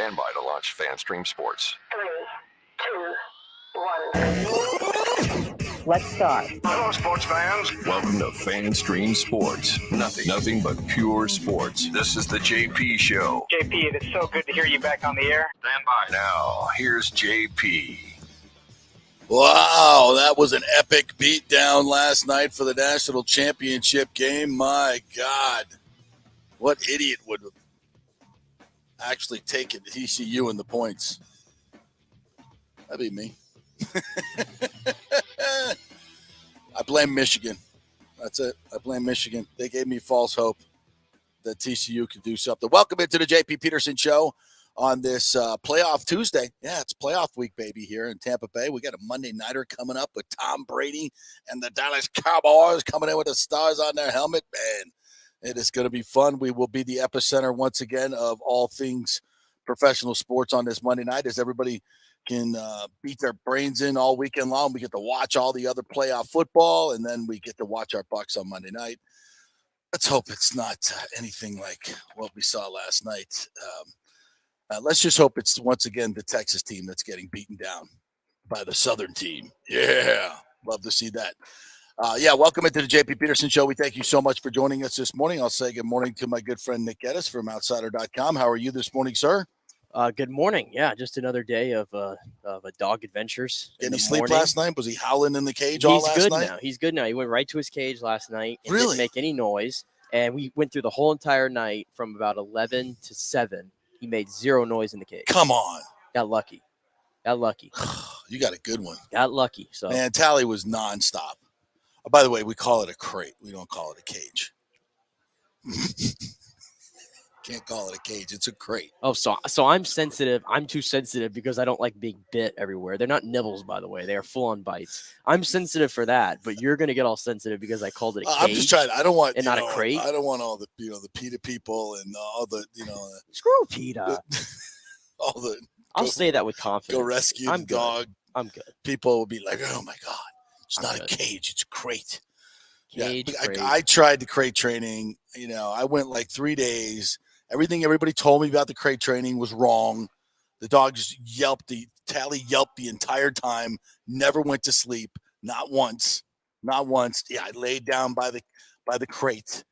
Stand by to launch FanStream Sports. 3, 2, 1. Let's start. Hello, sports fans. Welcome to FanStream Sports. Nothing but pure sports. This is the JP Show. JP, it is so good to hear you back on the air. Stand by. Now, here's JP. Wow, that was an epic beatdown last night for the national championship game. My God, what idiot would have actually taken TCU in the points? That'd be me. I blame Michigan. That's it. I blame Michigan. They gave me false hope that TCU could do something. Welcome into the JP Peterson Show on this playoff Tuesday. Yeah, it's playoff week, baby, here in Tampa Bay. We got a Monday nighter coming up with Tom Brady and the Dallas Cowboys coming in with the stars on their helmet. Man, it is going to be fun. We will be the epicenter once again of all things professional sports on this Monday night as everybody can beat their brains in all weekend long. We get to watch all the other playoff football, and then we get to watch our Bucs on Monday night. Let's hope it's not anything like what we saw last night. Let's just hope it's once again the Texas team that's getting beaten down by the Southern team. Yeah, love to see that. Welcome into the JP Peterson Show. We thank you so much for joining us this morning. I'll say good morning to my good friend Nick Geddes from Outsider.com. How are you this morning, sir? Good morning. Yeah, just another day of dog adventures. Did he sleep last night? Was he howling in the cage all last night? He's good now. He went right to his cage last night and really? Didn't make any noise. And we went through the whole entire night from about 11 to 7. He made zero noise in the cage. Come on. Got lucky. You got a good one. Got lucky. So man, Tally was nonstop. Oh, by the way, we call it a crate. We don't call it a cage. Can't call it a cage. It's a crate. Oh, so I'm sensitive. I'm too sensitive because I don't like being bit everywhere. They're not nibbles, by the way. They are full-on bites. I'm sensitive for that, but you're going to get all sensitive because I called it a cage. I'm just trying. I don't want and not a crate. I don't want all the the PETA people and all the Screw PETA. All the. I'll say that with confidence. Go rescue the dog. I'm good. People will be like, "Oh my God, it's not a cage. It's a crate." Crate. I tried the crate training. I went like 3 days. Everything everybody told me about the crate training was wrong. The dog just yelped. Tally yelped the entire time. Never went to sleep. Not once. Yeah, I laid down by the crate.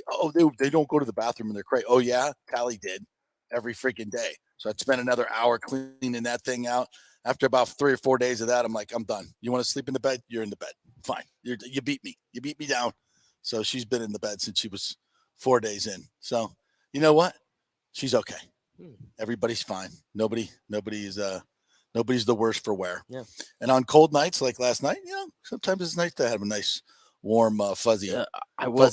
Oh, they don't go to the bathroom in their crate. Oh yeah, Tally did every freaking day. So I'd spend another hour cleaning that thing out. After about 3 or 4 days of that, I'm like, I'm done. You want to sleep in the bed? You're in the bed. Fine. You beat me. You beat me down. So she's been in the bed since she was 4 days in. So you know what? She's okay. Everybody's fine. Nobody's the worse for wear. Yeah. And on cold nights like last night, sometimes it's nice to have a nice, warm, fuzzy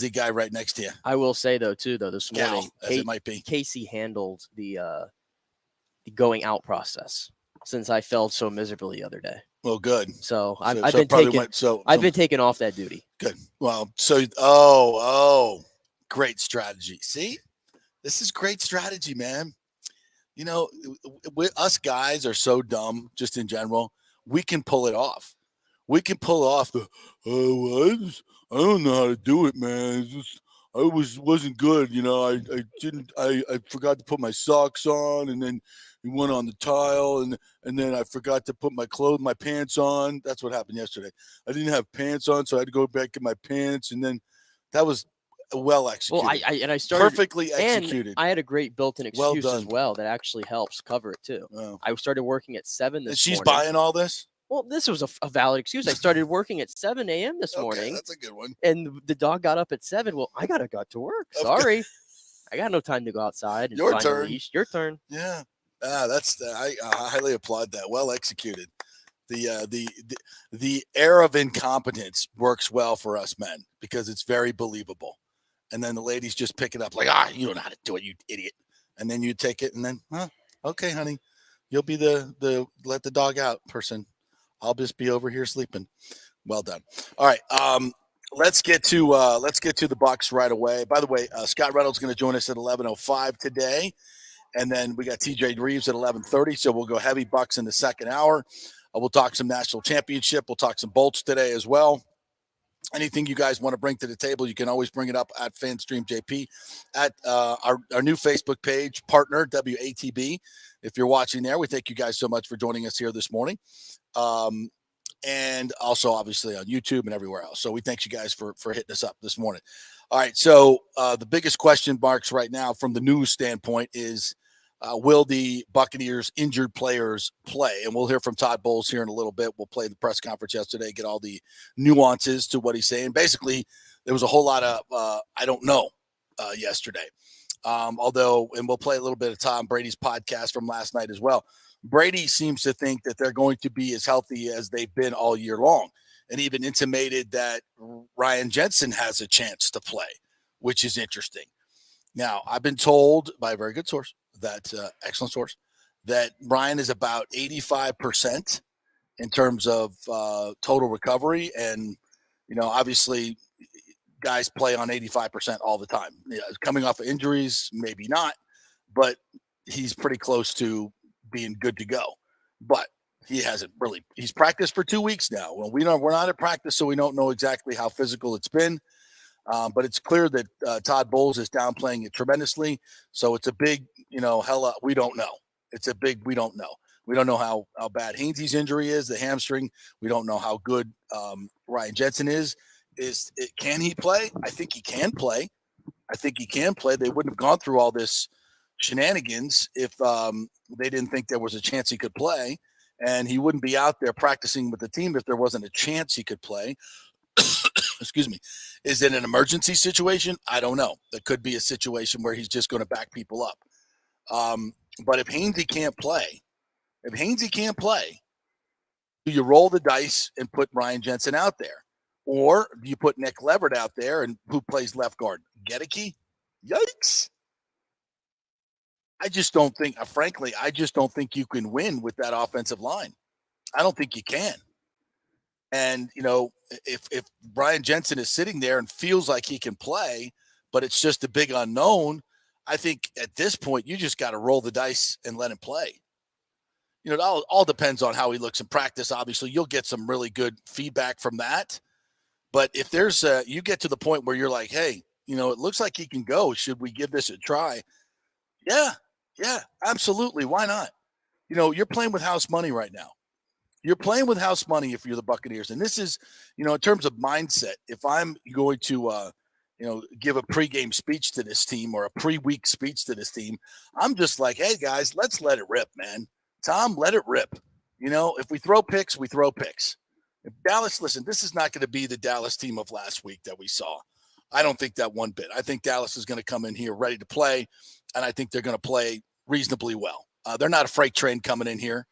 guy right next to you. I will say this morning, as it might be, Casey handled the going out process since I felt so miserably the other day. Well, good. So I've been taking off that duty. Good. Well, great strategy. See, this is great strategy, man. Us guys are so dumb just in general. We can pull it off. I don't know how to do it, man. I wasn't good. I forgot to put my socks on, and then we went on the tile, and then I forgot to put my pants on. That's what happened yesterday. I didn't have pants on, so I had to go back in my pants, and then that was well executed. Well, I started perfectly executed. And I had a great built-in excuse as well that actually helps cover it too. Oh. I started working at 7 this morning. She's buying all this? Well, this was a valid excuse. I started working at 7 a.m. this morning. That's a good one. And the dog got up at 7. Well, I got to work. Sorry. I got no time to go outside and find a leash. Your turn. Yeah. I highly applaud that. Well executed. The air of incompetence works well for us men because it's very believable. And then the ladies just pick it up like, you don't know how to do it, you idiot. And then you take it and then, okay, honey, you'll be the let the dog out person. I'll just be over here sleeping. Well done. All right. Let's get to the Bucs right away. By the way, Scott Reynolds is going to join us at 11:05 today. And then we got TJ Reeves at 11:30. So we'll go heavy Bucs in the second hour. We'll talk some national championship. We'll talk some Bolts today as well. anything you guys want to bring to the table, you can always bring it up at FanStreamJP, at our new Facebook page, partner WATB. If you're watching there, we thank you guys so much for joining us here this morning. And also obviously on YouTube and everywhere else. So we thank you guys for hitting us up this morning. All right. So the biggest question marks right now from the news standpoint is, will the Buccaneers injured players play? And we'll hear from Todd Bowles here in a little bit. We'll play the press conference yesterday, get all the nuances to what he's saying. Basically, there was a whole lot of I don't know yesterday. Although, and we'll play a little bit of Tom Brady's podcast from last night as well. Brady seems to think that they're going to be as healthy as they've been all year long, and even intimated that Ryan Jensen has a chance to play, which is interesting. Now, I've been told by a very good source, that excellent source, that Ryan is about 85% in terms of total recovery. And, obviously guys play on 85% all the time. Coming off of injuries, maybe not, but he's pretty close to being good to go. But he hasn't really. He's practiced for 2 weeks now. Well, we're not at practice, so we don't know exactly how physical it's been. But it's clear that Todd Bowles is downplaying it tremendously. So it's a big, we don't know. It's a big, we don't know. We don't know how bad Hainsey's injury is, the hamstring. We don't know how good Ryan Jensen is. Can he play? I think he can play. They wouldn't have gone through all this shenanigans if they didn't think there was a chance he could play. And he wouldn't be out there practicing with the team if there wasn't a chance he could play. Excuse me. Is it an emergency situation? I don't know. There could be a situation where he's just going to back people up. But if Hainsey can't play, do you roll the dice and put Ryan Jensen out there? Or do you put Nick Leverett out there, and who plays left guard? Gedeke? Yikes. I just don't think you can win with that offensive line. I don't think you can. And, if Brian Jensen is sitting there and feels like he can play, but it's just a big unknown, I think at this point you just got to roll the dice and let him play. It all depends on how he looks in practice. Obviously, you'll get some really good feedback from that. But if there's you get to the point where you're like, hey, it looks like he can go. Should we give this a try? Yeah, absolutely. Why not? You're playing with house money right now. You're playing with house money if you're the Buccaneers. And this is, in terms of mindset, if I'm going to, give a pregame speech to this team or a pre-week speech to this team, I'm just like, hey, guys, let's let it rip, man. Tom, let it rip. If we throw picks, we throw picks. If Dallas, listen, this is not going to be the Dallas team of last week that we saw. I don't think that one bit. I think Dallas is going to come in here ready to play, and I think they're going to play reasonably well. They're not a freight train coming in here.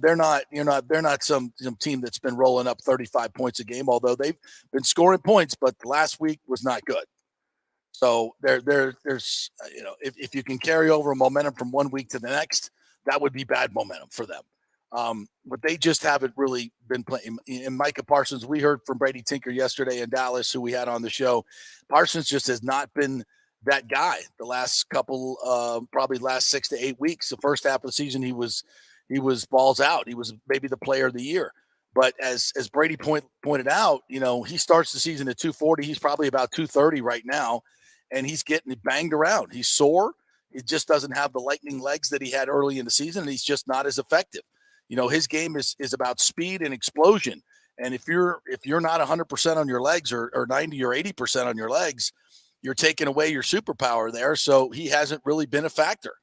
They're not some team that's been rolling up 35 points a game, although they've been scoring points, but last week was not good. So there's if you can carry over a momentum from 1 week to the next, that would be bad momentum for them. But they just haven't really been playing. And Micah Parsons, we heard from Brady Tinker yesterday in Dallas, who we had on the show. Parsons just has not been that guy the last couple, probably last 6 to 8 weeks. The first half of the season, he was balls out. He was maybe the player of the year. But as Brady pointed out, he starts the season at 240. He's probably about 230 right now, and he's getting banged around. He's sore. He just doesn't have the lightning legs that he had early in the season, and he's just not as effective. His game is about speed and explosion. And if you're not 100% on your legs or 90 or 80% on your legs, you're taking away your superpower there. So he hasn't really been a factor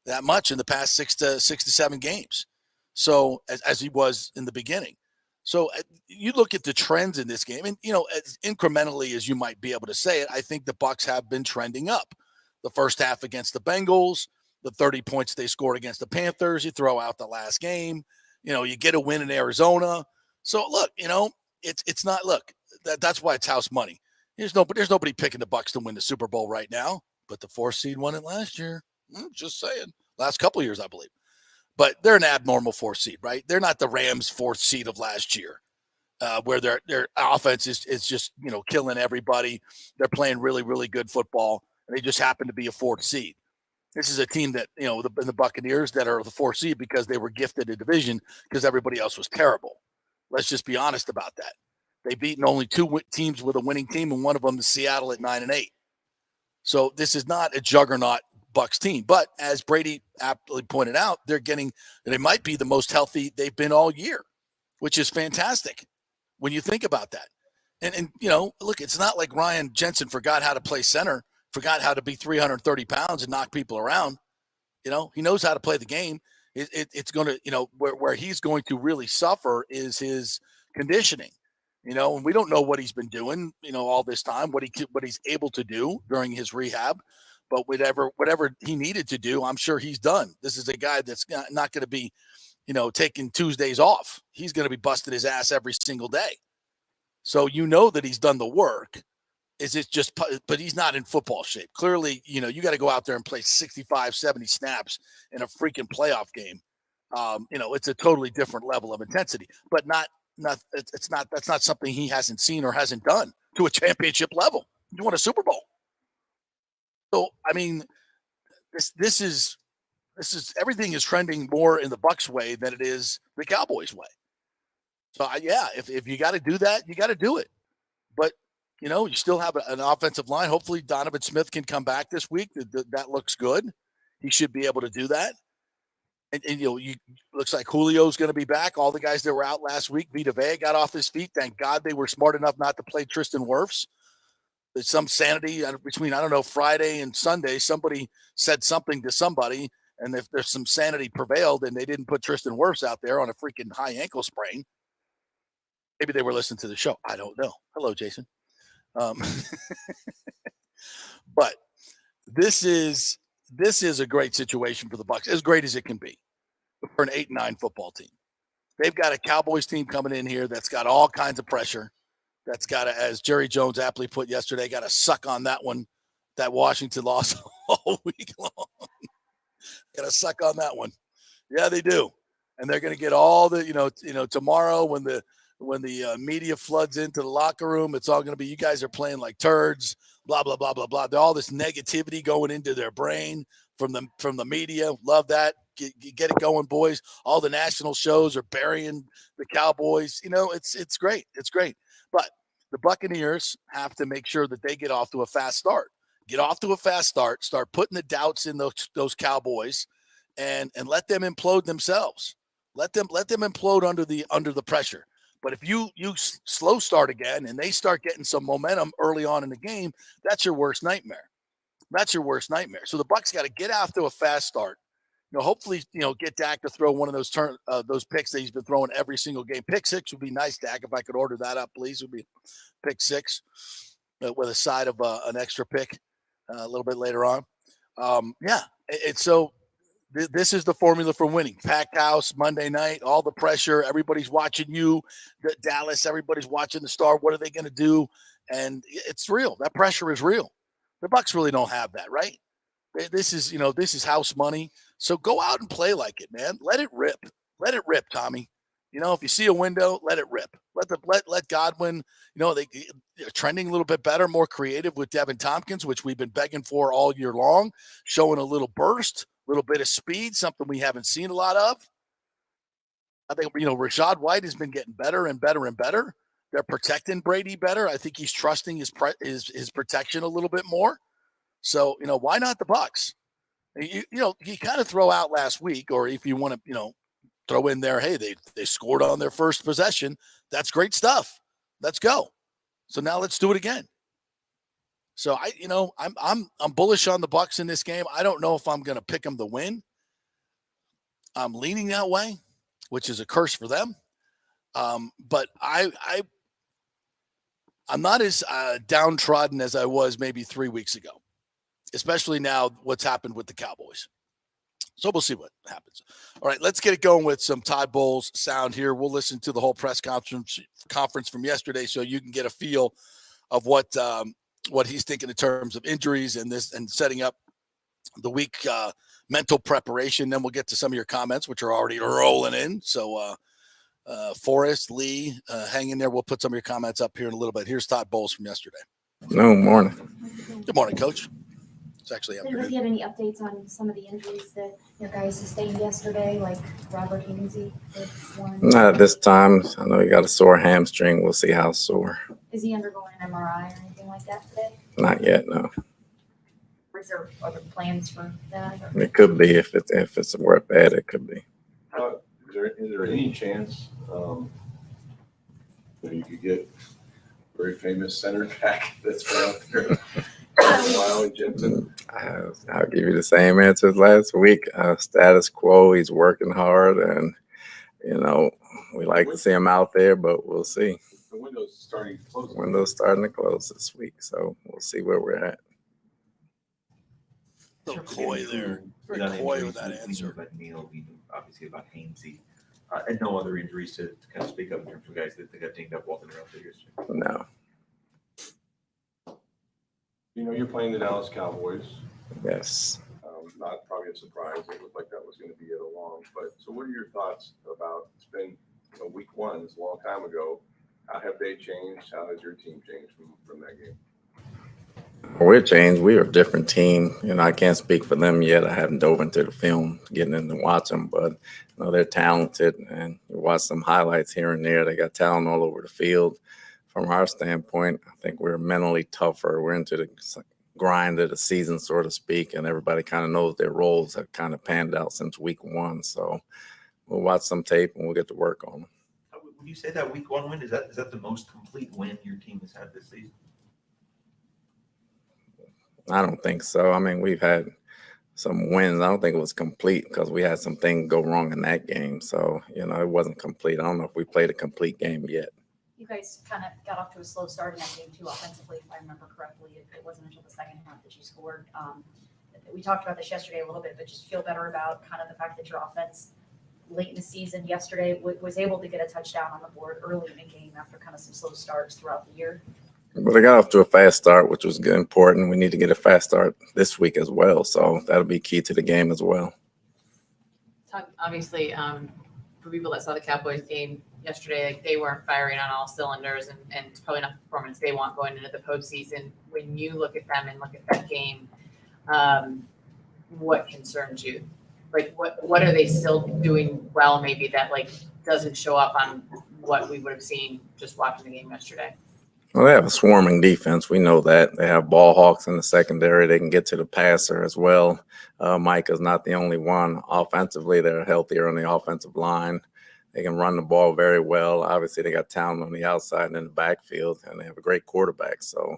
that much in the past 6 to 7 games. So as he was in the beginning. So you look at the trends in this game, and as incrementally as you might be able to say it, I think the Bucs have been trending up. The first half against the Bengals, the 30 points they scored against the Panthers, you throw out the last game, you get a win in Arizona. So look, it's not, that's why it's house money. There's nobody picking the Bucs to win the Super Bowl right now, but the 4th seed won it last year. Just saying. Last couple of years, I believe. But they're an abnormal 4th seed, right? They're not the Rams 4th seed of last year, where their offense is just, killing everybody. They're playing really, really good football, and they just happen to be a 4th seed. This is a team that, the Buccaneers that are the 4th seed because they were gifted a division because everybody else was terrible. Let's just be honest about that. They've beaten only two teams with a winning team, and one of them is Seattle at 9-8. So this is not a juggernaut Bucs team. But as Brady aptly pointed out, they might be the most healthy they've been all year, which is fantastic when you think about that. And look, it's not like Ryan Jensen forgot how to play center, forgot how to be 330 pounds and knock people around. He knows how to play the game. It's going to, where he's going to really suffer is his conditioning. And we don't know what he's been doing, all this time, what he's able to do during his rehab, but whatever he needed to do, I'm sure he's done. This is a guy that's not going to be, taking Tuesdays off. He's going to be busting his ass every single day. So that he's done the work. But he's not in football shape. Clearly, you got to go out there and play 65, 70 snaps in a freaking playoff game. It's a totally different level of intensity, but that's not something he hasn't seen or hasn't done to a championship level. He won a Super Bowl. So, I mean, this is everything is trending more in the Bucs way than it is the Cowboys way. So, if you got to do that, you got to do it. But, you still have an offensive line. Hopefully Donovan Smith can come back this week. That looks good. He should be able to do that. And looks like Julio's going to be back. All the guys that were out last week, Vita Vea got off his feet. Thank God they were smart enough not to play Tristan Wirfs. There's some sanity between, Friday and Sunday. Somebody said something to somebody, and if there's some sanity prevailed and they didn't put Tristan Wirfs out there on a freaking high ankle sprain, maybe they were listening to the show. I don't know. Hello, Jason. But this is a great situation for the Bucs, as great as it can be for an 8-9 football team. They've got a Cowboys team coming in here that's got all kinds of pressure. That's got to, as Jerry Jones aptly put yesterday, got to suck on that one. That Washington lost all week long. Got to suck on that one. Yeah, they do, and they're going to get all the tomorrow when the media floods into the locker room, it's all going to be, you guys are playing like turds, blah, blah, blah, blah, blah. All this negativity going into their brain from the media. Love that. Get it going, boys. All the national shows are burying the Cowboys. It's great. It's great. But the Buccaneers have to make sure that they get off to a fast start. Start putting the doubts in those Cowboys and let them implode themselves. Let them implode under the pressure. But if you slow start again and they start getting some momentum early on in the game, that's your worst nightmare. So the Bucs got to get off to a fast start. Hopefully, get Dak to throw one of those picks that he's been throwing every single game. Pick six would be nice, Dak. If I could order that up, please, it would be pick six with a side of an extra pick a little bit later on. This is the formula for winning. Packed house, Monday night, all the pressure. Everybody's watching you, Dallas. Everybody's watching the Star. What are they going to do? And it's real. That pressure is real. The Bucs really don't have that, right? This is house money. So go out and play like it, man. Let it rip. Let it rip, Tommy. If you see a window, let it rip. Let Godwin, they're trending a little bit better, more creative with Devin Tompkins, which we've been begging for all year long, showing a little burst, a little bit of speed, something we haven't seen a lot of. I think, Rashad White has been getting better and better and better. They're protecting Brady better. I think he's trusting his protection a little bit more. So, why not the Bucs? You kind of throw out last week, or if you want to, throw in there, hey, they scored on their first possession. That's great stuff. Let's go. So now let's do it again. So I'm bullish on the Bucs in this game. I don't know if I'm going to pick them to win. I'm leaning that way, which is a curse for them. But I'm not as downtrodden as I was maybe 3 weeks ago, especially now what's happened with the Cowboys. So we'll see what happens. All right, let's get it going with some Todd Bowles sound here. We'll listen to the whole press conference from yesterday, so you can get a feel of what he's thinking in terms of injuries and setting up the week mental preparation. Then we'll get to some of your comments, which are already rolling in. So Forrest, Lee, hang in there. We'll put some of your comments up here in a little bit. Here's Todd Bowles from yesterday. No, morning. Good morning, Coach. It's actually Did you have any updates on some of the injuries that your guys sustained yesterday, like Robert Hainsey? Not at this time. I know he got a sore hamstring. We'll see how sore. Is he undergoing an MRI or anything like that today? Not yet, no. Is there other plans for that? Or? It could be if it's worth bad. It could be. Is there any chance that you could get a very famous center back that's been out there for a while, Jensen? I'll give you the same answer as last week. Status quo. He's working hard, and we like to see him out there, but we'll see. The window's starting to close. Window's starting to close this week, so we'll see where we're at. A little coy there. Very coy with that answer. About Neal, we knew obviously about Hainsey, and no other injuries to kind of speak of in terms of guys that got dinged up walking around figures. No. You're playing the Dallas Cowboys. Yes. Not probably a surprise. It looked like that was going to be it along. But so what are your thoughts about, it's been week one, it's a long time ago. How have they changed? How has your team changed from that game? We're changed. We're a different team. I can't speak for them yet. I haven't dove into the film, getting in to watch them, but they're talented, and you watch some highlights here and there. They got talent all over the field. From our standpoint, I think we're mentally tougher. We're into the grind of the season, so to speak, and everybody kind of knows their roles have kind of panned out since week one. So we'll watch some tape and we'll get to work on them. Would you say that week one win is that the most complete win your team has had this season? I don't think so. I mean, we've had some wins. I don't think it was complete because we had some things go wrong in that game. So, it wasn't complete. I don't know if we played a complete game yet. You guys kind of got off to a slow start in that game too, offensively, if I remember correctly. It wasn't until the second half that you scored. We talked about this yesterday a little bit, but just feel better about kind of the fact that your offense late in the season yesterday was able to get a touchdown on the board early in the game after kind of some slow starts throughout the year. But they got off to a fast start, which was important. We need to get a fast start this week as well. So that'll be key to the game as well. Obviously, for people that saw the Cowboys game yesterday, they weren't firing on all cylinders, and it's probably not the performance they want going into the postseason. When you look at them and look at that game, what concerns you? Like, what are they still doing well, maybe that doesn't show up on what we would have seen just watching the game yesterday? Well, they have a swarming defense. We know that. They have ball hawks in the secondary. They can get to the passer as well. Micah's not the only one. Offensively, they're healthier on the offensive line. They can run the ball very well. Obviously, they got talent on the outside and in the backfield, and they have a great quarterback. So,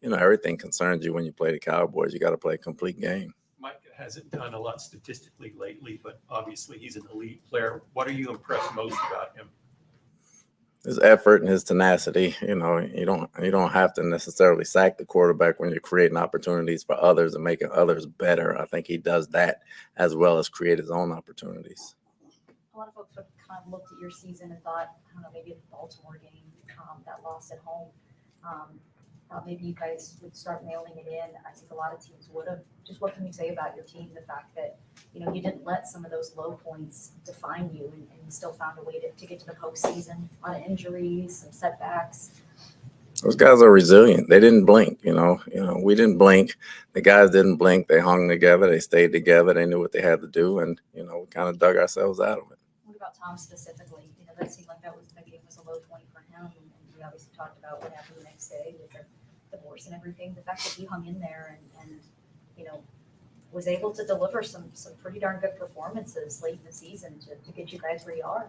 everything concerns you when you play the Cowboys. You got to play a complete game. Micah hasn't done a lot statistically lately, but obviously he's an elite player. What are you impressed most about him? His effort and his tenacity. You don't have to necessarily sack the quarterback when you're creating opportunities for others and making others better. I think he does that as well as create his own opportunities. A lot of folks have kind of looked at your season and thought, I don't know, maybe the Baltimore game, that loss at home, maybe you guys would start mailing it in. I think a lot of teams would have. Just what can you say about your team? The fact that, you didn't let some of those low points define you, and you still found a way to get to the postseason. A lot of injuries, some setbacks. Those guys are resilient. They didn't blink, we didn't blink. The guys didn't blink. They hung together. They stayed together. They knew what they had to do, and, we kind of dug ourselves out of it. What about Tom specifically? That seemed like that game was a low point for him, and we obviously talked about what happened the next day with the divorce and everything. The fact that he hung in there and was able to deliver some pretty darn good performances late in the season to get you guys where you are.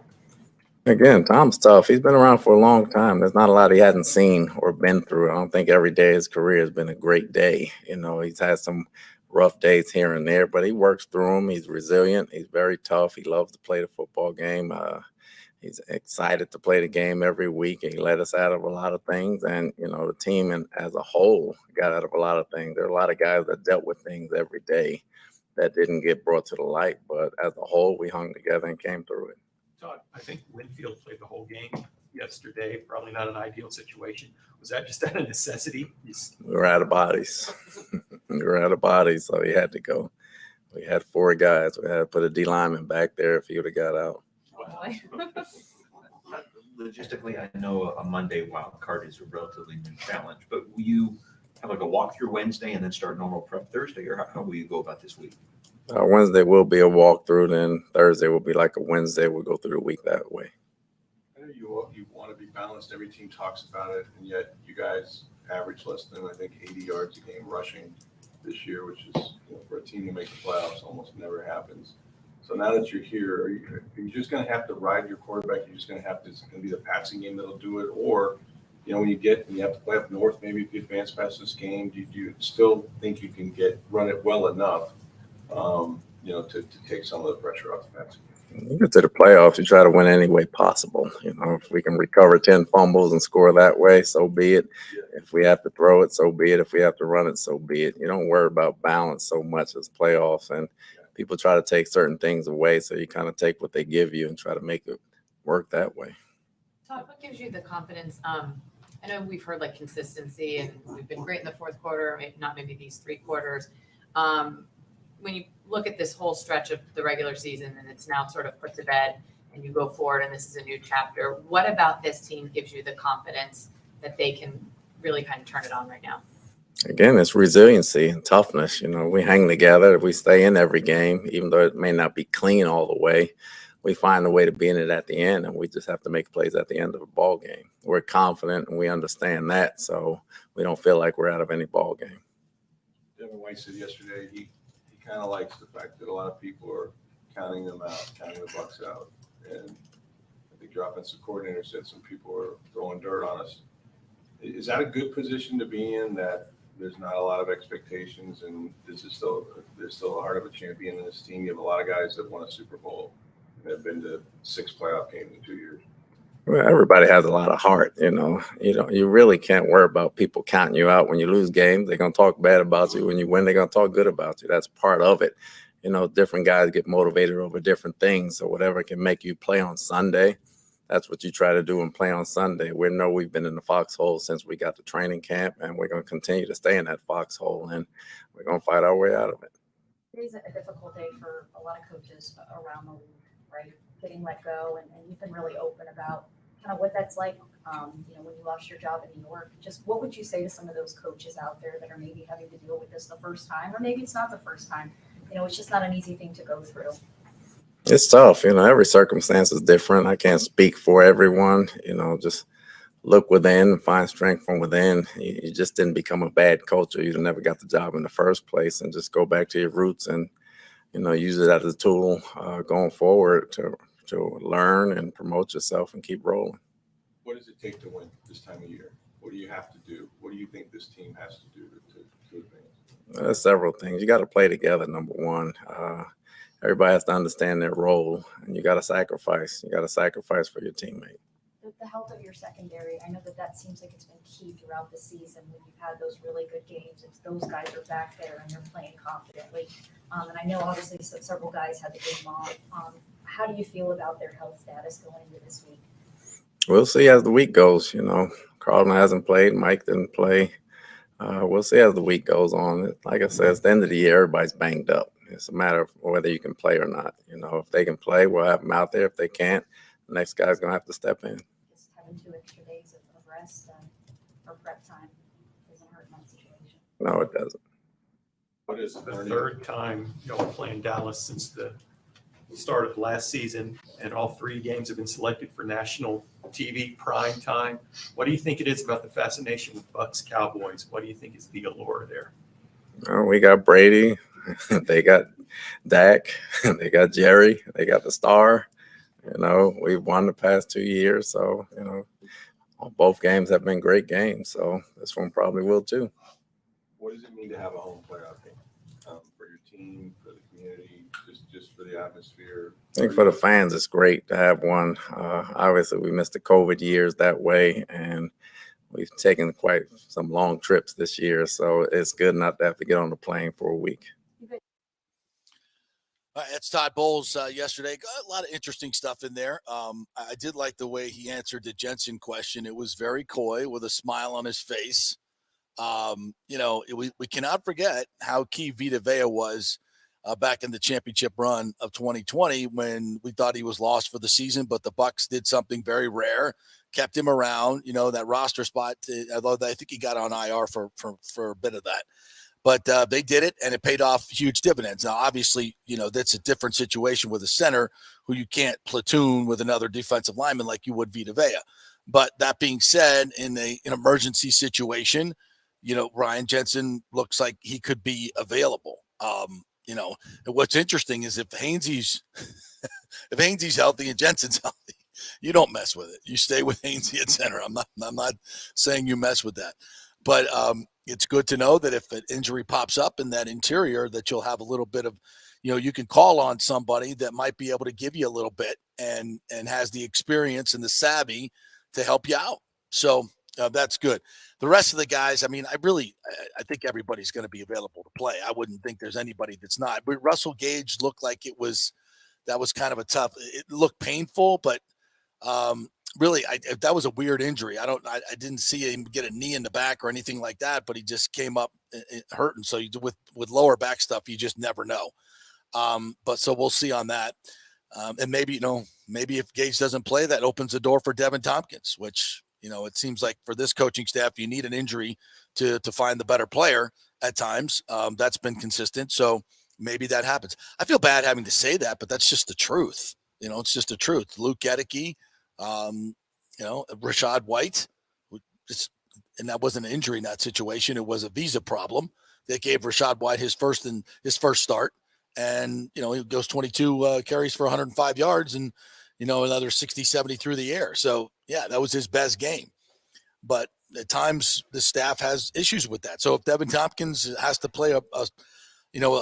Again, Tom's tough. He's been around for a long time. There's not a lot he hasn't seen or been through. I don't think every day of his career has been a great day. He's had some rough days here and there, but he works through them. He's resilient. He's very tough. He loves to play the football game. He's excited to play the game every week. He let us out of a lot of things, and the team as a whole got out of a lot of things. There are a lot of guys that dealt with things every day that didn't get brought to the light, but as a whole, we hung together and came through it. Todd, I think Winfield played the whole game yesterday. Probably not an ideal situation. Was that just out of necessity? We were out of bodies. So he had to go. We had 4 guys. We had to put a D lineman back there if he would have got out. Wow. Logistically, I know a Monday wild card is a relatively new challenge, but you have like a walkthrough Wednesday and then start normal prep Thursday, or how will you go about this week? Wednesday will be a walkthrough, then Thursday will be like a Wednesday. We'll go through the week that way. I know you want to be balanced. Every team talks about it, and yet you guys average less than, I think, 80 yards a game rushing this year, which is, for a team to make the playoffs almost never happens. So now that you're here, are you just going to have to ride your quarterback? You're just going to have to, it's going to be the passing game that'll do it? Or, when you have to play up north, maybe if you advance past this game, do you still think you can run it well enough, to take some of the pressure off the passing game? You get to the playoffs, you try to win any way possible. If we can recover 10 fumbles and score that way, so be it. If we have to throw it, so be it. If we have to run it, so be it. You don't worry about balance so much as playoffs, and people try to take certain things away, so you kind of take what they give you and try to make it work that way. Todd, what gives you the confidence? I know we've heard like consistency, and we've been great in the fourth quarter, if not maybe these 3 quarters. When you look at this whole stretch of the regular season and it's now sort of put to bed and you go forward and this is a new chapter, what about this team gives you the confidence that they can really kind of turn it on right now? Again, it's resiliency and toughness. We hang together. We stay in every game, even though it may not be clean all the way. We find a way to be in it at the end, and we just have to make plays at the end of a ball game. We're confident, and we understand that, so we don't feel like we're out of any ball game. Devin White said yesterday he kind of likes the fact that a lot of people are counting them out, counting the Bucs out. And I think your offensive coordinator said some people are throwing dirt on us. Is that a good position to be in, that there's not a lot of expectations and there's still a heart of a champion in this team? You have a lot of guys that won a Super Bowl and have been to 6 playoff games in 2 years. Well, everybody has a lot of heart, You really can't worry about people counting you out. When you lose games, they're going to talk bad about you. When you win, they're going to talk good about you. That's part of it. Different guys get motivated over different things. So whatever can make you play on Sunday, that's what you try to do and play on Sunday. We've been in the foxhole since we got to training camp, and we're going to continue to stay in that foxhole, and we're going to fight our way out of it. Today's a difficult day for a lot of coaches around the league, right? Getting let go, and you've been really open about kind of what that's like, when you lost your job in New York. Just what would you say to some of those coaches out there that are maybe having to deal with this the first time, or maybe it's not the first time? It's just not an easy thing to go through. It's tough. Every circumstance is different. I can't speak for everyone. Just look within and find strength from within. You just didn't become a bad coach, or you never got the job in the first place, and just go back to your roots and use it as a tool going forward to learn and promote yourself and keep rolling. What does it take to win this time of year? What do you have to do? What do you think this team has to do to advance? There's several things. You got to play together, number one. Everybody has to understand their role, and you got to sacrifice. You got to sacrifice for your teammate. The health of your secondary, I know that seems like it's been key throughout the season when you've had those really good games. It's those guys are back there and they're playing confidently. And I know obviously several guys had the game off. How do you feel about their health status going into this week? We'll see as the week goes. Carlton hasn't played. Mike didn't play. We'll see as the week goes on. Like I said, it's the end of the year. Everybody's banged up. It's a matter of whether you can play or not. If they can play, we'll have them out there. If they can't, the next guy's going to have to step in. Just having 2 extra days of rest or prep time doesn't hurt my situation. No, it doesn't. What is the third time y'all are playing Dallas since the start of last season, and all 3 games have been selected for national TV prime time? What do you think it is about the fascination with Bucs Cowboys? What do you think is the allure there? We got Brady. They got Dak. They got Jerry. They got the star. We've won the past 2 years. So, both games have been great games. So this one probably will too. What does it mean to have a home playoff game for your team, for the community, just for the atmosphere? I think for the fans, it's great to have one. Obviously, we missed the COVID years that way, and we've taken quite some long trips this year. So it's good not to have to get on the plane for a week. That's Todd Bowles yesterday. Got a lot of interesting stuff in there. I did like the way he answered the Jensen question. It was very coy with a smile on his face. We cannot forget how key Vita Vea was back in the championship run of 2020 when we thought he was lost for the season, but the Bucs did something very rare, kept him around, that roster spot, although I think he got on IR for a bit of that. But they did it, and it paid off huge dividends. Now, obviously, that's a different situation with a center who you can't platoon with another defensive lineman like you would Vita Vea. But that being said, in an emergency situation, Ryan Jensen looks like he could be available. And what's interesting is if Hainsey's healthy and Jensen's healthy, you don't mess with it. You stay with Hainsey at center. I'm not saying you mess with that, but it's good to know that if an injury pops up in that interior, that you'll have a little bit of, you can call on somebody that might be able to give you a little bit and has the experience and the savvy to help you out. So that's good. The rest of the guys, I think everybody's going to be available to play. I wouldn't think there's anybody that's not. But Russell Gage looked like that was kind of a tough. It looked painful, but really, that was a weird injury. I didn't see him get a knee in the back or anything like that, but he just came up hurting. So with lower back stuff, you just never know. But so we'll see on that. And maybe if Gage doesn't play, that opens the door for Devin Tompkins, which, it seems like for this coaching staff, you need an injury to find the better player at times. That's been consistent. So maybe that happens. I feel bad having to say that, but that's just the truth. It's just the truth. Luke Gedeke, Rashad White, and that wasn't an injury in that situation. It was a visa problem. They gave Rashad White his first start. And, he goes 22 carries for 105 yards and, another 60, 70 through the air. So, yeah, that was his best game. But at times the staff has issues with that. So if Devin Tompkins has to play a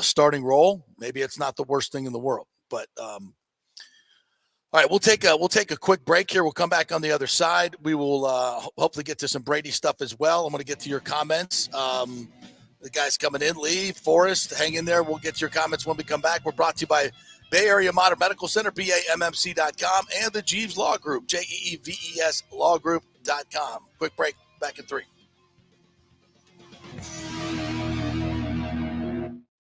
starting role, maybe it's not the worst thing in the world. But, all right, we'll take a quick break here. We'll come back on the other side. We will hopefully get to some Brady stuff as well. I'm going to get to your comments. The guys coming in, Lee, Forrest, hang in there. We'll get to your comments when we come back. We're brought to you by Bay Area Modern Medical Center, BAMMC.com, and the Jeeves Law Group, JEEVES Lawgroup.com. Quick break, back in 3.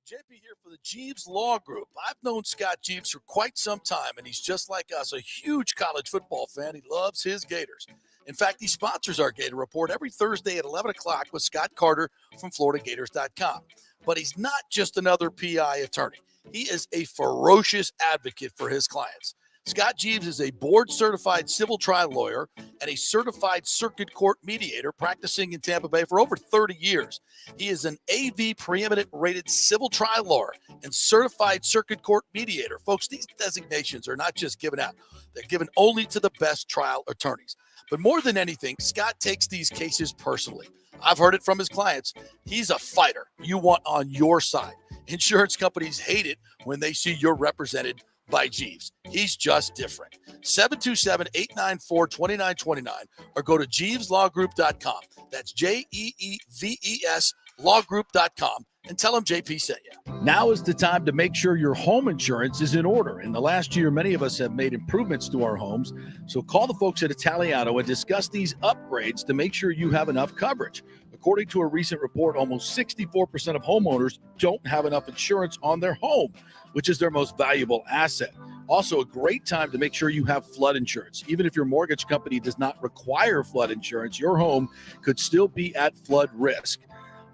JP here for the Jeeves Law Group. I've known Scott Jeeves for quite some time, and he's just like us, a huge college football fan. He loves his Gators. In fact, he sponsors our Gator Report every Thursday at 11 o'clock with Scott Carter from FloridaGators.com. But he's not just another PI attorney. He is a ferocious advocate for his clients. Scott Jeeves is a board-certified civil trial lawyer and a certified circuit court mediator practicing in Tampa Bay for over 30 years. He is an AV preeminent rated civil trial lawyer and certified circuit court mediator. Folks, these designations are not just given out. They're given only to the best trial attorneys. But more than anything, Scott takes these cases personally. I've heard it from his clients. He's a fighter you want on your side. Insurance companies hate it when they see you're represented by Jeeves. He's just different. 727-894-2929 or go to JeevesLawGroup.com. That's JEEVES Lawgroup.com and tell them JP sent you. Now is the time to make sure your home insurance is in order. In the last year, many of us have made improvements to our homes. So call the folks at Italiano and discuss these upgrades to make sure you have enough coverage. According to a recent report, almost 64% of homeowners don't have enough insurance on their home, which is their most valuable asset. Also, a great time to make sure you have flood insurance. Even if your mortgage company does not require flood insurance, your home could still be at flood risk.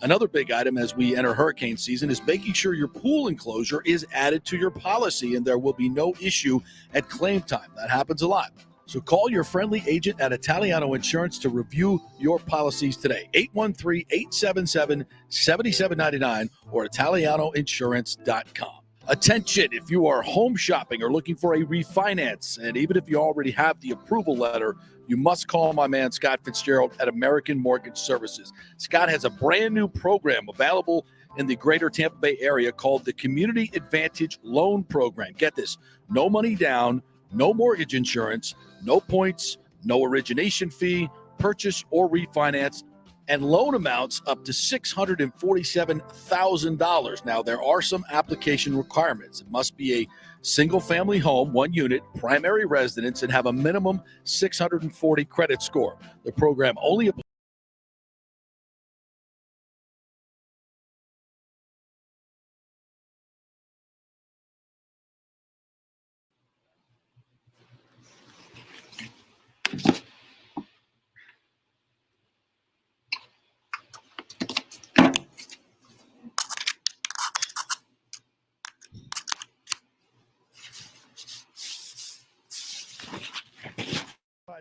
Another big item as we enter hurricane season is making sure your pool enclosure is added to your policy and there will be no issue at claim time. That happens a lot. So call your friendly agent at Italiano Insurance to review your policies today. 813-877-7799 or ItalianoInsurance.com. Attention, if you are home shopping or looking for a refinance, and even if you already have the approval letter, you must call my man Scott Fitzgerald at American Mortgage Services. Scott has a brand new program available in the greater Tampa Bay area called the Community Advantage Loan Program. Get this, no money down, no mortgage insurance, no points, no origination fee, purchase or refinance, and loan amounts up to $647,000. Now, there are some application requirements. It must be a single-family home, 1 unit, primary residence, and have a minimum 640 credit score. The program only applies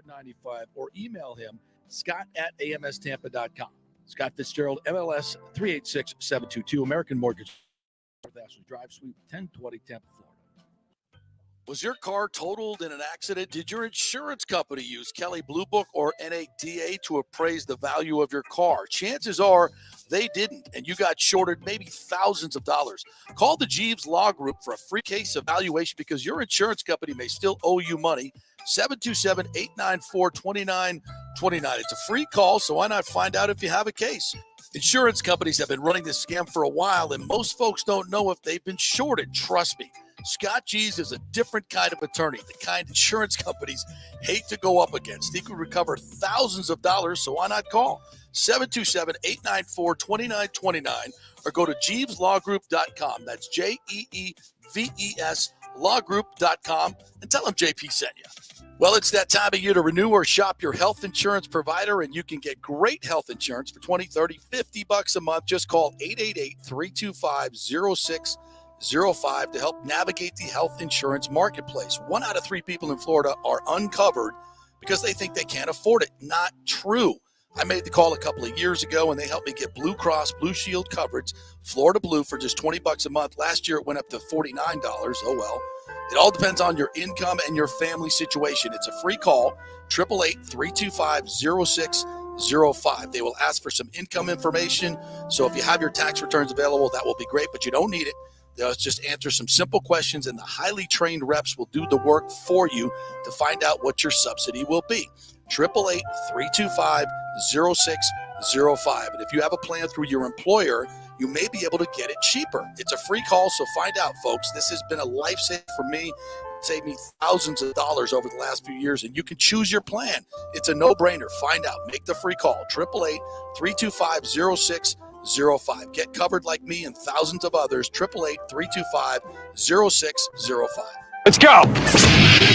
95 or email him, scott@amstampa.com. Scott Fitzgerald, MLS 386722, American Mortgage, North Ashley Drive, Suite 1020, Tampa, Florida. Was your car totaled in an accident? Did your insurance company use Kelley Blue Book or NADA to appraise the value of your car? Chances are they didn't, and you got shorted maybe thousands of dollars. Call the Jeeves Law Group for a free case evaluation because your insurance company may still owe you money. 727-894-2929. It's a free call, so why not find out if you have a case? Insurance companies have been running this scam for a while, and most folks don't know if they've been shorted. Trust me. Scott Jeeves is a different kind of attorney, the kind insurance companies hate to go up against. He could recover thousands of dollars, so why not call? 727-894-2929 or go to JeevesLawGroup.com. That's JEEVES lawgroup.com and tell them JP sent you. Well, it's that time of year to renew or shop your health insurance provider, and you can get great health insurance for $20, $30, $50 a month. Just call 888-325-0605 to help navigate the health insurance marketplace. 1 out of 3 people in Florida are uncovered because they think they can't afford it. Not true. I made the call a couple of years ago, and they helped me get Blue Cross Blue Shield coverage, Florida Blue, for just $20 a month. Last year, it went up to $49. Oh, well. It all depends on your income and your family situation. It's a free call, 888-325-0605. They will ask for some income information. So if you have your tax returns available, that will be great, but you don't need it. They'll just answer some simple questions, and the highly trained reps will do the work for you to find out what your subsidy will be. 888-325-0605. And if you have a plan through your employer, you may be able to get it cheaper. It's a free call, so find out, folks. This has been a lifesaver for me. It saved me thousands of dollars over the last few years, and you can choose your plan. It's a no-brainer. Find out. Make the free call. 888-325-0605. Get covered like me and thousands of others. 888-325-0605. Let's go.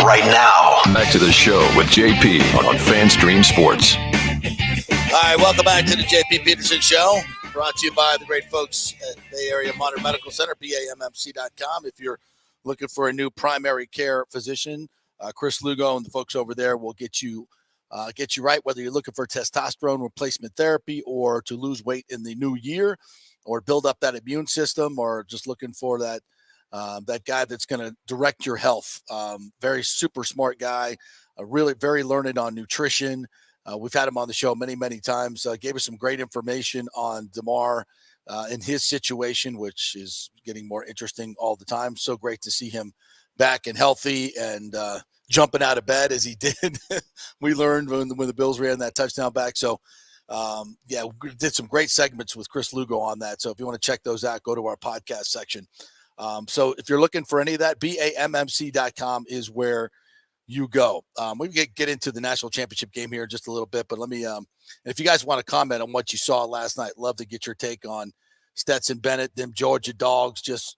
Right now, back to the show with JP on FanStream Sports. All right, welcome back to the JP Peterson Show. Brought to you by the great folks at Bay Area Modern Medical Center, BAMMC.com. If you're looking for a new primary care physician, Chris Lugo and the folks over there will get you right, whether you're looking for testosterone replacement therapy or to lose weight in the new year or build up that immune system or just looking for that guy that's going to direct your health. Very super smart guy, really very learned on nutrition. We've had him on the show many, many times. Gave us some great information on DeMar and his situation, which is getting more interesting all the time. So great to see him back and healthy and jumping out of bed as he did. We learned when the Bills ran that touchdown back. So, we did some great segments with Chris Lugo on that. So if you want to check those out, go to our podcast section. So if you're looking for any of that, BAMMC.com is where you go. We get into the national championship game here in just a little bit, but let me, if you guys want to comment on what you saw last night, love to get your take on Stetson Bennett, them Georgia Dogs, just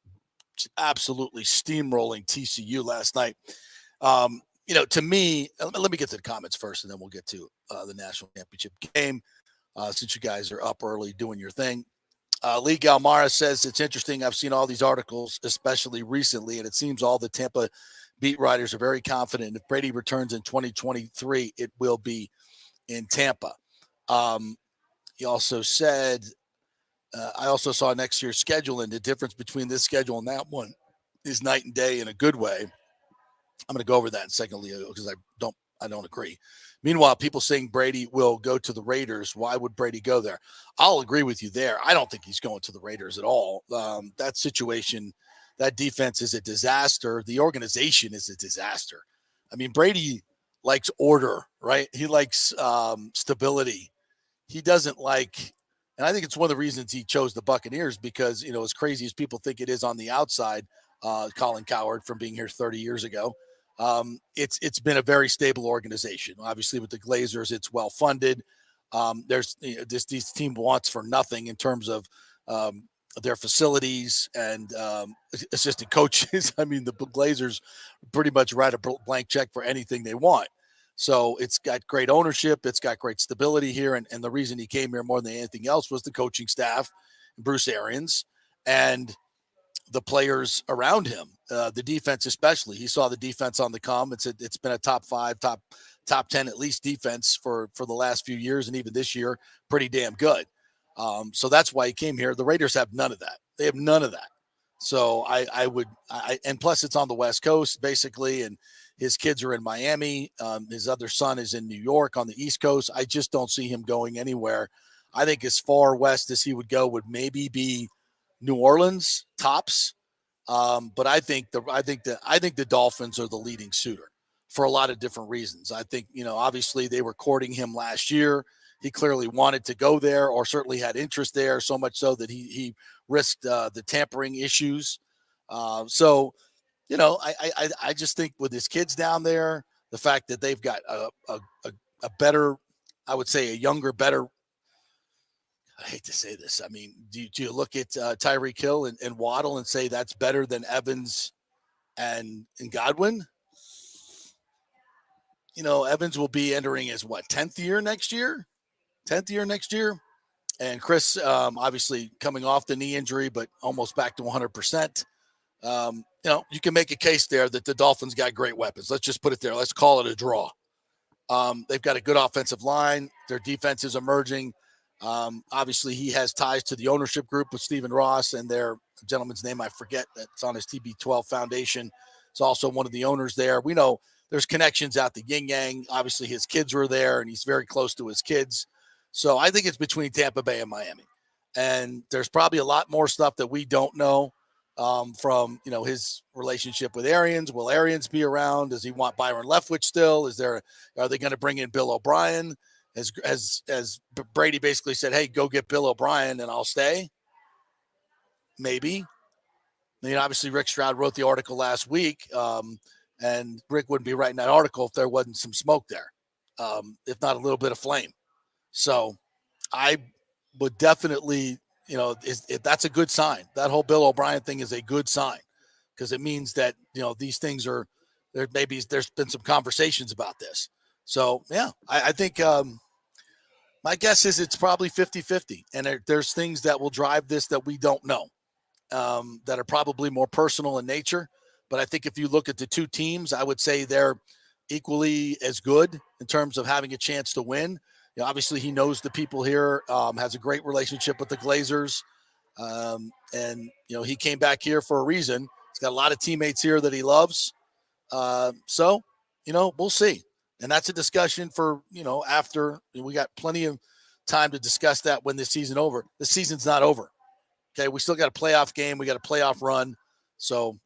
absolutely steamrolling TCU last night. To me, let me get to the comments first, and then we'll get to the national championship game, since you guys are up early doing your thing. Lee Galmara says, it's interesting. I've seen all these articles, especially recently, and it seems all the Tampa beat writers are very confident if Brady returns in 2023, it will be in Tampa. He also said, I also saw next year's schedule, and the difference between this schedule and that one is night and day in a good way. I'm going to go over that in a second, Leo, because I don't agree. Meanwhile, people saying Brady will go to the Raiders. Why would Brady go there? I'll agree with you there. I don't think he's going to the Raiders at all. That situation, that defense is a disaster. The organization is a disaster. I mean, Brady likes order, right? He likes stability. He doesn't like, and I think it's one of the reasons he chose the Buccaneers because, as crazy as people think it is on the outside, Colin Cowherd from being here 30 years ago, it's been a very stable organization. Obviously, with the Glazers, it's well funded. There's this team wants for nothing in terms of their facilities and assistant coaches. I mean, the Glazers pretty much write a blank check for anything they want. So it's got great ownership. It's got great stability here. And the reason he came here more than anything else was the coaching staff, Bruce Arians, and the players around him, the defense especially. He saw the defense on the come. It's been a top 5, top top 10 at least defense for the last few years, and even this year, pretty damn good. So that's why he came here. The Raiders have none of that. They have none of that. So and plus it's on the West Coast basically, and his kids are in Miami. His other son is in New York on the East Coast. I just don't see him going anywhere. I think as far west as he would go would maybe be New Orleans tops. But I think the Dolphins are the leading suitor for a lot of different reasons. I think, obviously they were courting him last year. He clearly wanted to go there, or certainly had interest there, so much so that he risked the tampering issues. I just think with his kids down there, the fact that they've got a better, I would say a younger, better, I hate to say this. I mean, do you look at Tyreek Hill and Waddle and say that's better than Evans and Godwin? Evans will be entering his 10th year next year? 10th year next year. And Chris, obviously coming off the knee injury, but almost back to 100%. You can make a case there that the Dolphins got great weapons. Let's just put it there. Let's call it a draw. They've got a good offensive line. Their defense is emerging. Obviously, he has ties to the ownership group with Stephen Ross and their gentleman's name I forget that's on his TB12 Foundation. It's also one of the owners there. We know there's connections out the yin yang. Obviously, his kids were there, and he's very close to his kids. So I think it's between Tampa Bay and Miami. And there's probably a lot more stuff that we don't know from, his relationship with Arians. Will Arians be around? Does he want Byron Leftwich still? Are they going to bring in Bill O'Brien? As Brady basically said, hey, go get Bill O'Brien and I'll stay. Maybe. Obviously Rick Stroud wrote the article last week, and Rick wouldn't be writing that article if there wasn't some smoke there, if not a little bit of flame. So I would definitely, if that's a good sign. That whole Bill O'Brien thing is a good sign because it means that, these things are there. Maybe there's been some conversations about this. So, yeah, I think my guess is it's probably 50-50. And there's things that will drive this that we don't know that are probably more personal in nature. But I think if you look at the two teams, I would say they're equally as good in terms of having a chance to win. Obviously, he knows the people here, has a great relationship with the Glazers. And he came back here for a reason. He's got a lot of teammates here that he loves. So, we'll see. And that's a discussion for, after we got plenty of time to discuss that when this season over. The season's not over. Okay. We still got a playoff game. We got a playoff run. So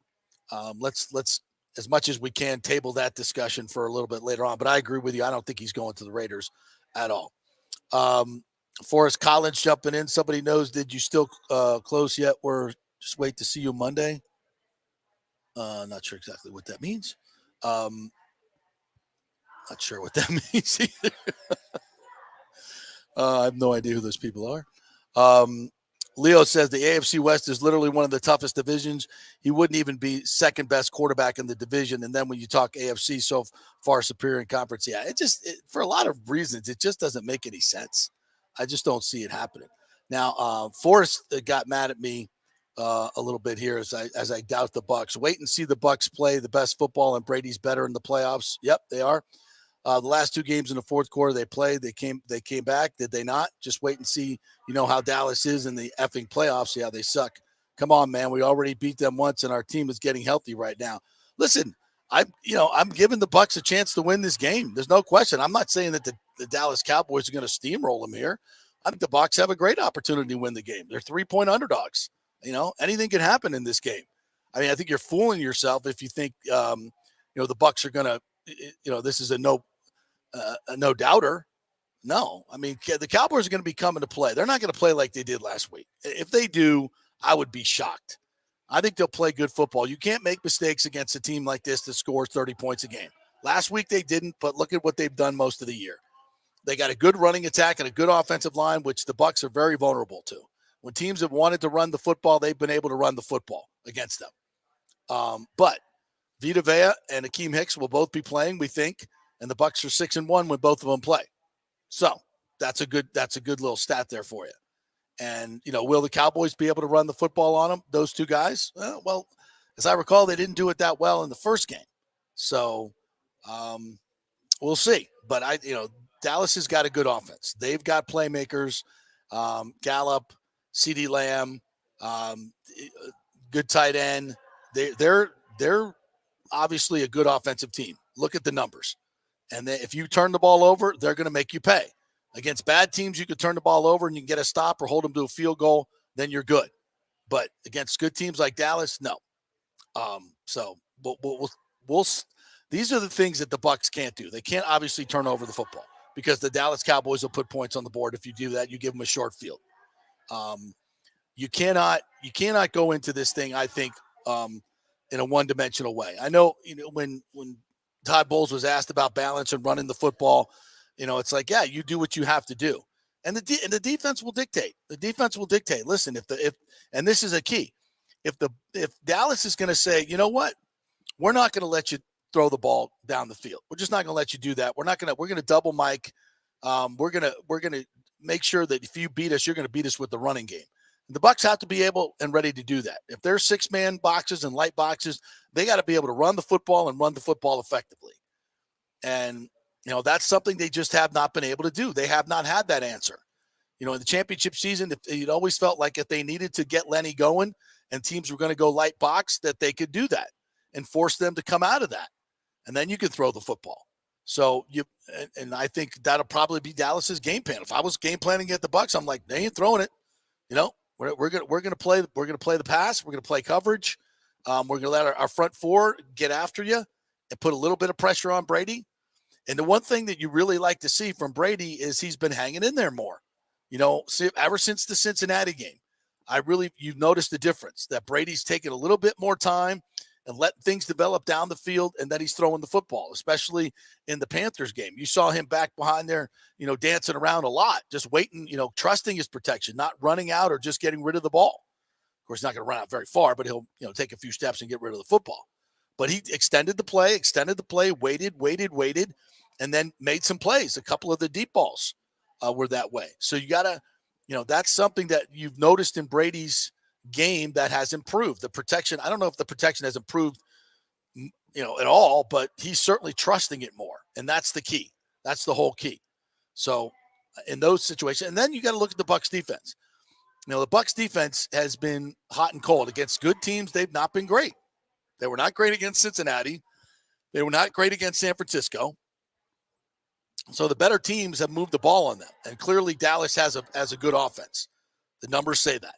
let's, as much as we can, table that discussion for a little bit later on. But I agree with you. I don't think he's going to the Raiders at all. Forrest Collins jumping in. Somebody knows, did you still close yet? We're just wait to see you Monday. Not sure exactly what that means. Not sure what that means either. I have no idea who those people are. Leo says the AFC West is literally one of the toughest divisions. He wouldn't even be second best quarterback in the division. And then when you talk AFC, so far superior in conference, yeah, for a lot of reasons, it just doesn't make any sense. I just don't see it happening. Now, Forrest got mad at me a little bit here as I doubt the Bucs. Wait and see the Bucs play the best football, and Brady's better in the playoffs. Yep, they are. The last two games in the fourth quarter they played, they came back. Did they not? Just wait and see, how Dallas is in the effing playoffs. Yeah, they suck. Come on, man. We already beat them once, and our team is getting healthy right now. Listen, I'm giving the Bucs a chance to win this game. There's no question. I'm not saying that the Dallas Cowboys are going to steamroll them here. I think the Bucs have a great opportunity to win the game. They're 3-point underdogs. Anything can happen in this game. I mean, I think you're fooling yourself if you think, the Bucs are going to, this is a no doubter. No, I mean, the Cowboys are going to be coming to play. They're not going to play like they did last week. If they do, I would be shocked. I think they'll play good football. You can't make mistakes against a team like this that scores 30 points a game. Last week they didn't, but look at what they've done most of the year. They got a good running attack and a good offensive line, which the Bucs are very vulnerable to. When teams have wanted to run the football, they've been able to run the football against them. But Vita Vea and Akeem Hicks will both be playing, we think, and the Bucs are 6-1 when both of them play. So that's a good little stat there for you. And, will the Cowboys be able to run the football on them, those two guys? Well, as I recall, they didn't do it that well in the first game. So we'll see. But Dallas has got a good offense. They've got playmakers, Gallup, CeeDee Lamb, good tight end. They're obviously a good offensive team. Look at the numbers. And then if you turn the ball over, they're going to make you pay. Against bad teams, you could turn the ball over and you can get a stop or hold them to a field goal, then you're good. But against good teams like Dallas, no. So these are the things that the Bucs can't do. They can't obviously turn over the football because the Dallas Cowboys will put points on the board. If you do that, you give them a short field. You cannot go into this thing, I think, in a one-dimensional way. I know, when Todd Bowles was asked about balance and running the football, it's like, yeah, you do what you have to do. And the defense will dictate. The defense will dictate. Listen, and this is a key. If Dallas is going to say, you know what, we're not going to let you throw the ball down the field. We're just not going to let you do that. We're going to double Mike. We're going to make sure that if you beat us, you're going to beat us with the running game. The Bucs have to be able and ready to do that. If they're 6-man boxes and light boxes, they got to be able to run the football and run the football effectively. And, that's something they just have not been able to do. They have not had that answer. In the championship season, it always felt like if they needed to get Lenny going and teams were going to go light box, that they could do that and force them to come out of that. And then you could throw the football. So and I think that'll probably be Dallas's game plan. If I was game planning at the Bucs, I'm like, they ain't throwing it. We're gonna play the pass. We're gonna play coverage. We're gonna let our front four get after you and put a little bit of pressure on Brady. And the one thing that you really like to see from Brady is he's been hanging in there more. Ever since the Cincinnati game, you've noticed the difference that Brady's taken a little bit more time and let things develop down the field, and that he's throwing the football, especially in the Panthers game. You saw him back behind there, dancing around a lot, just waiting, trusting his protection, not running out or just getting rid of the ball. Of course, he's not going to run out very far, but he'll, take a few steps and get rid of the football. But he extended the play, waited, and then made some plays. A couple of the deep balls were that way. So you got to, that's something that you've noticed in Brady's game that has improved. The protection, I don't know if the protection has improved, at all, but he's certainly trusting it more. And that's the key. That's the whole key. So in those situations, and then you got to look at the Bucs defense. The Bucs defense has been hot and cold against good teams. They've not been great. They were not great against Cincinnati. They were not great against San Francisco. So the better teams have moved the ball on them. And clearly Dallas has a good offense. The numbers say that.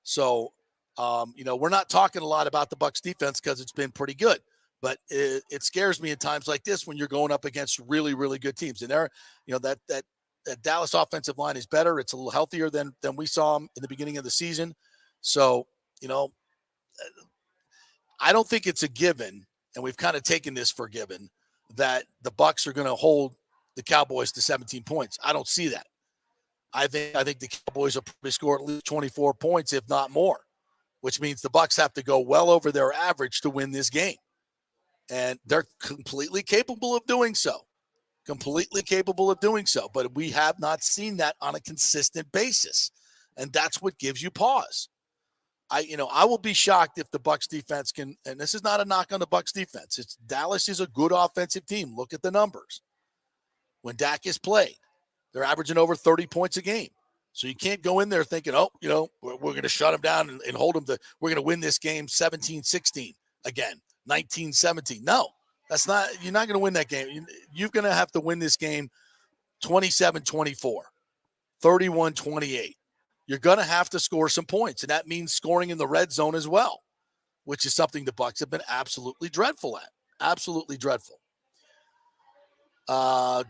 So, we're not talking a lot about the Bucs defense because it's been pretty good. But it scares me in times like this when you're going up against really, really good teams. And there, that Dallas offensive line is better. It's a little healthier than we saw them in the beginning of the season. So, I don't think it's a given, and we've kind of taken this for given, that the Bucs are going to hold the Cowboys to 17 points. I don't see that. I think the Cowboys will probably score at least 24 points, if not more, which means the Bucs have to go well over their average to win this game. And they're completely capable of doing so. But we have not seen that on a consistent basis. And that's what gives you pause. I will be shocked if the Bucs defense can, and this is not a knock on the Bucs defense. Dallas is a good offensive team. Look at the numbers. When Dak is played, they're averaging over 30 points a game. So you can't go in there thinking, we're going to shut them down and hold them we're going to win this game 17-16 again, 19-17. No, that's not, you're not going to win that game. You're going to have to win this game 27-24, 31-28. You're going to have to score some points, and that means scoring in the red zone as well, which is something the Bucs have been absolutely dreadful at. Absolutely dreadful. Let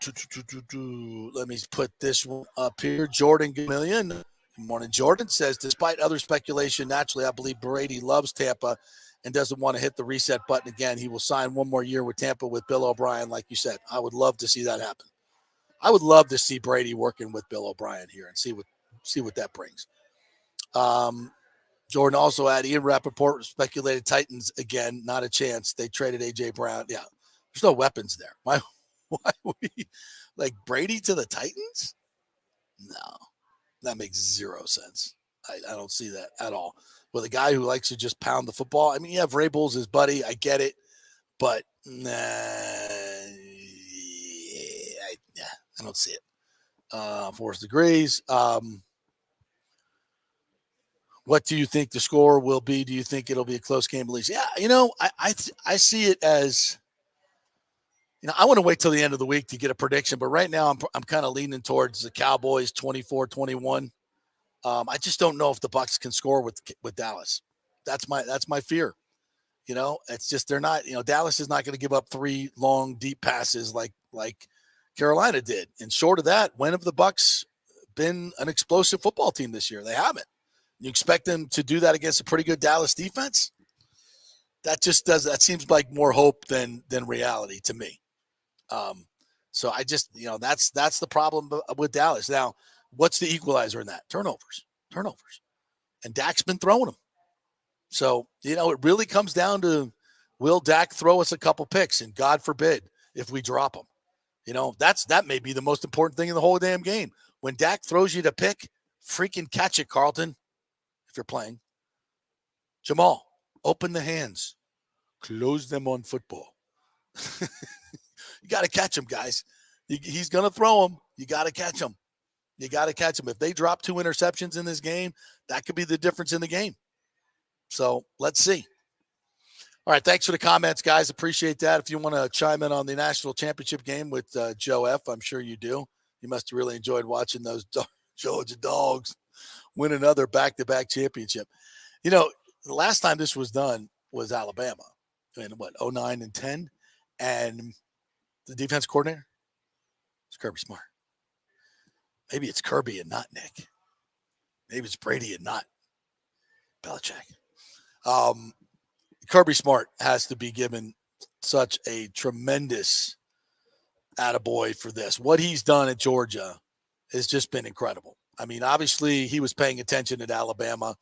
me put this one up here. Jordan Gamillion. Good morning, Jordan says, despite other speculation, naturally, I believe Brady loves Tampa and doesn't want to hit the reset button again. He will sign one more year with Tampa with Bill O'Brien, like you said. I would love to see that happen. I would love to see Brady working with Bill O'Brien here and see what that brings. Jordan also had Ian Rappaport speculated Titans again. Not a chance. They traded A.J. Brown. Yeah, there's no weapons there. Why would he like Brady to the Titans? No, that makes zero sense. I don't see that at all. With a guy who likes to just pound the football. I mean, yeah, Vrabel's his buddy. I get it. But I I don't see it. 4 degrees. What do you think the score will be? Do you think it'll be a close game at least? Yeah, I see it as, I want to wait till the end of the week to get a prediction, but right now I'm kind of leaning towards the Cowboys 24-21. I just don't know if the Bucs can score with Dallas. That's my fear. It's just they're not. Dallas is not going to give up 3 long deep passes like Carolina did. And short of that, when have the Bucs been an explosive football team this year? They haven't. You expect them to do that against a pretty good Dallas defense? That seems like more hope than reality to me. So I just, that's the problem with Dallas. Now, what's the equalizer in that? Turnovers. And Dak's been throwing them. So, it really comes down to, will Dak throw us a couple picks? And God forbid if we drop them. That may be the most important thing in the whole damn game. When Dak throws you to pick, freaking catch it, Carlton, if you're playing. Jamal, open the hands. Close them on football. You got to catch him, guys. He's going to throw them. You got to catch him. If they drop 2 interceptions in this game, that could be the difference in the game. So let's see. All right, thanks for the comments, guys. Appreciate that. If you want to chime in on the national championship game with Joe F., I'm sure you do. You must have really enjoyed watching those Georgia Dogs win another back-to-back championship. The last time this was done was Alabama in 09 and 10, and the defense coordinator is Kirby Smart. Maybe it's Kirby and not Nick. Maybe it's Brady and not Belichick. Kirby Smart has to be given such a tremendous attaboy for this. What he's done at Georgia has just been incredible. I mean, obviously he was paying attention at Alabama.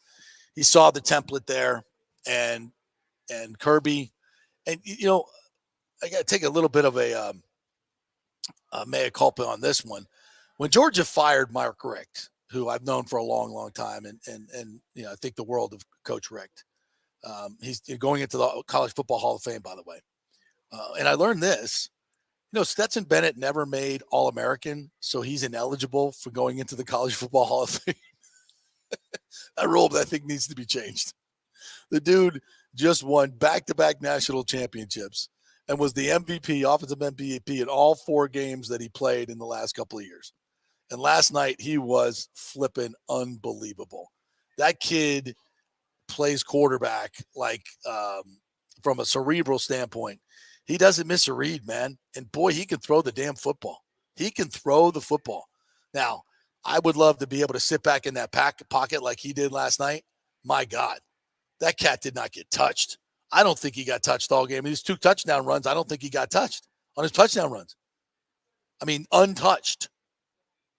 He saw the template there, and Kirby, and I got to take a little bit of a mea culpa on this one. When Georgia fired Mark Richt, who I've known for a long, long time, and I think the world of Coach Richt. He's going into the College Football Hall of Fame, by the way. And I learned this. Stetson Bennett never made All-American, so he's ineligible for going into the College Football Hall of Fame. That rule, I think, needs to be changed. The dude just won back-to-back national championships and was the MVP, offensive MVP in all 4 games that he played in the last couple of years. And last night, he was flipping unbelievable. That kid plays quarterback from a cerebral standpoint. He doesn't miss a read, man. And boy, he can throw the damn football. He can throw the football. Now, I would love to be able to sit back in that pocket like he did last night. My God, that cat did not get touched. I don't think he got touched all game. His 2 touchdown runs, I don't think he got touched on his touchdown runs. I mean, untouched.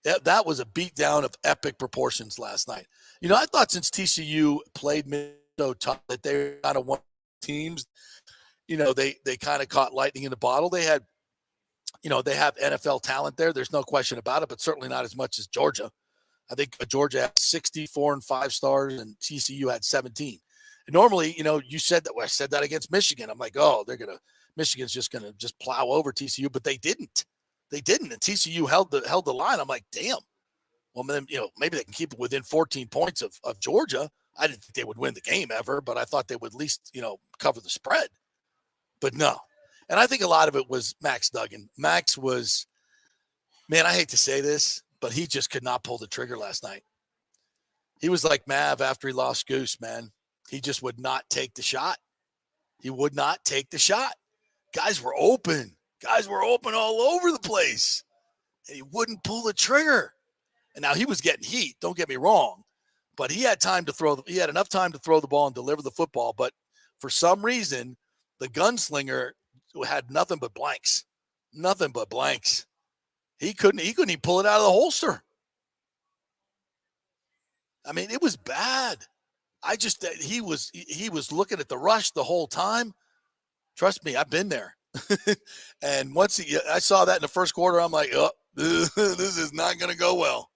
That was a beatdown of epic proportions last night. I thought since TCU played so tough that they kind of won teams, they kind of caught lightning in the bottle. They had, they have NFL talent there. There's no question about it, but certainly not as much as Georgia. I think Georgia had 64 and 5 stars, and TCU had 17. And normally, you said that. Well, I said that against Michigan. I'm like, oh, Michigan's just gonna plow over TCU, but they didn't. And TCU held the line. I'm like, damn. Well, then, maybe they can keep it within 14 points of Georgia. I didn't think they would win the game ever, but I thought they would at least, cover the spread. But no. And I think a lot of it was Max Duggan. Max was, man, I hate to say this, but he just could not pull the trigger last night. He was like Mav after he lost Goose, man. He just would not take the shot. He would not take the shot. Guys were open. All over the place. And he wouldn't pull the trigger. And now he was getting heat, don't get me wrong. But he had enough time to throw the ball and deliver the football. But for some reason, the gunslinger had nothing but blanks. He couldn't even pull it out of the holster. I mean, it was bad. He was looking at the rush the whole time. Trust me, I've been there. And I saw that in the first quarter, I'm like, oh, this is not going to go well.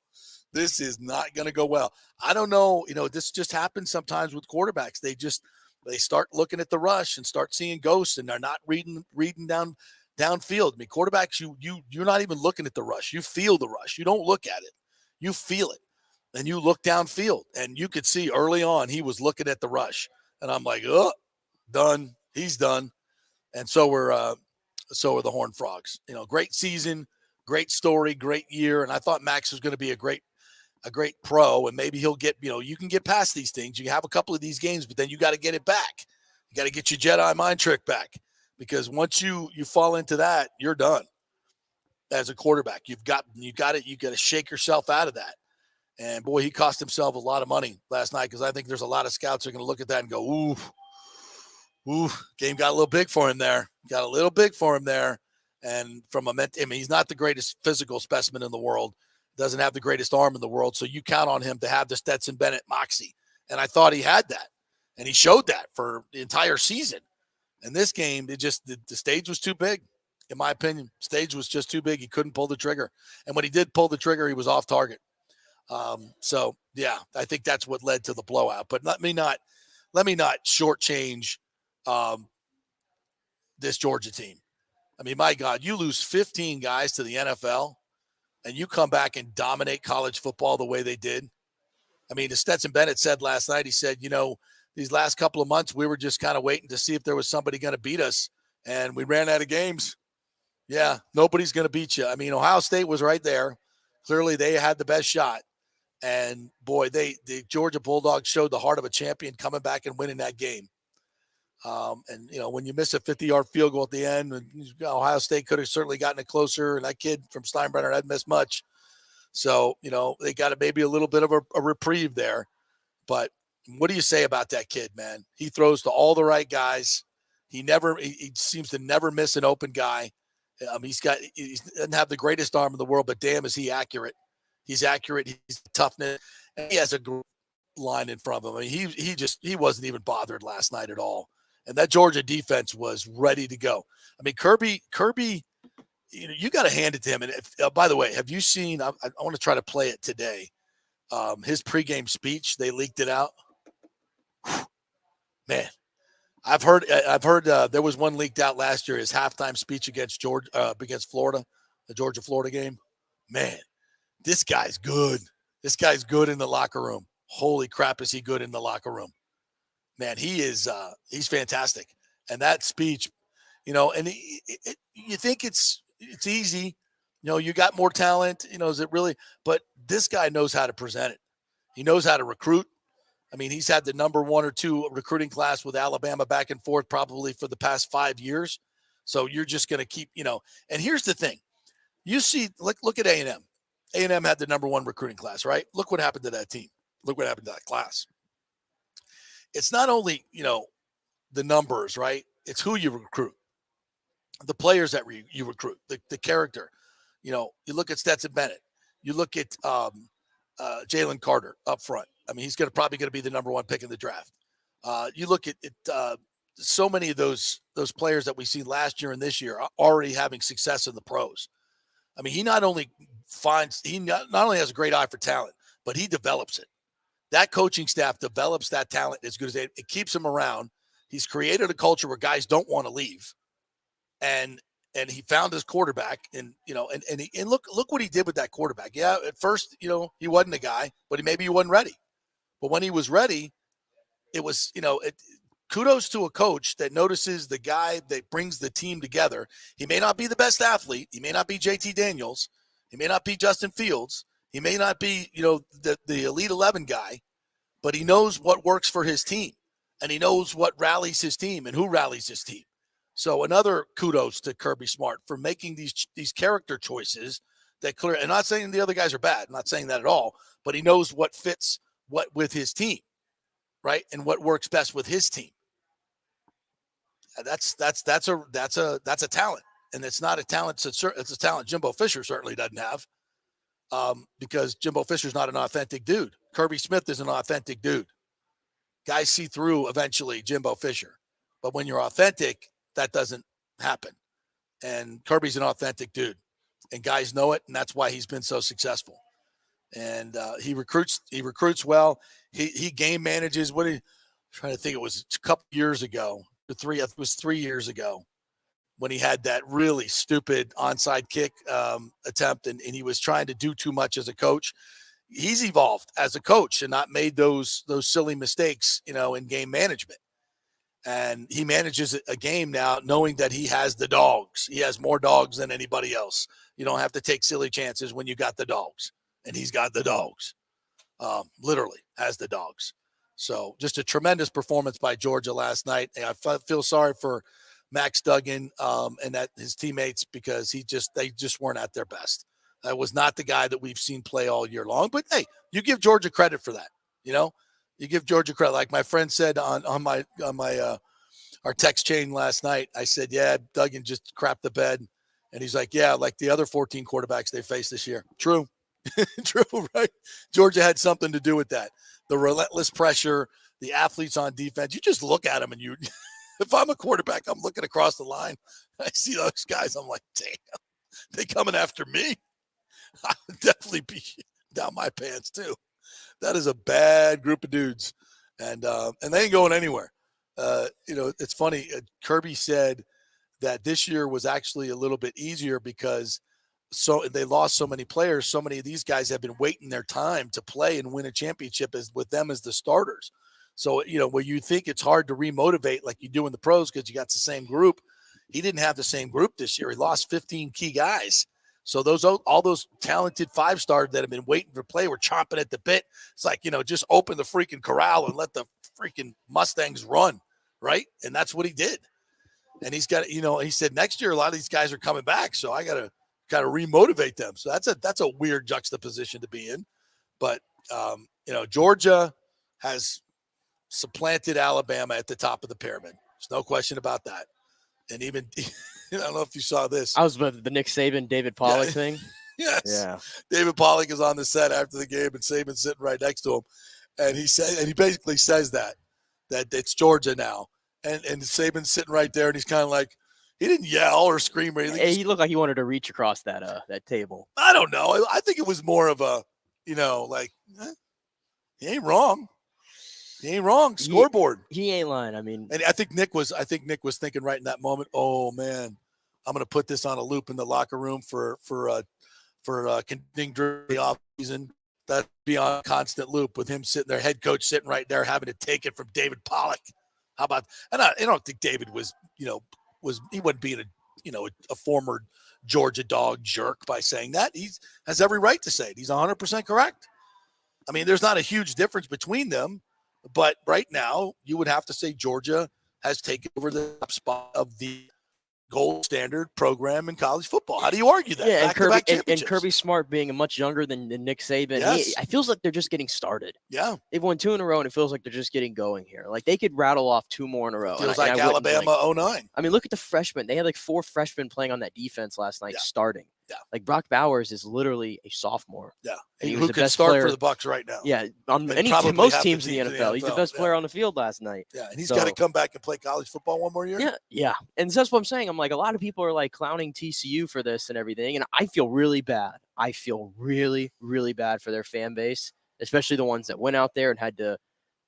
I don't know. This just happens sometimes with quarterbacks. They start looking at the rush and start seeing ghosts, and they're not reading down downfield. I mean, quarterbacks, you're not even looking at the rush. You feel the rush. You don't look at it. You feel it. And you look downfield, and you could see early on he was looking at the rush. And I'm like, oh, done. He's done. And so are the Horned Frogs. Great season, great story, great year. And I thought Max was going to be a great pro, and maybe he'll get, you can get past these things. You have a couple of these games, but then you got to get it back. You got to get your Jedi mind trick back, because once you fall into that, you're done as a quarterback. You got to shake yourself out of that. And boy, he cost himself a lot of money last night, because I think there's a lot of scouts that are going to look at that and go, ooh, game got a little big for him there. And he's not the greatest physical specimen in the world, doesn't have the greatest arm in the world. So you count on him to have the Stetson Bennett moxie. And I thought he had that. And he showed that for the entire season. And this game, the stage was too big, in my opinion. Stage was just too big. He couldn't pull the trigger. And when he did pull the trigger, he was off target. So yeah, I think that's what led to the blowout. But let me not shortchange this Georgia team. I mean, my God, you lose 15 guys to the NFL, and you come back and dominate college football the way they did. I mean, as Stetson Bennett said last night, he said, these last couple of months, we were just kind of waiting to see if there was somebody going to beat us, and we ran out of games. Yeah, nobody's going to beat you. I mean, Ohio State was right there. Clearly, they had the best shot. And, boy, the Georgia Bulldogs showed the heart of a champion coming back and winning that game. And, when you miss a 50-yard field goal at the end, Ohio State could have certainly gotten it closer, and that kid from Steinbrenner hadn't missed much. So, they got maybe a little bit of a reprieve there. But what do you say about that kid, man? He throws to all the right guys. He seems to never miss an open guy. He doesn't have the greatest arm in the world, but damn, is he accurate. He's accurate. He's toughness. And he has a great line in front of him. I mean, he wasn't even bothered last night at all. And that Georgia defense was ready to go. I mean, Kirby, you got to hand it to him. And by the way, have you seen? I want to try to play it today. His pregame speech, they leaked it out. Man, I've heard there was one leaked out last year. His halftime speech against Florida, the Georgia-Florida game. Man, this guy's good. This guy's good in the locker room. Holy crap, is he good in the locker room? Man, he's fantastic. And that speech, and you think it's easy. You got more talent. Is it really? But this guy knows how to present it. He knows how to recruit. I mean, he's had the number 1 or 2 recruiting class with Alabama back and forth probably for the past 5 years. So you're just going to keep, and here's the thing. You see, look at A&M. A&M had the number 1 recruiting class, right? Look what happened to that team. Look what happened to that class. It's not only, the numbers, right? It's who you recruit, the players that you recruit, the character. You look at Stetson Bennett. You look at Jalen Carter up front. I mean, he's probably going to be the number 1 pick in the draft. You look at so many of those players that we see last year and this year are already having success in the pros. I mean, he not only has a great eye for talent, but he develops it. That coaching staff develops that talent as good as it keeps him around. He's created a culture where guys don't want to leave, and he found his quarterback, and look what he did with that quarterback. Yeah, at first, he wasn't a guy, but maybe he wasn't ready. But when he was ready, it was, kudos to a coach that notices the guy that brings the team together. He may not be the best athlete. He may not be JT Daniels. He may not be Justin Fields. He may not be, the Elite 11 guy, but he knows what works for his team, and he knows what rallies his team and who rallies his team. So another kudos to Kirby Smart for making these character choices that clear. And not saying the other guys are bad. I'm not saying that at all, but he knows what fits what with his team, right? And what works best with his team. That's a talent, and it's not a talent. It's a talent Jimbo Fisher certainly doesn't have, because Jimbo Fisher's not an authentic dude. Kirby Smith is an authentic dude. Guys see through eventually Jimbo Fisher, but when you're authentic, that doesn't happen. And Kirby's an authentic dude, and guys know it, and that's why he's been so successful. And he recruits well. He game manages. I'm trying to think, it was a couple years ago. It was 3 years ago. when he had that really stupid onside kick attempt, and he was trying to do too much as a coach. He's evolved as a coach and not made those silly mistakes, in game management. And he manages a game now knowing that he has the dogs. He has more dogs than anybody else. You don't have to take silly chances when you got the dogs. And he's got the dogs. Literally has the dogs. So just a tremendous performance by Georgia last night. And I feel sorry for Max Duggan and that his teammates, because they just weren't at their best. That was not the guy that we've seen play all year long. But hey, you give Georgia credit for that. You give Georgia credit. Like my friend said on our text chain last night, I said, yeah, Duggan just crapped the bed. And he's like, yeah, like the other 14 quarterbacks they faced this year. True. True, right? Georgia had something to do with that. The relentless pressure, the athletes on defense. You just look at them and if I'm a quarterback, I'm looking across the line. I see those guys. I'm like, damn, they coming after me. I would definitely be down my pants too. That is a bad group of dudes, and they ain't going anywhere. It's funny. Kirby said that this year was actually a little bit easier because they lost so many players. So many of these guys have been waiting their time to play and win a championship with them as the starters. So, where you think it's hard to remotivate like you do in the pros because you got the same group, he didn't have the same group this year. He lost 15 key guys. So all those talented 5-stars that have been waiting for play were chomping at the bit. It's like, just open the freaking corral and let the freaking Mustangs run, right? And that's what he did. And he's got, he said next year a lot of these guys are coming back, so I gotta remotivate them. So that's a weird juxtaposition to be in. But Georgia has supplanted Alabama at the top of the pyramid. There's no question about that. And even I don't know if you saw this. I was with the Nick Saban, David Pollock thing. Yes. Yeah. David Pollock is on the set after the game, and Saban's sitting right next to him. And he basically says that it's Georgia now. And Saban's sitting right there, and he's kind of like, he didn't yell or scream or anything. Hey, he looked like he wanted to reach across that table. I don't know. I think it was more of a, he ain't wrong. He ain't wrong. Scoreboard. He ain't lying. I mean, and I think Nick was thinking right in that moment, oh man, I'm going to put this on a loop in the locker room for continuing during the off season. That'd be on a constant loop with him sitting there, head coach sitting right there, having to take it from David Pollock. How about? And I don't think David was he wasn't being a former Georgia dog jerk by saying that. He has every right to say it. He's 100% correct. I mean, there's not a huge difference between them. But right now, you would have to say Georgia has taken over the top spot of the gold standard program in college football. How do you argue that? Yeah, and Kirby Smart being much younger than Nick Saban, yes. It feels like they're just getting started. Yeah. They've won 2 in a row, and it feels like they're just getting going here. Like, they could rattle off 2 more in a row. Feels like Alabama 09. I mean, look at the freshmen. They had like 4 freshmen playing on that defense last night starting. Yeah. Like, Brock Bowers is literally a sophomore. Yeah. And he who was the could best start player for the Bucs right now. Yeah. On most teams in the NFL. He's the best player on the field last night. Yeah. And he's got to come back and play college football one more year. Yeah. Yeah. And that's what I'm saying. I'm like, a lot of people are like clowning TCU for this and everything. And I feel really bad. I feel really, really bad for their fan base, especially the ones that went out there and had to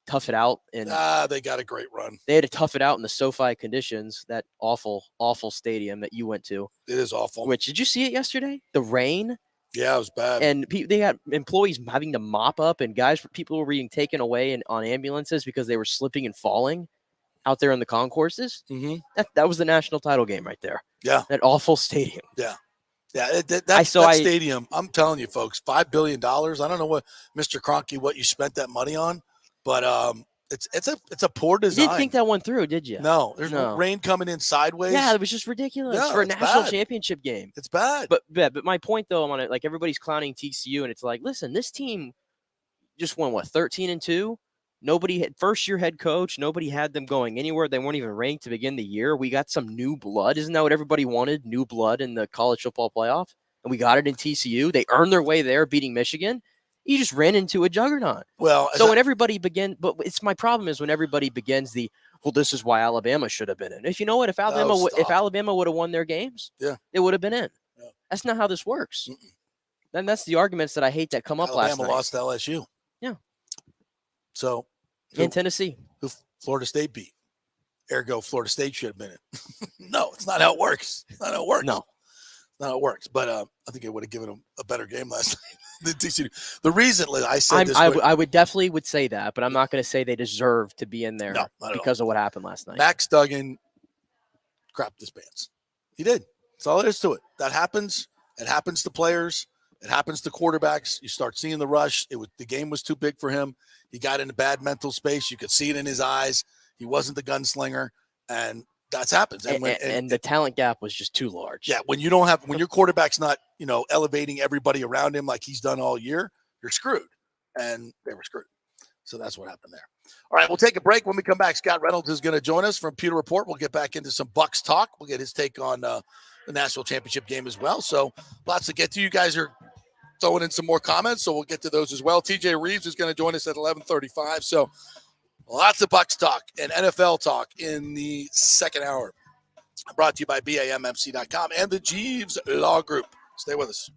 tough it out. And they got a great run. They had to tough it out in the SoFi conditions, that awful, awful stadium that you went to. It is awful. Which, did you see it yesterday? The rain? Yeah, it was bad. And they had employees having to mop up, and people were being taken away on ambulances because they were slipping and falling out there in the concourses. Mm-hmm. That was the national title game right there. Yeah. That awful stadium. Yeah. Yeah, that stadium, I'm telling you, folks, $5 billion. I don't know what, Mr. Kroenke, what you spent that money on, but it's a poor design. You didn't think that one through, did you? No, there's rain coming in sideways. Yeah, it was just ridiculous for a national championship game. It's bad. But my point, though, I'm on it. Like, everybody's clowning TCU, and it's like, listen, this team just won 13-2. Nobody had first-year head coach. Nobody had them going anywhere. They weren't even ranked to begin the year. We got some new blood. Isn't that what everybody wanted? New blood in the college football playoff, and we got it in TCU. They earned their way there, beating Michigan. You just ran into a juggernaut. Well, so when everybody begins, but it's my problem is when everybody begins this is why Alabama should have been in. If you know what, if Alabama would have won their games, they would have been in. Yeah. That's not how this works. Then that's the arguments that I hate that come up last night. Alabama lost to LSU. Yeah. So in Tennessee, who Florida State beat. Ergo, Florida State should have been it. No, it's not how it works. It's not how it works. No. Not how it works. But I think it would have given them a better game last night than TCU. The reason I said I would definitely would say that, but I'm not going to say they deserve to be in there because of what happened last night. Max Duggan crapped his pants. He did. That's all there is to it. That happens. It happens to players. It happens to quarterbacks. You start seeing the rush. The game was too big for him. He got in a bad mental space. You could see it in his eyes. He wasn't the gunslinger, and that's happens. And the talent gap was just too large. Yeah, when your quarterback's not, elevating everybody around him like he's done all year, you're screwed. And they were screwed. So that's what happened there. All right, we'll take a break. When we come back, Scott Reynolds is going to join us from Pewter Report. We'll get back into some Bucs talk. We'll get his take on the national championship game as well. So lots to get to. You guys are throwing in some more comments, so we'll get to those as well. TJ Reeves is going to join us at 11:35. So lots of Bucs talk and NFL talk in the second hour. Brought to you by BAMMC.com and the Jeeves Law Group. Stay with us.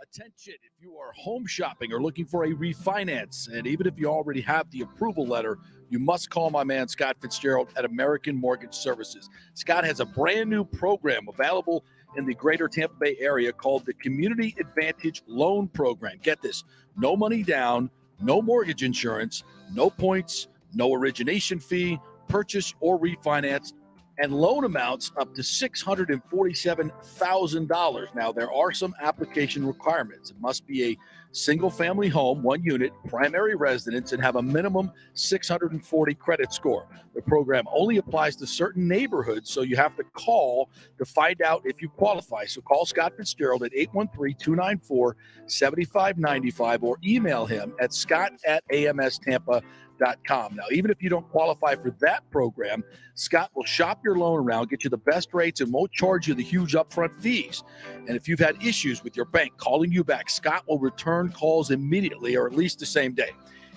Attention, if you are home shopping or looking for a refinance, and even if you already have the approval letter, you must call my man Scott Fitzgerald at American Mortgage Services. Scott has a brand new program available in the greater Tampa Bay area called the Community Advantage Loan Program. Get this, no money down, no mortgage insurance, no points, no origination fee, purchase or refinance, and loan amounts up to $647,000. Now, there are some application requirements. It must be a single-family home, 1 unit, primary residence, and have a minimum 640 credit score. The program only applies to certain neighborhoods, so you have to call to find out if you qualify. So call Scott Fitzgerald at 813-294-7595 or email him at scott@amstampa.com. Now, even if you don't qualify for that program, Scott will shop your loan around, get you the best rates, and won't charge you the huge upfront fees. And if you've had issues with your bank calling you back, Scott will return calls immediately or at least the same day.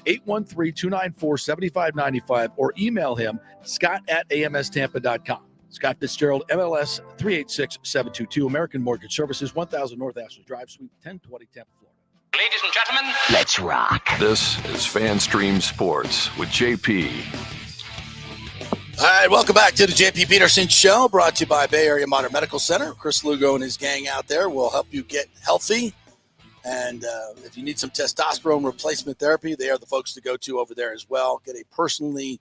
813-294-7595 or email him, scott@amstampa.com. Scott Fitzgerald, MLS 386722, American Mortgage Services, 1000 North Ashley Drive, Suite 1020, Tampa, Florida. Ladies and gentlemen, let's rock. This is FanStream Sports with JP. All right, welcome back to the JP Peterson Show, brought to you by Bay Area Modern Medical Center. Chris Lugo and his gang out there will help you get healthy. And if you need some testosterone replacement therapy, they are the folks to go to over there as well. Get a personally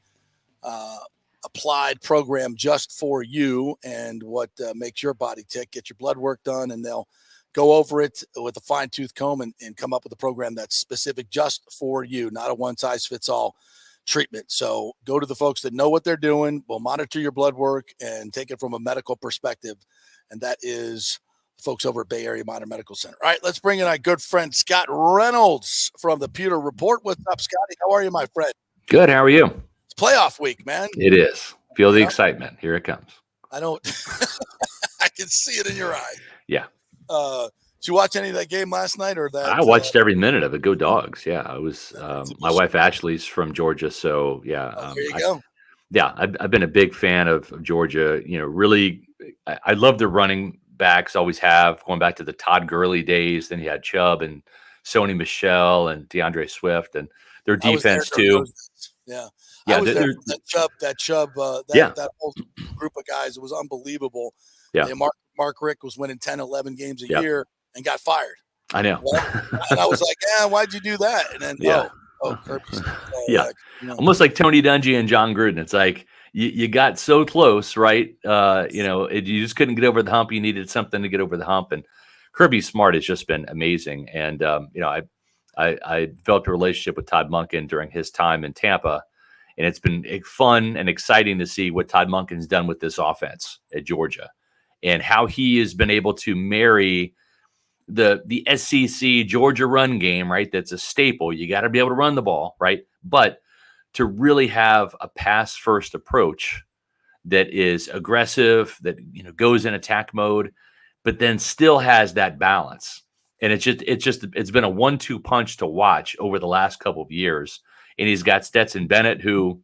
applied program just for you and what makes your body tick. Get your blood work done, and they'll go over it with a fine-tooth comb and come up with a program that's specific just for you, not a one-size-fits-all treatment. So go to the folks that know what they're doing, will monitor your blood work, and take it from a medical perspective, and that is the folks over at Bay Area Modern Medical Center. All right, let's bring in our good friend Scott Reynolds from the Pewter Report. What's up, Scotty? How are you, my friend? Good. How are you? It's playoff week, man. It is. Feel the excitement. Here it comes. I don't – I can see it in your eye. Yeah. Did you watch any of that game last night, or that? I watched every minute of it. Go Dogs! Yeah, I was. My wife Ashley's from Georgia, so yeah. There you go. Yeah, I've been a big fan of Georgia. You know, really, I love their running backs. Always have. Going back to the Todd Gurley days, then you had Chubb and Sony Michel and DeAndre Swift, and their defense too. Yeah. Yeah, I was there for that Chubb, that whole group of guys. It was unbelievable. Yeah. Mark Rick was winning 10, 11 games a year and got fired. I know. And I was like, why'd you do that? And then, Kirby's. Almost like Tony Dungy and John Gruden. It's like you got so close, right? You just couldn't get over the hump. You needed something to get over the hump. And Kirby Smart has just been amazing. And, I developed a relationship with Todd Monken during his time in Tampa. And it's been fun and exciting to see what Todd Monken's done with this offense at Georgia and how he has been able to marry the SEC Georgia run game, right? That's a staple. You got to be able to run the ball, right? But to really have a pass-first approach that is aggressive, that goes in attack mode, but then still has that balance. And it's been a 1-2 punch to watch over the last couple of years. And he's got Stetson Bennett, who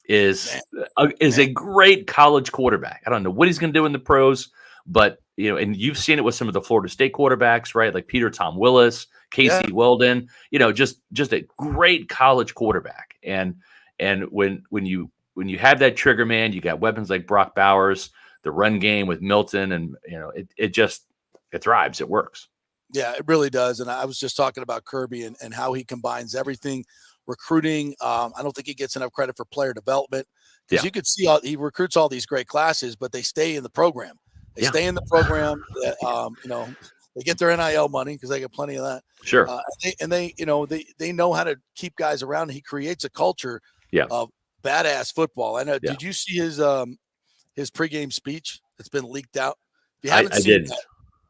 is a great college quarterback. I don't know what he's going to do in the pros, but and you've seen it with some of the Florida State quarterbacks, right? Like Peter Tom Willis, Casey Weldon, just a great college quarterback. And when you have that trigger man, you got weapons like Brock Bowers, the run game with Milton, and it thrives. It works. Yeah, it really does. And I was just talking about Kirby and how he combines everything, recruiting. I don't think he gets enough credit for player development, because you could see he recruits all these great classes, but they stay in the program. They stay in the program. They get their NIL money because they get plenty of that. Sure. They know how to keep guys around. He creates a culture of badass football. I know. Yeah. Did you see his pregame speech? It's been leaked out. If you haven't seen that,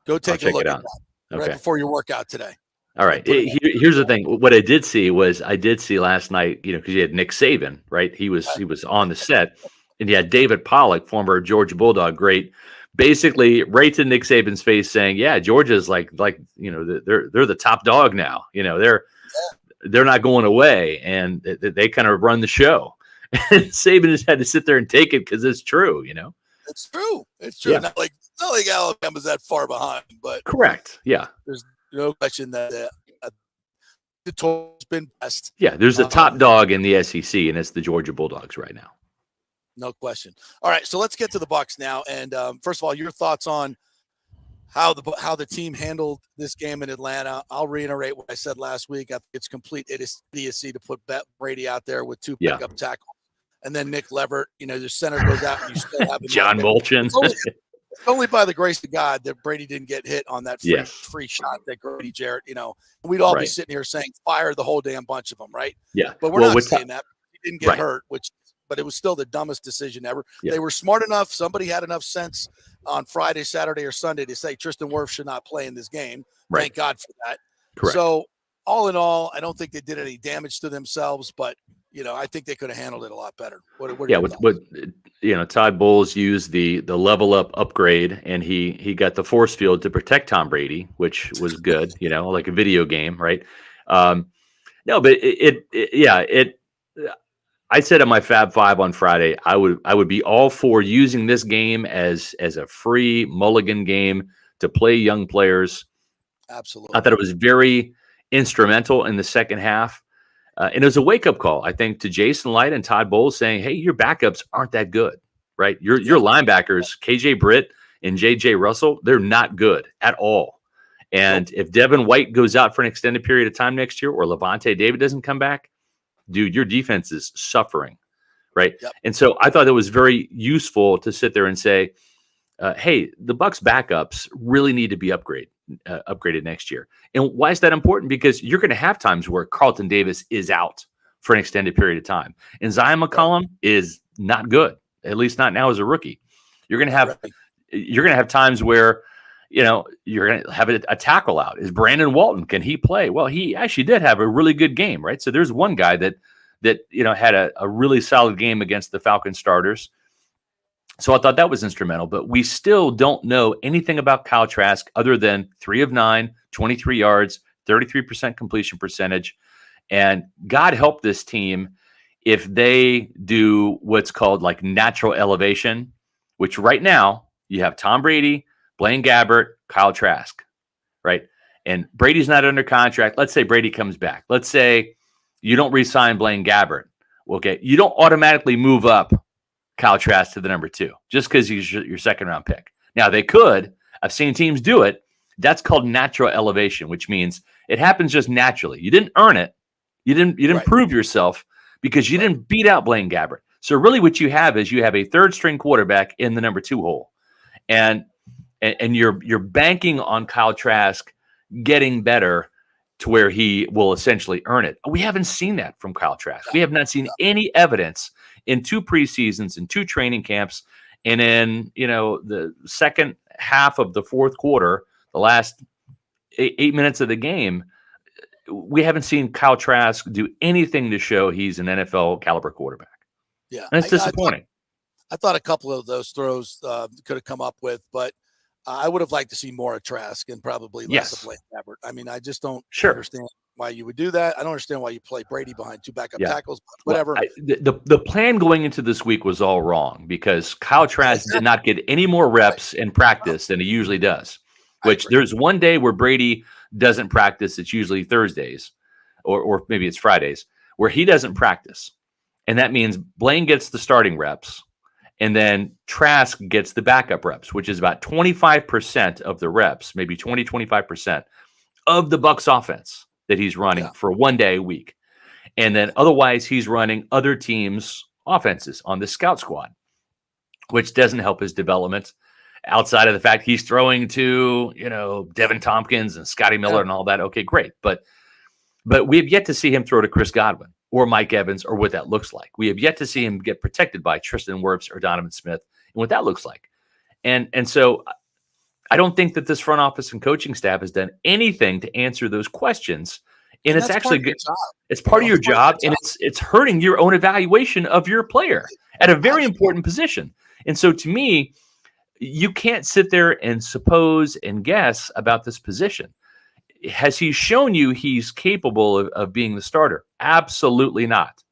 go take a look at that right before your workout today. All right. Here's the thing. What I did see last night, because you had Nick Saban, right? He was on the set, and you had David Pollack, former Georgia Bulldog great, basically right to Nick Saban's face saying, yeah, Georgia's like they're the top dog now. They're not going away, and they kind of run the show. And Saban just had to sit there and take it because it's true. It's true. It's true. Yeah. Not like Alabama's that far behind, but correct. Yeah. There's no question that the total's been best. Yeah, there's a top dog in the SEC, and it's the Georgia Bulldogs right now. No question. All right, so let's get to the Bucs now. And first of all, your thoughts on how the team handled this game in Atlanta. I'll reiterate what I said last week. I think it's complete idiocy to put Brady out there with two pickup tackles, and then Nick Leverett. The center goes out, and you still have John Molchan. It's only by the grace of God that Brady didn't get hit on that free shot that Grady Jarrett. We'd all be sitting here saying fire the whole damn bunch of them, right? Yeah, but we're not saying that. He didn't get hurt, but it was still the dumbest decision ever. Yeah. They were smart enough. Somebody had enough sense on Friday, Saturday, or Sunday to say Tristan Wirfs should not play in this game. Right. Thank God for that. Correct. So all in all, I don't think they did any damage to themselves, but I think they could have handled it a lot better. Todd Bowles used the level up upgrade, and he got the force field to protect Tom Brady, which was good, like a video game, right? I said on my Fab Five on Friday, I would be all for using this game as a free mulligan game to play young players. Absolutely. I thought it was very instrumental in the second half. And it was a wake-up call, I think, to Jason Light and Todd Bowles saying, hey, your backups aren't that good, right? Your linebackers, KJ Britt and JJ Russell, they're not good at all. And if Devin White goes out for an extended period of time next year, or Levante David doesn't come back, dude, your defense is suffering, right? Yep. And so I thought it was very useful to sit there and say, hey, the Bucs backups really need to be upgraded next year. And why is that important? Because you're going to have times where Carlton Davis is out for an extended period of time, and Zion McCollum is not good, at least not now as a rookie. You're going to have times where you're going to have a tackle out. Is Brandon Walton, can he play? Well, he actually did have a really good game, right? So there's one guy that had a really solid game against the Falcon starters. So I thought that was instrumental, but we still don't know anything about Kyle Trask other than 3 of 9, 23 yards, 33% completion percentage. And God help this team if they do what's called like natural elevation, which right now you have Tom Brady, Blaine Gabbert, Kyle Trask, right? And Brady's not under contract. Let's say Brady comes back. Let's say you don't re-sign Blaine Gabbert. Okay, you don't automatically move up Kyle Trask to the number 2 just because he's your second round pick. Now they could. I've seen teams do it. That's called natural elevation, which means it happens just naturally. You didn't earn it. You didn't prove yourself because you didn't beat out Blaine Gabbert. So really what you have is you have a third string quarterback in the number 2 hole. And you're banking on Kyle Trask getting better to where he will essentially earn it. We haven't seen that from Kyle Trask. We have not seen any evidence in 2 preseasons, in 2 training camps, and in the second half of the fourth quarter, the last 8 minutes of the game, we haven't seen Kyle Trask do anything to show he's an NFL caliber quarterback. Yeah, and it's disappointing. I thought a couple of those throws could have come up with, but I would have liked to see more of Trask and probably less of Blaine Gabbert. I mean, I just don't understand why you would do that. I don't understand why you play Brady behind 2 backup tackles, but whatever. Well, the plan going into this week was all wrong because Kyle Trask did not get any more reps in practice than he usually does, which there's one day where Brady doesn't practice, it's usually Thursdays or maybe it's Fridays, where he doesn't practice. And that means Blaine gets the starting reps, and then Trask gets the backup reps, which is about 25% of the reps, maybe 25% of the Bucs offense that he's running for 1 day a week. And then otherwise he's running other teams' offenses on the scout squad, which doesn't help his development outside of the fact he's throwing to, Devin Tompkins and Scotty Miller and all that. Okay, great. But we have yet to see him throw to Chris Godwin or Mike Evans or what that looks like. We have yet to see him get protected by Tristan Wirfs or Donovan Smith and what that looks like. And so I don't think that this front office and coaching staff has done anything to answer those questions. And it's actually good. It's part of your job, and it's hurting your own evaluation of your player at a very important position. And so to me, you can't sit there and suppose and guess about this position. Has he shown you he's capable of being the starter? Absolutely not.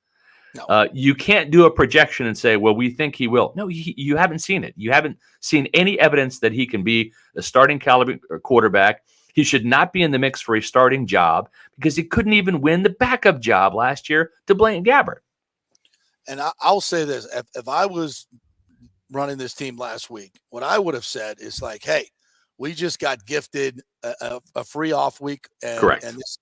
No. You can't do a projection and say, well, we think he will. No, you haven't seen it. You haven't seen any evidence that he can be a starting caliber quarterback. He should not be in the mix for a starting job because he couldn't even win the backup job last year to Blaine Gabbert. And I'll say this. If I was running this team last week, what I would have said is like, hey, we just got gifted a free off week, and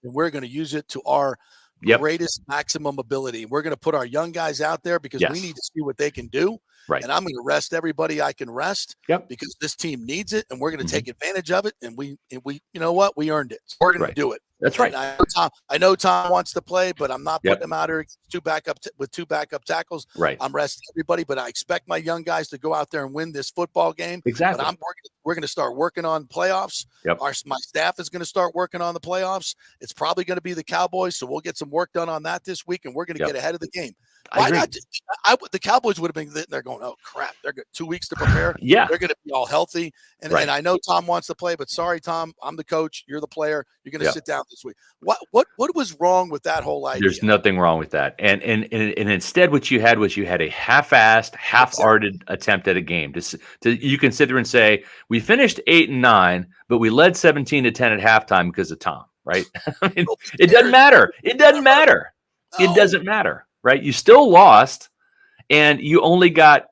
we're going to use it to our greatest maximum ability. We're going to put our young guys out there because we need to see what they can do. Right. And I'm going to rest everybody I can rest because this team needs it, and we're going to take advantage of it. And we, you know what? We earned it. So we're going to do it. That's right. I know Tom wants to play, but I'm not putting him out here with two backup tackles. Right. I'm resting everybody, but I expect my young guys to go out there and win this football game. Exactly. But we're going to start working on playoffs. Yep. My staff is going to start working on the playoffs. It's probably going to be the Cowboys, so we'll get some work done on that this week, and we're going to get ahead of the game. Why not? The Cowboys would have been there going, oh, crap, they're good. 2 weeks to prepare. Yeah. They're going to be all healthy. And I know Tom wants to play, but sorry, Tom, I'm the coach. You're the player. You're going to sit down this week. What was wrong with that whole idea? There's nothing wrong with that. And instead what you had was a half-assed, half-hearted attempt at a game. You can sit there and say, we finished 8-9, but we led 17-10 at halftime because of Tom, right? I mean, it doesn't matter. It doesn't matter. It doesn't matter. Right? You still lost, and you only got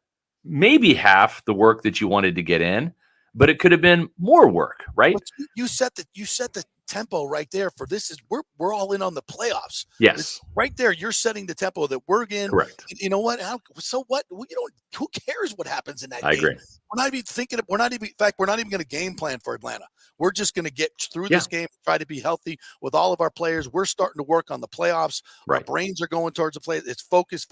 maybe half the work that you wanted to get in, but it could have been more work, right? But you set the tempo right there for this. We're all in on the playoffs. Yes, it's right there. You're setting the tempo that we're in. Correct. You know what? So what? Who cares what happens in that game? I agree. We're not even thinking. We're not even going to game plan for Atlanta. We're just going to get through this game, try to be healthy with all of our players. We're starting to work on the playoffs. Right. Our brains are going towards the play. It's focus.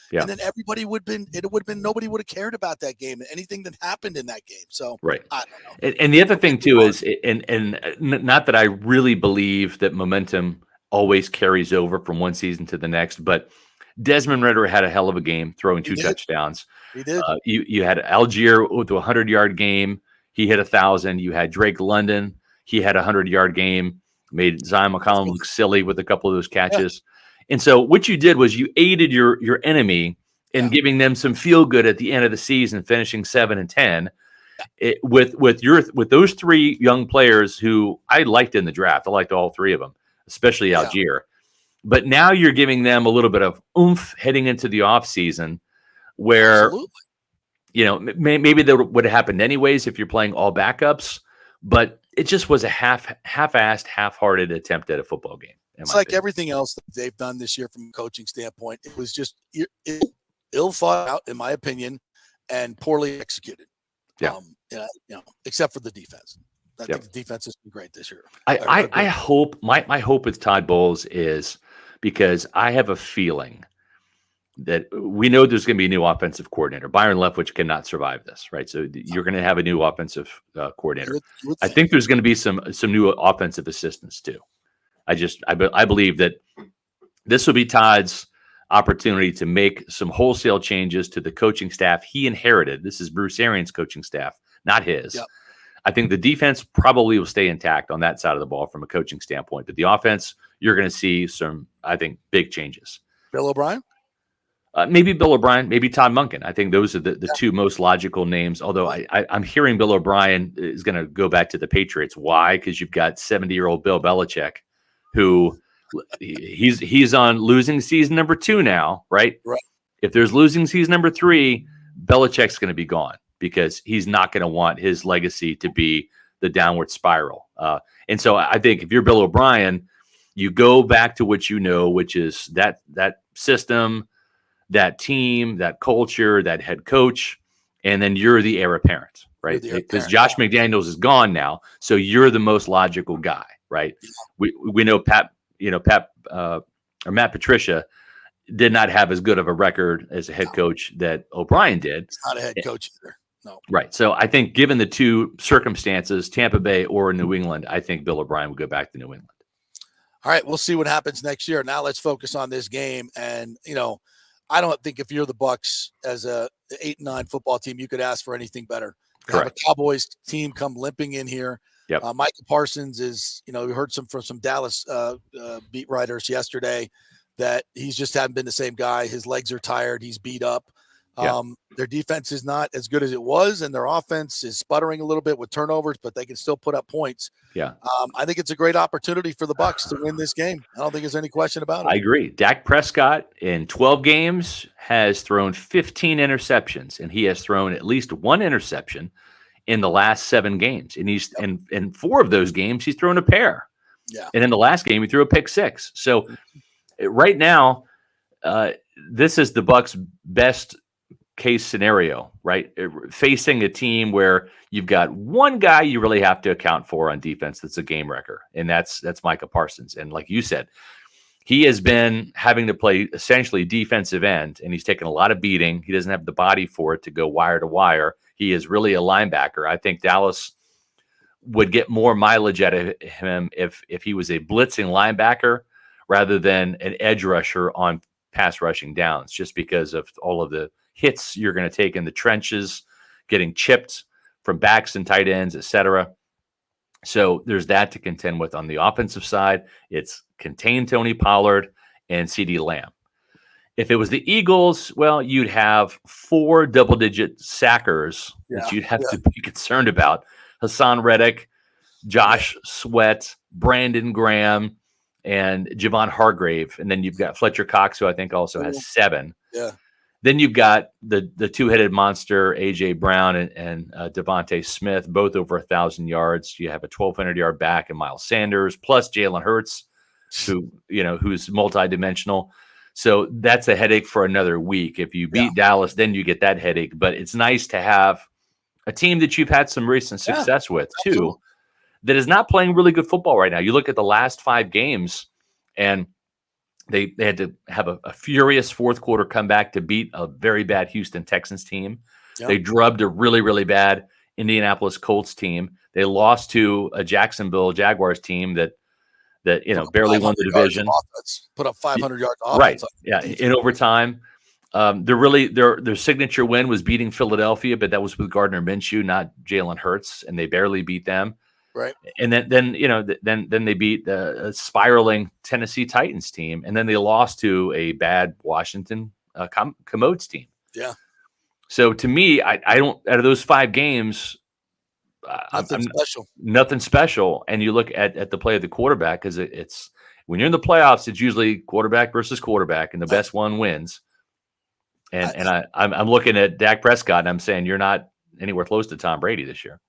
Yeah. And then everybody nobody would have cared about that game, anything that happened in that game. So, I don't know. And the other thing too is, and not that I really believe that momentum always carries over from one season to the next, but Desmond Ridder had a hell of a game throwing two touchdowns. He did. You had Algier with a 100-yard game. He hit 1,000. You had Drake London. He had a 100-yard game, made Zion McCollum look silly with a couple of those catches. Yeah. And so what you did was you aided your enemy in giving them some feel good at the end of the season, finishing 7-10 with those three young players who I liked in the draft. I liked all three of them, especially Algier. But now you're giving them a little bit of oomph heading into the offseason where maybe that would have happened anyways if you're playing all backups, but it just was a half-assed, half-hearted attempt at a football game. It's like everything else that they've done this year from a coaching standpoint. It was just ill thought out, in my opinion, and poorly executed. Yeah. Except for the defense. I think the defense has been great this year. I hope my hope with Todd Bowles is because I have a feeling that we know there's going to be a new offensive coordinator. Byron Leftwich cannot survive this, right? So you're going to have a new offensive coordinator. I think there's going to be some new offensive assistants too. I believe that this will be Todd's opportunity to make some wholesale changes to the coaching staff he inherited. This is Bruce Arians' coaching staff, not his. Yep. I think the defense probably will stay intact on that side of the ball from a coaching standpoint, but the offense, you're going to see some, I think, big changes. Bill O'Brien? Maybe Bill O'Brien, maybe Todd Monken. I think those are the two most logical names. Although I'm hearing Bill O'Brien is going to go back to the Patriots. Why? Because you've got 70-year-old Bill Belichick, who he's on losing season number 2 now, right? Right. If there's losing season number 3, Belichick's going to be gone because he's not going to want his legacy to be the downward spiral. And so I think if you're Bill O'Brien, you go back to what you know, which is that system, that team, that culture, that head coach, and then you're the heir apparent, right? Because Josh McDaniels is gone now, so you're the most logical guy, right? We know Matt Patricia did not have as good of a record as a head coach that O'Brien did. He's not a head coach either. No. Right. So I think given the two circumstances, Tampa Bay or New England, I think Bill O'Brien would go back to New England. All right, we'll see what happens next year. Now let's focus on this game. And, I don't think if you're the Bucs as a 8-9 football team, you could ask for anything better. Have a Cowboys team come limping in here. Yep. Micah Parsons is, we heard from some Dallas beat writers yesterday that he's just haven't been the same guy. His legs are tired. He's beat up. Their defense is not as good as it was, and their offense is sputtering a little bit with turnovers, but they can still put up points. Yeah. I think it's a great opportunity for the Bucs to win this game. I don't think there's any question about it. I agree. Dak Prescott in 12 games has thrown 15 interceptions, and he has thrown at least 1 interception in the last 7 games. And he's in 4 of those games, he's thrown a pair. Yeah. And in the last game, he threw a pick 6. So right now, this is the Bucs' best case scenario, right? Facing a team where you've got one guy you really have to account for on defense that's a game wrecker, and that's Micah Parsons. And like you said, he has been having to play essentially defensive end, and he's taken a lot of beating. He doesn't have the body for it to go wire to wire. He is really a linebacker. I think Dallas would get more mileage out of him if he was a blitzing linebacker rather than an edge rusher on pass rushing downs, just because of all of the hits you're going to take in the trenches, getting chipped from backs and tight ends, etc. So there's that to contend with. On the offensive side, it's contain Tony Pollard and CeeDee Lamb. If it was the Eagles, well, you'd have 4 double-digit sackers that you'd have to be concerned about. Hassan Reddick, Josh Sweat, Brandon Graham, and Javon Hargrave. And then you've got Fletcher Cox, who I think also has 7. Yeah. Then you've got the two-headed monster, A.J. Brown and Devontae Smith, both over 1,000 yards. You have a 1,200-yard back in Miles Sanders, plus Jalen Hurts, who's multidimensional. So that's a headache for another week. If you beat Dallas, then you get that headache. But it's nice to have a team that you've had some recent success with, too, that is not playing really good football right now. You look at the last 5 games, and they had to have a furious fourth quarter comeback to beat a very bad Houston Texans team. Yep. They drubbed a really, really bad Indianapolis Colts team. They lost to a Jacksonville Jaguars team that barely won the division. Put up 500 yards offense. Right. Yeah. In overtime. Their signature win was beating Philadelphia, but that was with Gardner Minshew, not Jalen Hurts, and they barely beat them. Right. And then they beat a spiraling Tennessee Titans team, and then they lost to a bad Washington Commodes team. Yeah. So to me, I don't, out of those 5 games, nothing special. And you look at the play of the quarterback, because it's when you're in the playoffs, it's usually quarterback versus quarterback, and the best one wins. And I'm looking at Dak Prescott, and I'm saying you're not anywhere close to Tom Brady this year.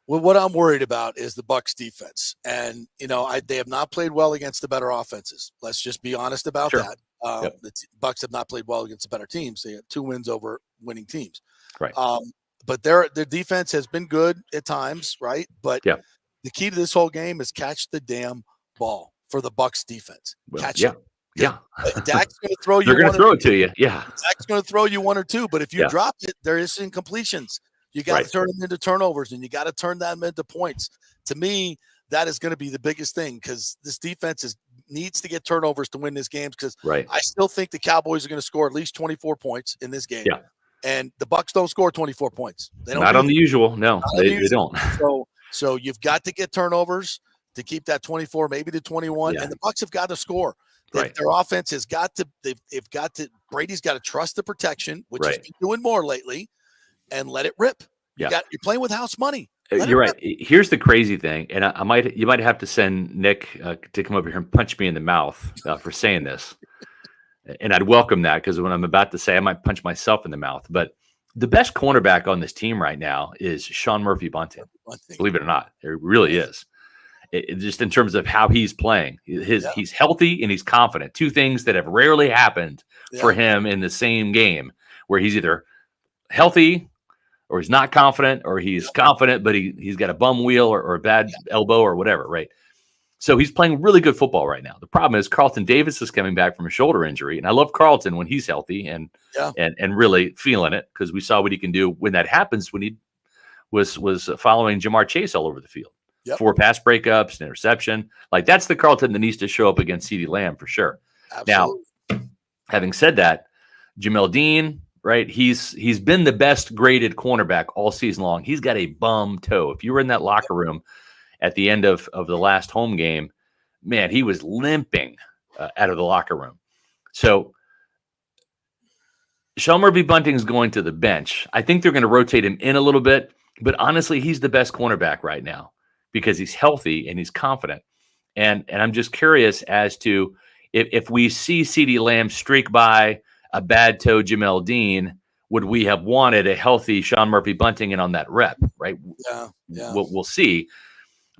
Well, what I'm worried about is the Bucs defense, and they have not played well against the better offenses. Let's just be honest about that. The Bucs have not played well against the better teams. They have 2 wins over winning teams. Right. But their defense has been good at times, right? But the key to this whole game is catch the damn ball for the Bucs defense. Catch it. Yeah. Dak's going to throw you. They're going to throw it to you. Yeah. Dak's going to throw you 1 or 2, but if you drop it, there is incompletions. You got to turn them into turnovers, and you got to turn them into points. To me, that is going to be the biggest thing, because this defense needs to get turnovers to win this game, because I still think the Cowboys are going to score at least 24 points in this game. Yeah. And the Bucs don't score 24 points. They don't. Not on the usual. No, they don't. So you've got to get turnovers to keep that 24, maybe to 21, and the Bucs have got to score. Right. Their offense has got to. They've got to. Brady's got to trust the protection, which he's been doing more lately, and let it rip. You're playing with house money. You're right. Here's the crazy thing, and you might have to send Nick to come over here and punch me in the mouth for saying this, and I'd welcome that because when I'm about to say, I might punch myself in the mouth. But the best cornerback on this team right now is Sean Murphy-Bunting. Believe it or not, it really is. Just in terms of how he's playing, he's healthy and he's confident. Two things that have rarely happened for him in the same game, where he's either healthy or he's not confident, or he's confident, but he's got a bum wheel or a bad elbow or whatever, right? So he's playing really good football right now. The problem is Carlton Davis is coming back from a shoulder injury, and I love Carlton when he's healthy and really feeling it, because we saw what he can do when that happens, when he was following Jamar Chase all over the field. 4 pass breakups, an interception. Like, that's the Carlton that needs to show up against CeeDee Lamb for sure. Absolutely. Now, having said that, Jamel Dean, right? He's been the best graded cornerback all season long. He's got a bum toe. If you were in that locker room at the end of the last home game, man, he was limping out of the locker room. So Sean Murphy-Bunting is going to the bench. I think they're going to rotate him in a little bit, but honestly, he's the best cornerback right now because he's healthy and he's confident. And I'm just curious as to if we see CeeDee Lamb streak by a bad toe Jamel Dean, would we have wanted a healthy Sean Murphy-Bunting in on that rep, right? Yeah. We'll see.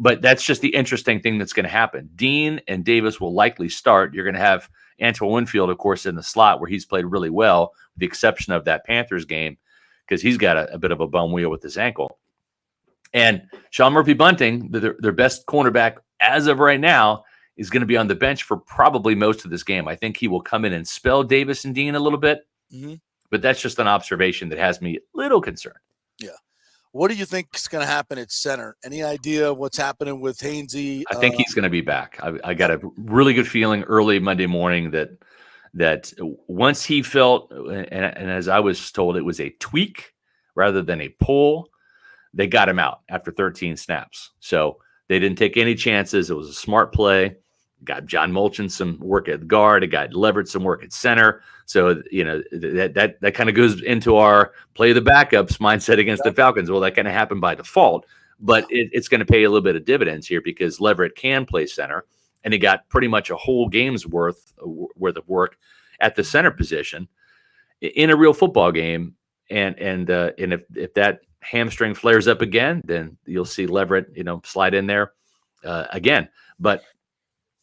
But that's just the interesting thing that's going to happen. Dean and Davis will likely start. You're going to have Antoine Winfield, of course, in the slot where he's played really well, with the exception of that Panthers game, because he's got a bit of a bum wheel with his ankle. And Sean Murphy-Bunting, their best cornerback as of right now, is going to be on the bench for probably most of this game. I think he will come in and spell Davis and Dean a little bit, but that's just an observation that has me a little concerned. Yeah. What do you think is going to happen at center? Any idea what's happening with Hainsey? I think he's going to be back. I got a really good feeling early Monday morning that once he felt, and as I was told, it was a tweak rather than a pull, they got him out after 13 snaps. So they didn't take any chances. It was a smart play. Got John Molchin some work at guard. It got Leverett some work at center. So, that kind of goes into our play the backups mindset against the Falcons. Well, that kind of happened by default, but it's going to pay a little bit of dividends here because Leverett can play center, and he got pretty much a whole game's worth of work at the center position in a real football game. And if that hamstring flares up again, then you'll see Leverett, slide in there again. But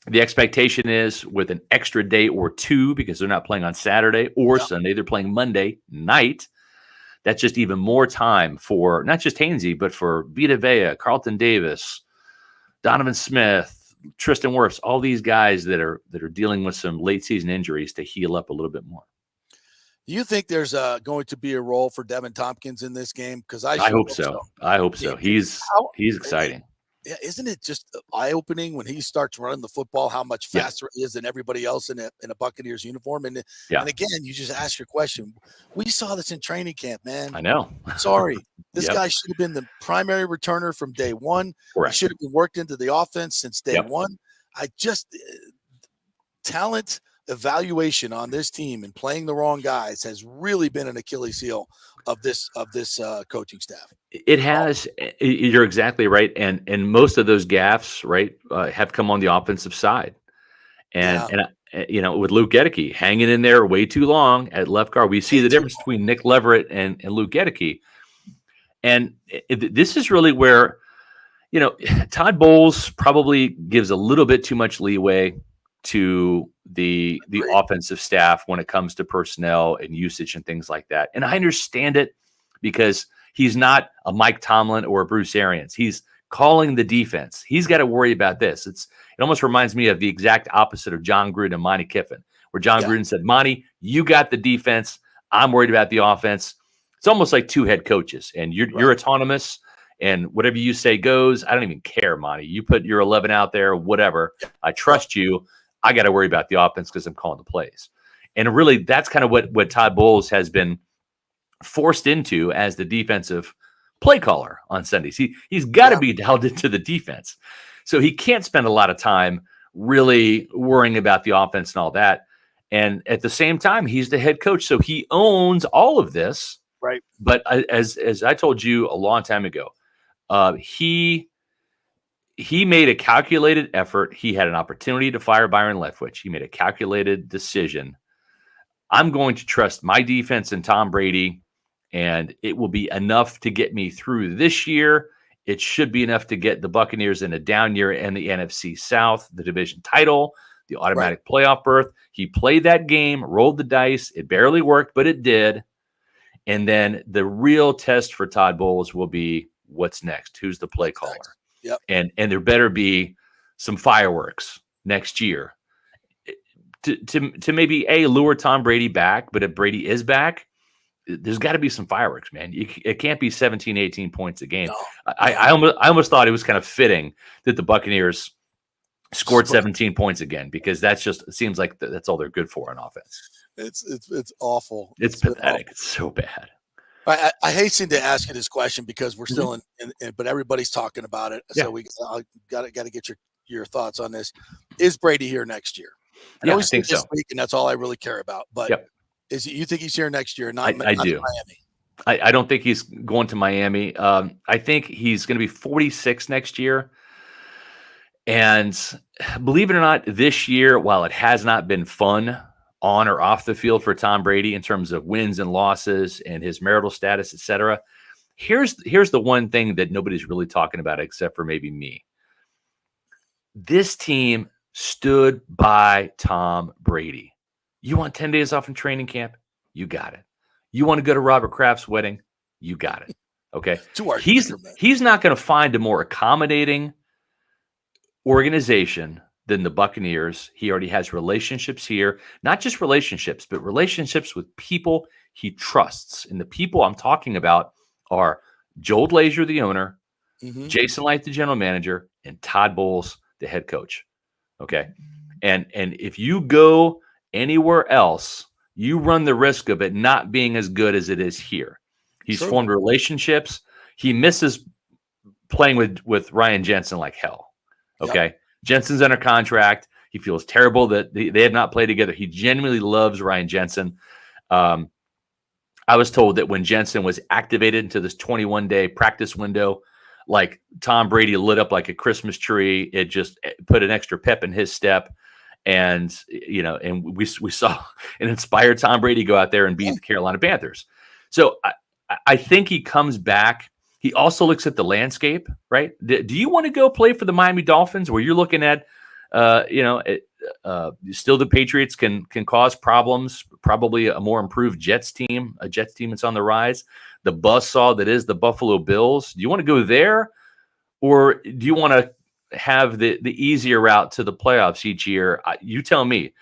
the expectation is with an extra day or two, because they're not playing on Saturday or Sunday, they're playing Monday night. That's just even more time for not just Hainsey, but for Vita Vea, Carlton Davis, Donovan Smith, Tristan Wirfs, all these guys that are dealing with some late season injuries to heal up a little bit more. Do you think there's going to be a role for Devin Tompkins in this game? Because I hope so. I hope so. He's exciting. Yeah, isn't it just eye-opening when he starts running the football, how much faster he is than everybody else in a Buccaneers uniform? And again, you just ask your question. We saw this in training camp, man. I know. Sorry. This guy should have been the primary returner from day one. Correct. He should have been worked into the offense since day one. Talent evaluation on this team and playing the wrong guys has really been an Achilles heel of this coaching staff. It has. You're exactly right, and most of those gaffes, right, have come on the offensive side, and with Luke Gedeke hanging in there way too long at left guard, we see the difference between Nick Leverett and Luke Gedeke, and this is really where Todd Bowles probably gives a little bit too much leeway to the offensive staff when it comes to personnel and usage and things like that. And I understand it because he's not a Mike Tomlin or a Bruce Arians. He's calling the defense. He's got to worry about this. It almost reminds me of the exact opposite of John Gruden and Monty Kiffin, where John Gruden said, Monty, you got the defense. I'm worried about the offense. It's almost like two head coaches, and you're autonomous, and whatever you say goes. I don't even care, Monty. You put your 11 out there, whatever. I trust you. I got to worry about the offense because I'm calling the plays. And really, that's kind of what Todd Bowles has been forced into as the defensive play caller on Sundays. He's got to be dialed into the defense. So he can't spend a lot of time really worrying about the offense and all that. And at the same time, he's the head coach, so he owns all of this. Right. But as I told you a long time ago, he made a calculated effort. He had an opportunity to fire Byron Leftwich. He made a calculated decision. I'm going to trust my defense and Tom Brady, and it will be enough to get me through this year. It should be enough to get the Buccaneers in a down year and the NFC South, the division title, the automatic playoff berth. He played that game, rolled the dice. It barely worked, but it did. And then the real test for Todd Bowles will be what's next? Who's the play caller? Yep. And there better be some fireworks next year to maybe lure Tom Brady back. But if Brady is back, there's got to be some fireworks, man. It can't be 17, 18 points a game. No. I almost thought it was kind of fitting that the Buccaneers scored 17 points again, because it seems like that's all they're good for on offense. It's awful. It's pathetic. It's so bad. I hasten to ask you this question because we're still in but everybody's talking about it. So I got to get your thoughts on this. Is Brady here next year? I know he's think this so. week, and that's all I really care about. But you think he's here next year? I do. Miami. I don't think he's going to Miami. I think he's going to be 46 next year. And believe it or not, this year, while it has not been fun on or off the field for Tom Brady in terms of wins and losses and his marital status, et cetera, here's the one thing that nobody's really talking about except for maybe me. This team stood by Tom Brady. You want 10 days off in training camp? You got it. You want to go to Robert Kraft's wedding? You got it. Okay. He's not going to find a more accommodating organization than the Buccaneers. He already has relationships here, not just relationships, but relationships with people he trusts. And the people I'm talking about are Joel Glazier, the owner, Jason Light, the general manager, and Todd Bowles, the head coach. Okay. And if you go anywhere else, you run the risk of it not being as good as it is here. He's formed relationships. He misses playing with Ryan Jensen like hell. Okay. Yep. Jensen's under contract. He feels terrible that they have not played together. He genuinely loves Ryan Jensen. I was told that when Jensen was activated into this 21-day practice window, like Tom Brady lit up like a Christmas tree. It just put an extra pep in his step. And, and we saw an inspired Tom Brady go out there and beat the Carolina Panthers. So I think he comes back. He also looks at the landscape, right? Do you want to go play for the Miami Dolphins, where you're looking at, still the Patriots can cause problems, probably a more improved Jets team, a Jets team that's on the rise, the buzzsaw that is the Buffalo Bills. Do you want to go there, or do you want to have the easier route to the playoffs each year? You tell me.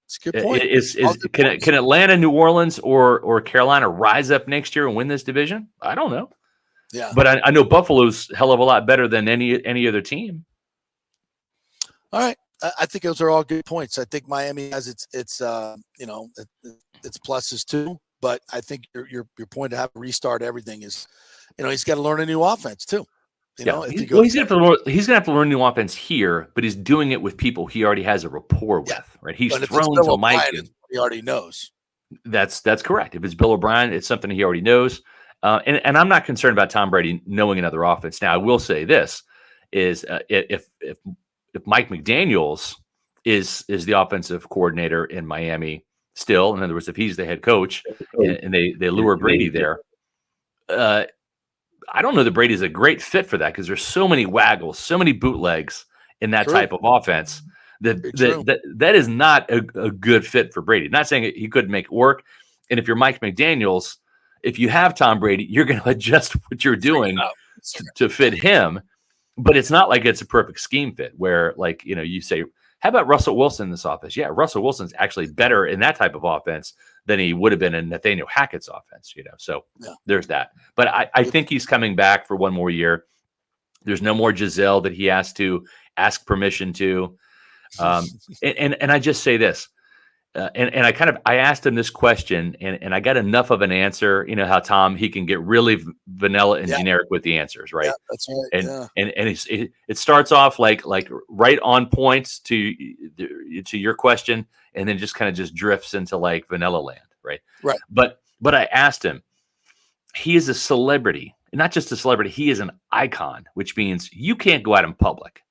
It's a good point. Can Atlanta, New Orleans, or Carolina rise up next year and win this division? I don't know. Yeah, but I know Buffalo's a hell of a lot better than any other team. All right, I think those are all good points. I think Miami has its pluses too, but I think your point to have to restart everything is, he's got to learn a new offense too. He's going to have to learn new offense here, but he's doing it with people he already has a rapport with, right? He's thrown to Mike. He already knows. That's correct. If it's Bill O'Brien, it's something he already knows. And I'm not concerned about Tom Brady knowing another offense. Now, I will say this is if Mike McDaniels is the offensive coordinator in Miami still, in other words, if he's the head coach and they lure Brady there, I don't know that Brady's a great fit for that, because there's so many waggles, so many bootlegs in that type of offense that is not a good fit for Brady. Not saying he couldn't make it work. And if you're Mike McDaniels, if you have Tom Brady, you're going to adjust what you're doing to fit him. But it's not like it's a perfect scheme fit where, you say, how about Russell Wilson in this offense? Yeah, Russell Wilson's actually better in that type of offense than he would have been in Nathaniel Hackett's offense, So there's that. But I think he's coming back for one more year. There's no more Giselle that he has to ask permission to. And I just say this. I asked him this question, and I got enough of an answer. You know how Tom, he can get really vanilla and generic with the answers, right? Yeah, that's right. And it starts off like right on point to your question, and then just kind of just drifts into like vanilla land, right? Right. But I asked him, he is a celebrity, not just a celebrity, he is an icon, which means you can't go out in public.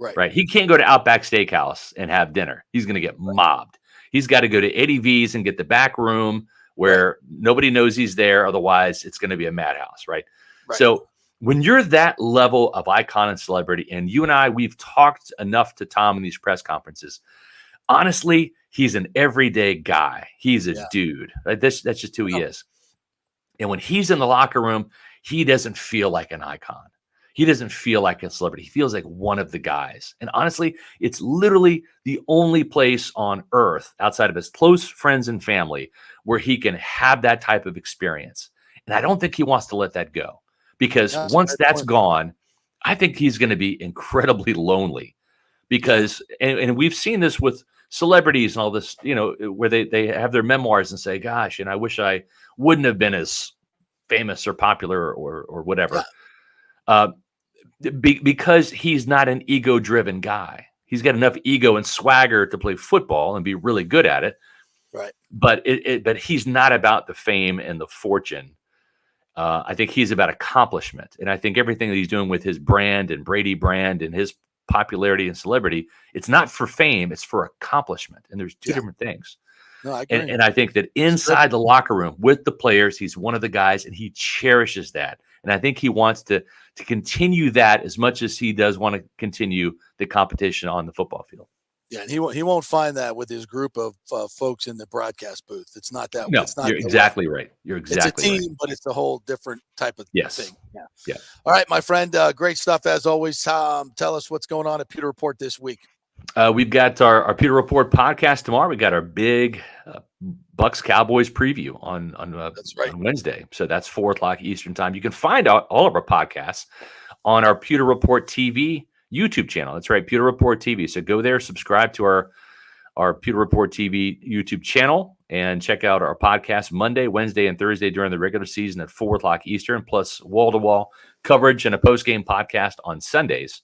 Right. He can't go to Outback Steakhouse and have dinner. He's going to get mobbed. He's got to go to Eddie V's and get the back room where nobody knows he's there. Otherwise, it's going to be a madhouse, right? So when you're that level of icon and celebrity, and you and I, we've talked enough to Tom in these press conferences, honestly, he's an everyday guy. He's a dude. Right? That's just who he is. And when he's in the locker room, he doesn't feel like an icon. He doesn't feel like a celebrity. He feels like one of the guys. And honestly, it's literally the only place on earth outside of his close friends and family where he can have that type of experience. And I don't think he wants to let that go, because once that's gone, I think he's going to be incredibly lonely, because, and we've seen this with celebrities and all this, you know, where they have their memoirs and say, gosh, and I wish I wouldn't have been as famous or popular or whatever. Because he's not an ego-driven guy. He's got enough ego and swagger to play football and be really good at it. Right. But but he's not about the fame and the fortune. I think he's about accomplishment. And I think everything that he's doing with his brand and Brady brand and his popularity and celebrity, it's not for fame, it's for accomplishment. And there's two different things. No, I agree. And I think that inside the locker room with the players, he's one of the guys, and he cherishes that. And I think he wants to continue that as much as he does want to continue the competition on the football field. Yeah, and he won't find that with his group of folks in the broadcast booth. It's not that. No, it's not you're exactly right. You're exactly right. It's a team, right. but it's a whole different type of thing. Yeah. All right, my friend. Great stuff as always. Tom, tell us what's going on at Pewter Report this week. We've got our Pewter Report podcast tomorrow. We got our big Bucs Cowboys preview on Wednesday. So that's 4:00 Eastern time. You can find out all of our podcasts on our Pewter Report TV YouTube channel. That's right, Pewter Report TV. So go there, subscribe to our Pewter Report TV YouTube channel, and check out our podcast Monday, Wednesday, and Thursday during the regular season at 4:00 Eastern, plus wall-to-wall coverage and a post-game podcast on Sundays.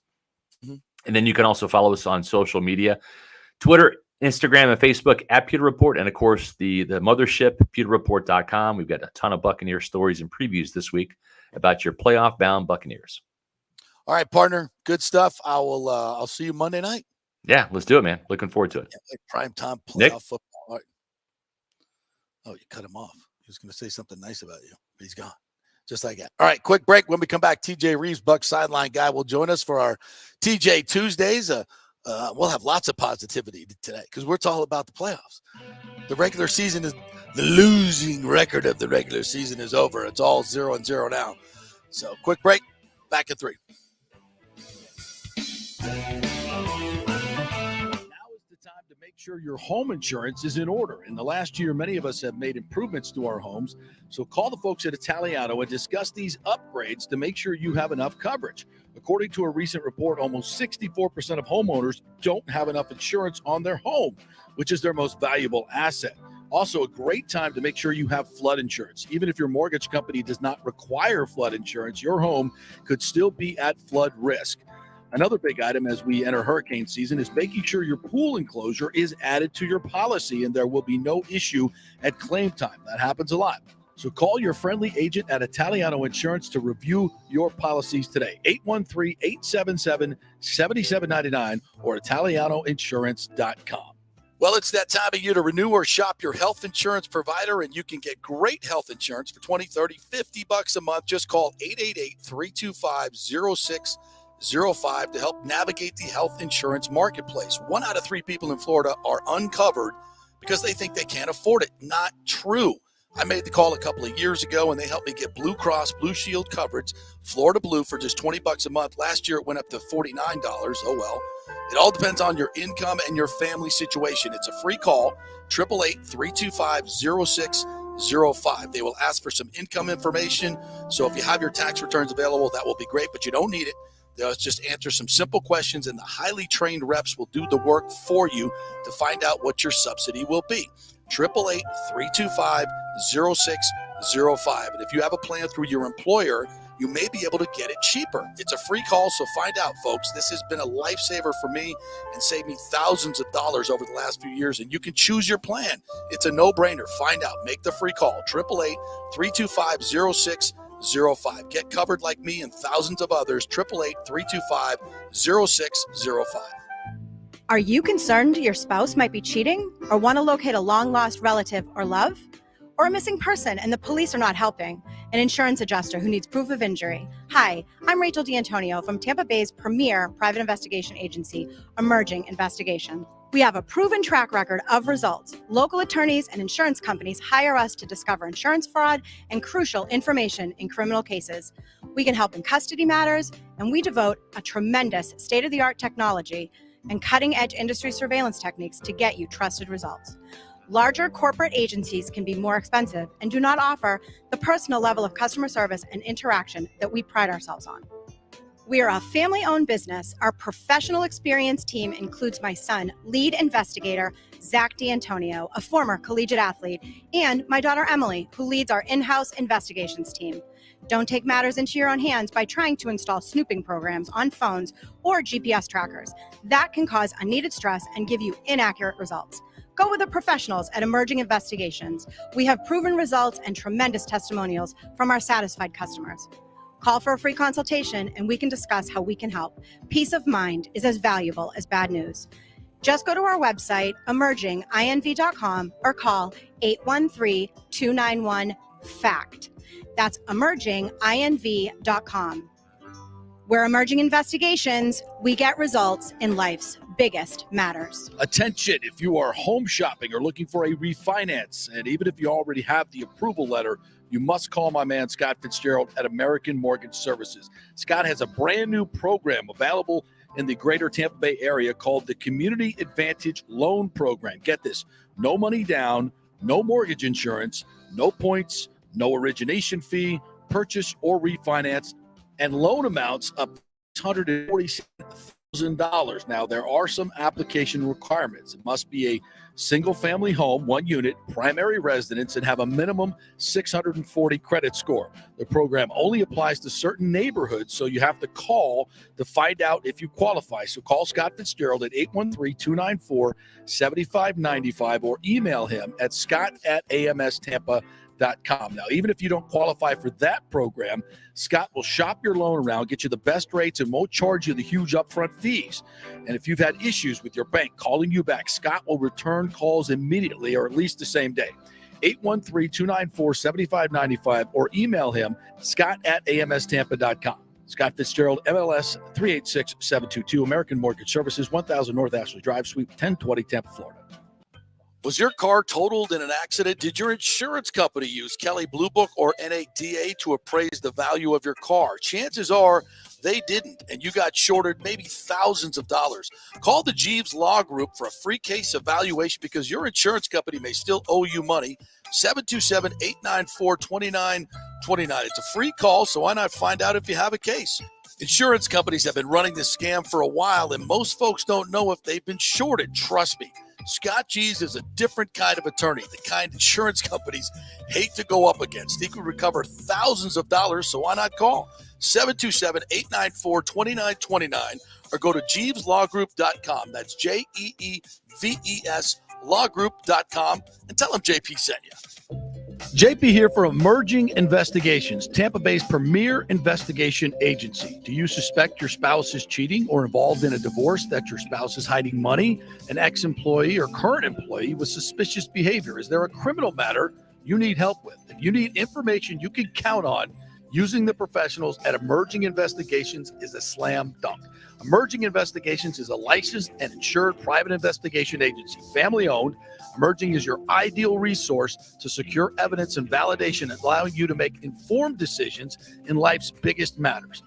And then you can also follow us on social media, Twitter, Instagram, and Facebook at Pewter Report. And, of course, the mothership, pewterreport.com. We've got a ton of Buccaneer stories and previews this week about your playoff-bound Buccaneers. All right, partner. Good stuff. I'll see you Monday night. Yeah, let's do it, man. Looking forward to it. Yeah, like prime time playoff Nick? football. All right. Oh, you cut him off. He was going to say something nice about you, but he's gone. Just like that. All right, quick break. When we come back, TJ Reeves, Bucs sideline guy, will join us for our TJ Tuesdays. We'll have lots of positivity today because we're all about the playoffs. The regular season is the losing record of the regular season is over. It's all 0-0 now. So quick break. Back at 3. Make sure your home insurance is in order. In the last year, many of us have made improvements to our homes. So call the folks at Italiano and discuss these upgrades to make sure you have enough coverage. According to a recent report, almost 64% of homeowners don't have enough insurance on their home, which is their most valuable asset. Also, a great time to make sure you have flood insurance. Even if your mortgage company does not require flood insurance, your home could still be at flood risk. Another big item as we enter hurricane season is making sure your pool enclosure is added to your policy and there will be no issue at claim time. That happens a lot. So call your friendly agent at Italiano Insurance to review your policies today. 813-877-7799 or italianoinsurance.com. Well, it's that time of year to renew or shop your health insurance provider, and you can get great health insurance for $20, $30, $50 a month. Just call 888-325-0605 to help navigate the health insurance marketplace. 1 out of 3 people in Florida are uncovered because they think they can't afford it. Not true. I made the call a couple of years ago, and they helped me get Blue Cross Blue Shield coverage, Florida Blue, for just $20 a month. Last year, it went up to $49. Oh, well. It all depends on your income and your family situation. It's a free call, 888-325-0605. They will ask for some income information. So if you have your tax returns available, that will be great, but you don't need it. They'll just answer some simple questions, and the highly trained reps will do the work for you to find out what your subsidy will be. 888-325-0605. And if you have a plan through your employer, you may be able to get it cheaper. It's a free call, so find out, folks. This has been a lifesaver for me and saved me thousands of dollars over the last few years, and you can choose your plan. It's a no-brainer. Find out. Make the free call. 888-325-0605. Get covered like me and thousands of others. 888-325-0605. Are you concerned your spouse might be cheating or want to locate a long-lost relative or love? Or a missing person and the police are not helping? An insurance adjuster who needs proof of injury. Hi, I'm Rachel D'Antonio from Tampa Bay's premier private investigation agency, Emerging Investigation. We have a proven track record of results. Local attorneys and insurance companies hire us to discover insurance fraud and crucial information in criminal cases. We can help in custody matters, and we devote a tremendous state-of-the-art technology and cutting-edge industry surveillance techniques to get you trusted results. Larger corporate agencies can be more expensive and do not offer the personal level of customer service and interaction that we pride ourselves on. We are a family-owned business. Our professional experience team includes my son, lead investigator Zach D'Antonio, a former collegiate athlete, and my daughter Emily, who leads our in-house investigations team. Don't take matters into your own hands by trying to install snooping programs on phones or GPS trackers. That can cause unneeded stress and give you inaccurate results. Go with the professionals at Emerging Investigations. We have proven results and tremendous testimonials from our satisfied customers. Call for a free consultation and we can discuss how we can help. Peace of mind is as valuable as bad news. Just go to our website, emerginginv.com, or call 813-291-FACT. That's emerginginv.com. We're Emerging Investigations. We get results in life's biggest matters. Attention, if you are home shopping or looking for a refinance, and even if you already have the approval letter, you must call my man Scott Fitzgerald at American Mortgage Services. Scott has a brand new program available in the greater Tampa Bay area called the Community Advantage Loan Program. Get this, no money down, no mortgage insurance, no points, no origination fee, purchase or refinance, and loan amounts up to $147,000. Now, there are some application requirements. It must be a single-family home, one unit, primary residence, and have a minimum 640 credit score. The program only applies to certain neighborhoods, so you have to call to find out if you qualify. So call Scott Fitzgerald at 813-294-7595 or email him at scott@amstampa.com. Now, even if you don't qualify for that program, Scott will shop your loan around, get you the best rates, and won't charge you the huge upfront fees. And if you've had issues with your bank calling you back, Scott will return calls immediately or at least the same day. 813-294-7595 or email him, scott@amstampa.com. Scott Fitzgerald, MLS 386722, American Mortgage Services, 1000 North Ashley Drive, Suite 1020, Tampa, Florida. Was your car totaled in an accident? Did your insurance company use Kelley Blue Book or NADA to appraise the value of your car? Chances are they didn't, and you got shorted maybe thousands of dollars. Call the Jeeves Law Group for a free case evaluation because your insurance company may still owe you money. 727-894-2929. It's a free call, so why not find out if you have a case? Insurance companies have been running this scam for a while, and most folks don't know if they've been shorted. Trust me. Scott Jeeves is a different kind of attorney, the kind insurance companies hate to go up against. He could recover thousands of dollars, so why not call? 727-894-2929 or go to JeevesLawGroup.com. That's JEEVES lawgroup.com and tell them JP sent you. JP here for Emerging Investigations, Tampa Bay's premier investigation agency. Do you suspect your spouse is cheating or involved in a divorce, that your spouse is hiding money, an ex-employee or current employee with suspicious behavior? Is there a criminal matter you need help with? If you need information you can count on, using the professionals at Emerging Investigations is a slam dunk. Emerging Investigations is a licensed and insured private investigation agency, family-owned. Emerging is your ideal resource to secure evidence and validation, allowing you to make informed decisions in life's biggest matters.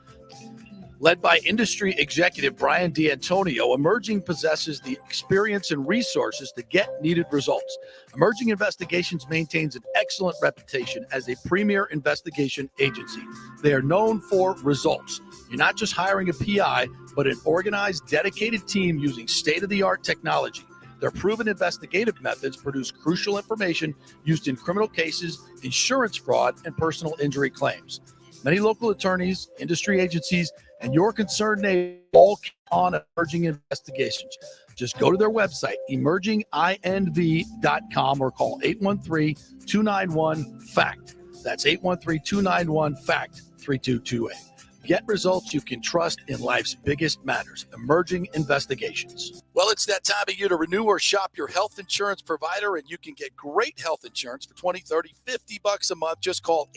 Led by industry executive Brian D'Antonio, Emerging possesses the experience and resources to get needed results. Emerging Investigations maintains an excellent reputation as a premier investigation agency. They are known for results. You're not just hiring a PI, but an organized, dedicated team using state-of-the-art technology. Their proven investigative methods produce crucial information used in criminal cases, insurance fraud, and personal injury claims. Many local attorneys, industry agencies, and your concerned neighbors all count on Emerging Investigations. Just go to their website, emerginginv.com, or call 813-291-FACT. That's 813-291-FACT 3228. Get results you can trust in life's biggest matters. Emerging Investigations. Well, it's that time of year to renew or shop your health insurance provider, and you can get great health insurance for $20, $30, $50 a month. Just call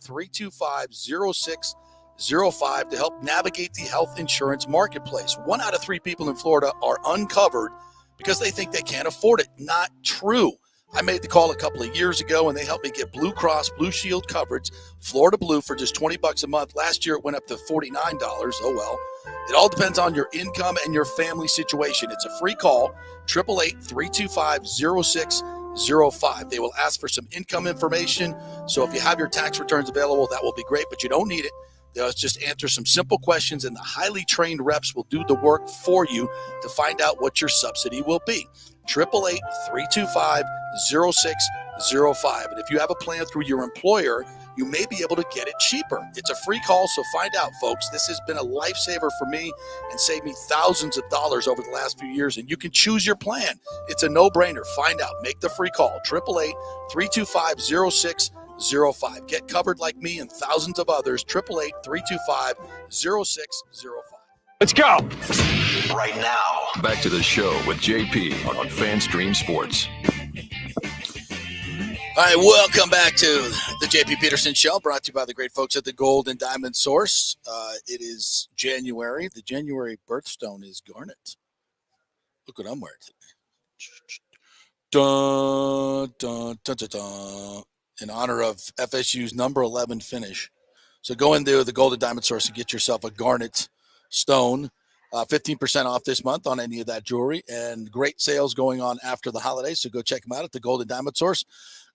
888-325-0605 to help navigate the health insurance marketplace. 1 out of 3 people in Florida are uncovered because they think they can't afford it. Not true. I made the call a couple of years ago, and they helped me get Blue Cross Blue Shield coverage, Florida Blue, for just $20 a month. Last year, it went up to $49. Oh, well. It all depends on your income and your family situation. It's a free call, 888-325-0605. They will ask for some income information. So if you have your tax returns available, that will be great, but you don't need it. They'll just answer some simple questions, and the highly trained reps will do the work for you to find out what your subsidy will be. 888-325-0605. And if you have a plan through your employer, you may be able to get it cheaper. It's a free call, so find out, folks. This has been a lifesaver for me and saved me thousands of dollars over the last few years, and you can choose your plan. It's a no-brainer. Find out. Make the free call. 888-325-0605. Get covered like me and thousands of others. 888-325-0605. Let's go. Right now, back to the show with JP on FanStream Sports. All right, welcome back to the JP Peterson Show, brought to you by the great folks at the Gold and Diamond Source. It is January. The January birthstone is garnet. Look what I'm wearing today. Dun, dun, dun, dun, dun. In honor of FSU's number 11 finish. So go into the Gold and Diamond Source and get yourself a garnet stone. 15% off this month on any of that jewelry, and great sales going on after the holidays. So go check them out at the Gold and Diamond Source.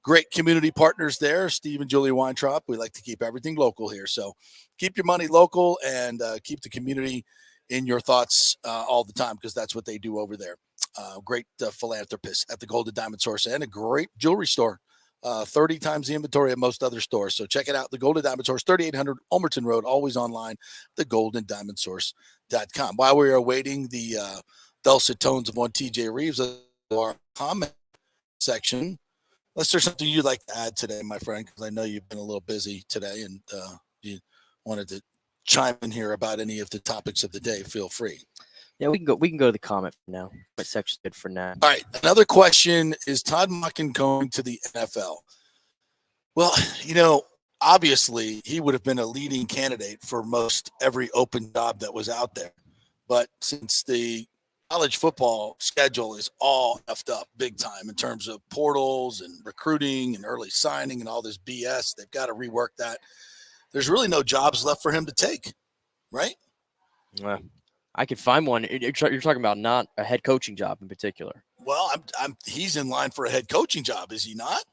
Great community partners there, Steve and Julie Weintraub. We like to keep everything local here. So keep your money local and keep the community in your thoughts all the time, because that's what they do over there. Great philanthropists at the Gold and Diamond Source, and a great jewelry store. 30 times the inventory of most other stores. So check it out. The Gold and Diamond Source, 3800 Ulmerton Road, always online, thegoldendiamondsource.com. While we are awaiting the dulcet tones of one TJ Reeves, our comment section, unless there's something you'd like to add today, my friend, because I know you've been a little busy today and you wanted to chime in here about any of the topics of the day, feel free. Yeah, we can go to the comment now. What section's good for now? All right. Another question is Todd Monken going to the NFL? Well, obviously he would have been a leading candidate for most every open job that was out there. But since the college football schedule is all effed up big time in terms of portals and recruiting and early signing and all this BS, they've got to rework that. There's really no jobs left for him to take, right? Yeah. I could find one. You're talking about not a head coaching job in particular. Well, he's in line for a head coaching job, is he not?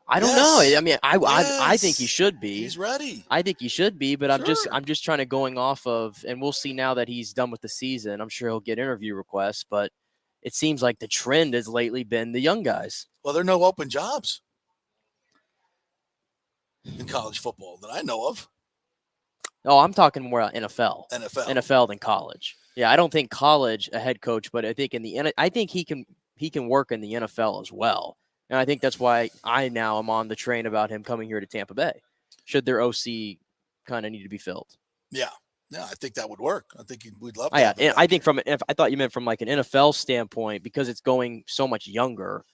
I don't know. I mean, I think he should be. He's ready. I think he should be, but Sure. I'm just trying to going off of, and we'll see now that he's done with the season. I'm sure he'll get interview requests, but it seems like the trend has lately been the young guys. Well, there are no open jobs in college football that I know of. Oh, I'm talking more NFL. NFL than college. Yeah, I don't think college a head coach, but I think I think he can work in the NFL as well. And I think that's why I now am on the train about him coming here to Tampa Bay. Should their OC kind of need to be filled? Yeah, I think that would work. I think we'd love. Yeah, and I think I thought you meant from like an NFL standpoint, because it's going so much younger.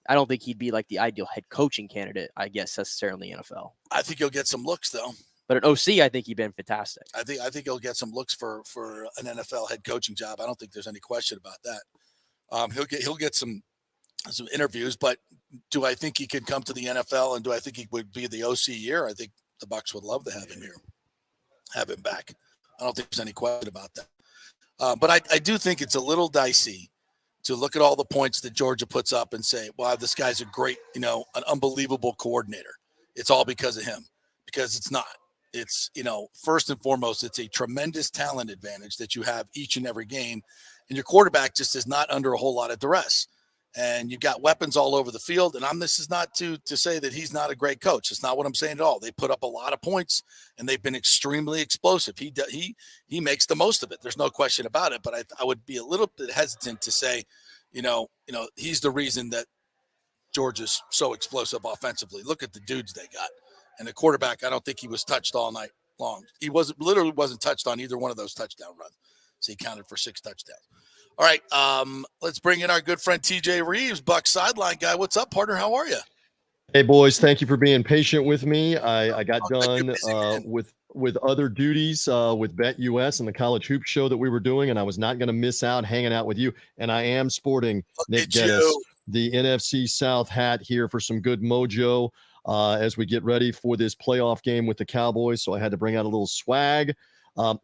I don't think he'd be like the ideal head coaching candidate, I guess, necessarily in the NFL. I think he'll get some looks though. But at OC, I think he'd been fantastic. I think he'll get some looks for an NFL head coaching job. I don't think there's any question about that. He'll get some interviews, but do I think he could come to the NFL, and do I think he would be the OC year? I think the Bucs would love to have him here. have him back. I don't think there's any question about that. But I do think it's a little dicey to look at all the points that Georgia puts up and say, wow, this guy's a great, an unbelievable coordinator. It's all because of him, because it's not. It's, first and foremost, it's a tremendous talent advantage that you have each and every game. And your quarterback just is not under a whole lot of duress. And you've got weapons all over the field. And this is not to say that he's not a great coach. It's not what I'm saying at all. They put up a lot of points, and they've been extremely explosive. He makes the most of it. There's no question about it. But I would be a little bit hesitant to say, he's the reason that Georgia's so explosive offensively. Look at the dudes they got. And the quarterback, I don't think he was touched all night long. He literally wasn't touched on either one of those touchdown runs. So he counted for 6 touchdowns. All right, let's bring in our good friend TJ Reeves, Bucs sideline guy. What's up, partner? How are you? Hey, boys. Thank you for being patient with me. I got done with other duties with Bet US and the college hoop show that we were doing, and I was not going to miss out hanging out with you. And I am sporting Nick Geddes, the NFC South hat here for some good mojo as we get ready for this playoff game with the Cowboys. So I had to bring out a little swag.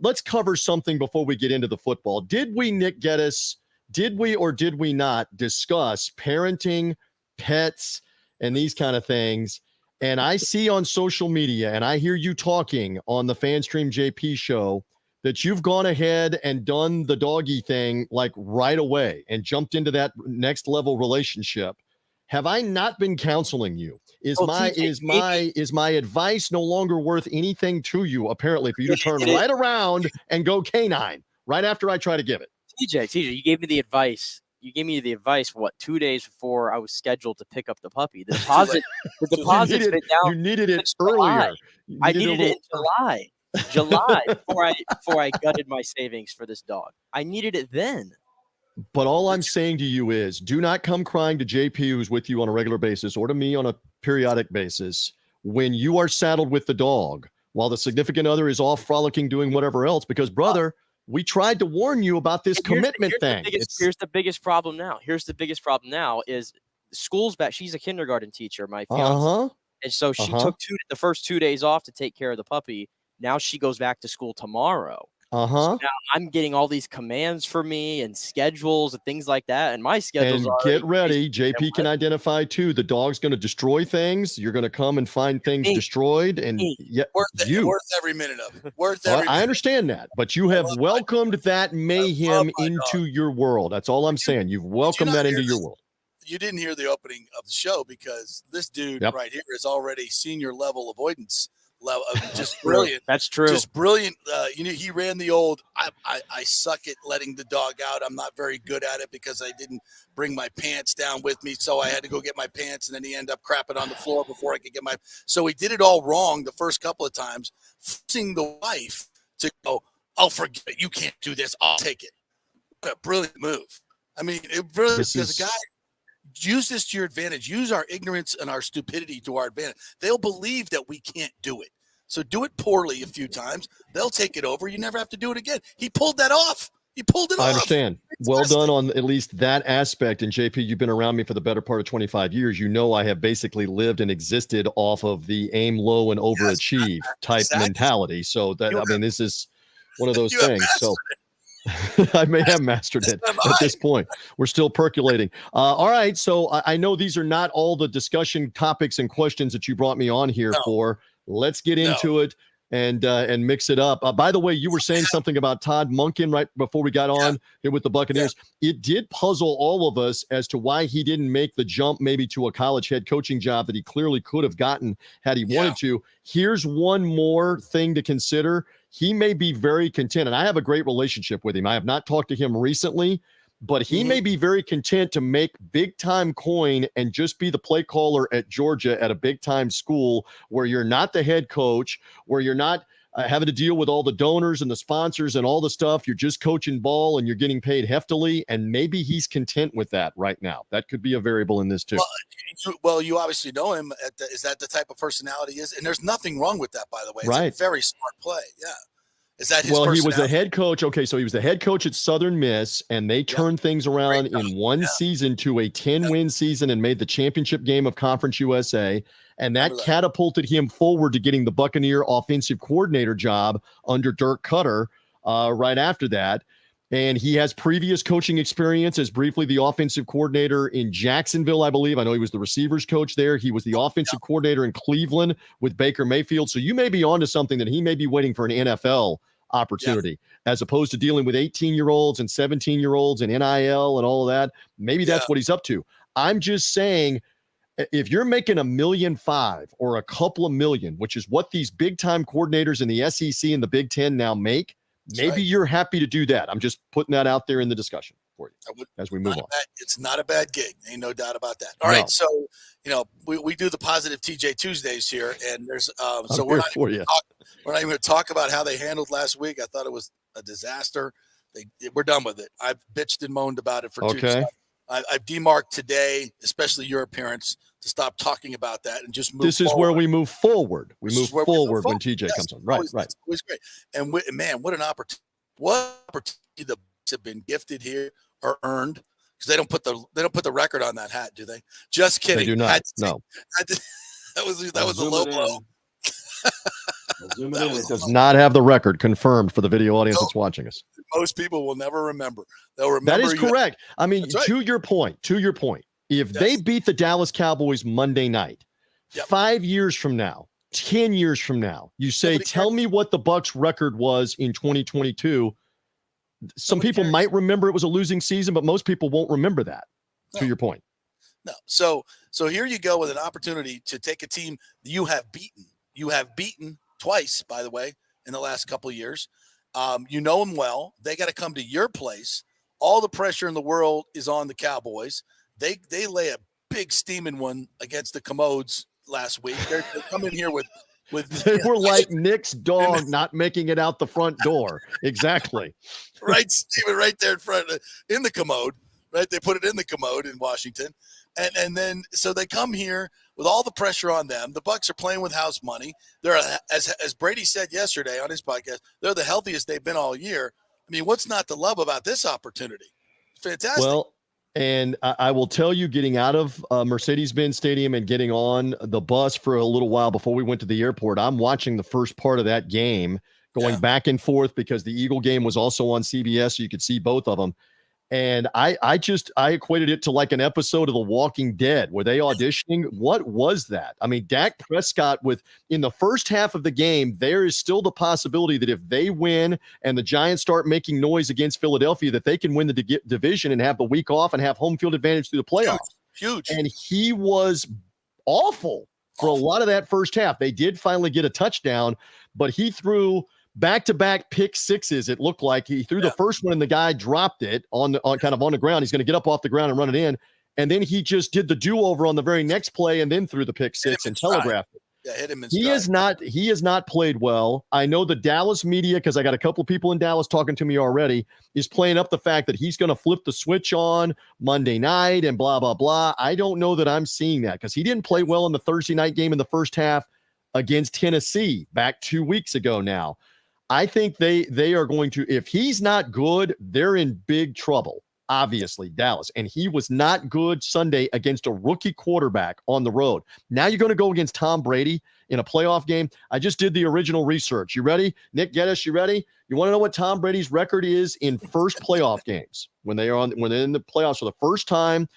Let's cover something before we get into the football. Did we, Nick Geddes, did we or did we not discuss parenting, pets, and these kind of things? And I see on social media, and I hear you talking on the FanStream JP show, that you've gone ahead and done the doggy thing like right away and jumped into that next level relationship. Have I not been counseling you? Is my advice no longer worth anything to you, apparently, for you to turn right around and go canine right after I try to give it? TJ, you gave me the advice. You gave me the advice, 2 days before I was scheduled to pick up the puppy. The deposit's been down. You needed it earlier. I needed it in July before I gutted my savings for this dog. I needed it then. But all I'm saying to you is, do not come crying to JP, who's with you on a regular basis, or to me on a periodic basis, when you are saddled with the dog while the significant other is off frolicking, doing whatever else. Because, brother, we tried to warn you about this commitment thing. Here's the biggest problem now is school's back. She's a kindergarten teacher, my fiance. And so she took the first 2 days off to take care of the puppy. Now she goes back to school tomorrow. So now I'm getting all these commands for me and schedules and things like that. And my schedules are. Get ready. JP can identify too. The dog's going to destroy things. You're going to come and find things destroyed. And worth every minute of it. I understand that. But you have welcomed that mayhem into your world. That's all I'm saying. You've welcomed that into your world. You didn't hear the opening of the show because this dude right here is already senior level avoidance. Just brilliant. That's true. Just brilliant. He ran the old I suck at letting the dog out. I'm not very good at it because I didn't bring my pants down with me, so I had to go get my pants, and then he ended up crapping on the floor before I could get so he did it all wrong the first couple of times, forcing the wife to go, "Oh, forget it. You can't do this. I'll take it." What a brilliant move. I mean, it really because a guy use this to your advantage. Use our ignorance and our stupidity to our advantage. They'll believe that we can't do it. So do it poorly a few times. They'll take it over. You never have to do it again. He pulled that off. I understand. Well done on at least that aspect. And JP, you've been around me for the better part of 25 years. You know I have basically lived and existed off of the aim low and overachieve type mentality. So this is one of those things. So I may have mastered it at this point. We're still percolating. All right. So I know these are not all the discussion topics and questions that you brought me on here for. Let's get into it and mix it up. By the way, you were saying something about Todd Monken right before we got on here with the Buccaneers. It did puzzle all of us as to why he didn't make the jump maybe to a college head coaching job that he clearly could have gotten had he wanted to. Here's one more thing to consider. He may be very content, and I have a great relationship with him. I have not talked to him recently, but he may be very content to make big-time coin and just be the play caller at Georgia at a big-time school where you're not the head coach, where you're not having to deal with all the donors and the sponsors and all the stuff. You're just coaching ball, and you're getting paid heftily, and maybe he's content with that right now. That could be a variable in this, too. Well, you obviously know him. Is that the type of personality he is? And there's nothing wrong with that, by the way. It's a very smart play. Yeah. Is that his Well, he was the personality? head coach. Okay, so he was the head coach at Southern Miss, and they turned things around in one season to a 10-win season and made the championship game of Conference USA. And that catapulted him forward to getting the Buccaneer offensive coordinator job under Dirk Cutter right after that. And he has previous coaching experience as briefly the offensive coordinator in Jacksonville, I believe. I know he was the receivers coach there. He was the offensive coordinator in Cleveland with Baker Mayfield. So you may be onto something that he may be waiting for an NFL opportunity as opposed to dealing with 18-year-olds and 17-year-olds and NIL and all of that. Maybe that's what he's up to. I'm just saying, if you're making $1.5 million or a couple of million, which is what these big-time coordinators in the SEC and the Big Ten now make, maybe you're happy to do that. I'm just putting that out there in the discussion for you as we move on. It's not a bad gig. Ain't no doubt about that. All right. So, we do the positive TJ Tuesdays here, and there's so we're not even going to talk about how they handled last week. I thought it was a disaster. We're done with it. I've bitched and moaned about it for 2 years. I've demarked today, especially your appearance, to stop talking about that and just move This is forward. where we move forward. We move forward when TJ comes on. Right, always, right. It's always great. And man, what an opportunity! What opportunity the Bucs have been gifted here or earned, because they don't put the record on that hat, do they? Just kidding. They do not. No. That was a low blow. It does not have the record confirmed for the video audience that's watching us. Most people will never remember. They'll remember. That is correct. I mean, to your point, if they beat the Dallas Cowboys Monday night, 5 years from now, 10 years from now, you say, tell me what the Bucs record was in 2022. Some people might remember it was a losing season, but most people won't remember that, to your point. No. So here you go with an opportunity to take a team you have beaten. You have beaten twice, by the way, in the last couple of years. You know them well. They got to come to your place. All the pressure in the world is on the Cowboys. They lay a big steaming one against the Commodes last week. They come in here with they were like Nick's dog not making it out the front door. Exactly. Right, Steven, right there in front in the commode. Right, they put it in the commode in Washington, and then so they come here with all the pressure on them. The Bucs are playing with house money. They're as Brady said yesterday on his podcast, they're the healthiest they've been all year. I mean, what's not to love about this opportunity? Fantastic. Well, and I will tell you, getting out of Mercedes-Benz Stadium and getting on the bus for a little while before we went to the airport, I'm watching the first part of that game, going back and forth because the Eagle game was also on CBS, so you could see both of them. And I equated it to like an episode of The Walking Dead. Were they auditioning? What was that? I mean, Dak Prescott in the first half of the game, there is still the possibility that if they win and the Giants start making noise against Philadelphia, that they can win the division and have the week off and have home field advantage through the playoffs. Huge. And he was awful for a lot of that first half. They did finally get a touchdown, but he threw back-to-back pick sixes. It looked like he threw the first one and the guy dropped it on kind of on the ground. He's going to get up off the ground and run it in. And then he just did the do-over on the very next play and then threw the pick six and telegraphed it. Yeah, hit him in He has not played well. I know the Dallas media, because I got a couple of people in Dallas talking to me already, is playing up the fact that he's going to flip the switch on Monday night and blah, blah, blah. I don't know that I'm seeing that because he didn't play well in the Thursday night game in the first half against Tennessee back 2 weeks ago now. I think they are going to, if he's not good, they're in big trouble, obviously, Dallas. And he was not good Sunday against a rookie quarterback on the road. Now you're going to go against Tom Brady in a playoff game. I just did the original research. You ready? Nick Geddes, you ready? You want to know what Tom Brady's record is in first playoff games? When they're in the playoffs for the first time,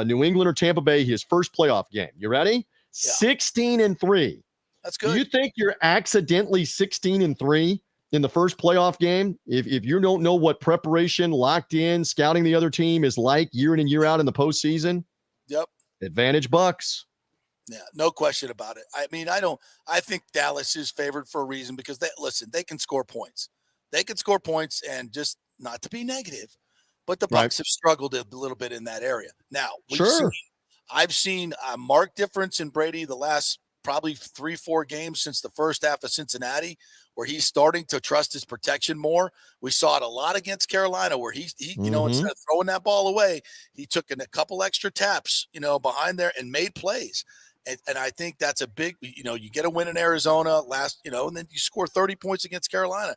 New England or Tampa Bay, his first playoff game. You ready? 16-3. That's good. Do you think you're accidentally 16-3? In the first playoff game, if you don't know what preparation, locked in, scouting the other team is like year in and year out in the postseason, advantage Bucs. Yeah, no question about it. I mean, I think Dallas is favored for a reason because they can score points. They can score points, and just not to be negative, but the Bucs have struggled a little bit in that area. Now, I've seen a marked difference in Brady the last probably 3-4 games since the first half of Cincinnati, where he's starting to trust his protection more. We saw it a lot against Carolina, where he instead of throwing that ball away, he took a couple extra taps, behind there and made plays. And I think that's a big, you get a win in Arizona and then you score 30 points against Carolina.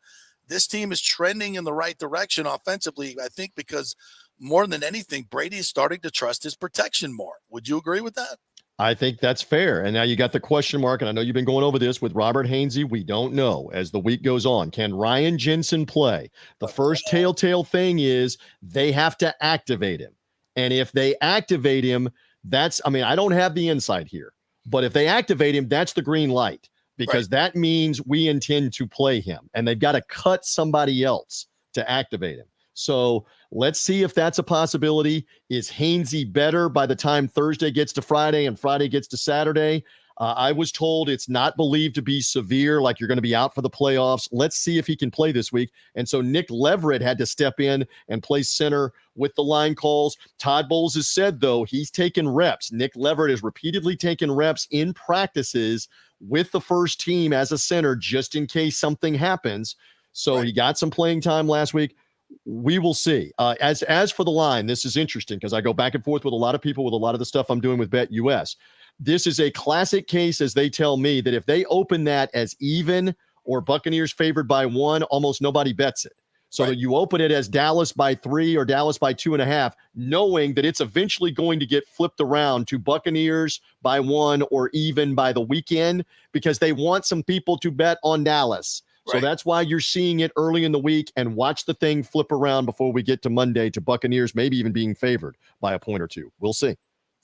this team is trending in the right direction offensively, I think, because more than anything, Brady is starting to trust his protection more. Would you agree with that? I think that's fair. And now you got the question mark, and I know you've been going over this with Robert Hainsey. We don't know as the week goes on. Can Ryan Jensen play? The first telltale thing is they have to activate him. And if they activate him, I don't have the insight here, but if they activate him, that's the green light, because that means we intend to play him, and they've got to cut somebody else to activate him. So let's see if that's a possibility. Is Hainsey better by the time Thursday gets to Friday and Friday gets to Saturday? I was told it's not believed to be severe, like you're going to be out for the playoffs. Let's see if he can play this week. And so Nick Leverett had to step in and play center with the line calls. Todd Bowles has said, though, he's taken reps. Nick Leverett has repeatedly taken reps in practices with the first team as a center, just in case something happens. So he got some playing time last week. We will see. As for the line, this is interesting because I go back and forth with a lot of people with a lot of the stuff I'm doing with BetUS. This is a classic case, as they tell me, that if they open that as even or Buccaneers favored by 1, almost nobody bets it. So that you open it as Dallas by 3 or Dallas by 2.5, knowing that it's eventually going to get flipped around to Buccaneers by 1 or even by the weekend, because they want some people to bet on Dallas. So that's why you're seeing it early in the week, and watch the thing flip around before we get to Monday to Buccaneers, maybe even being favored by a point or two. We'll see.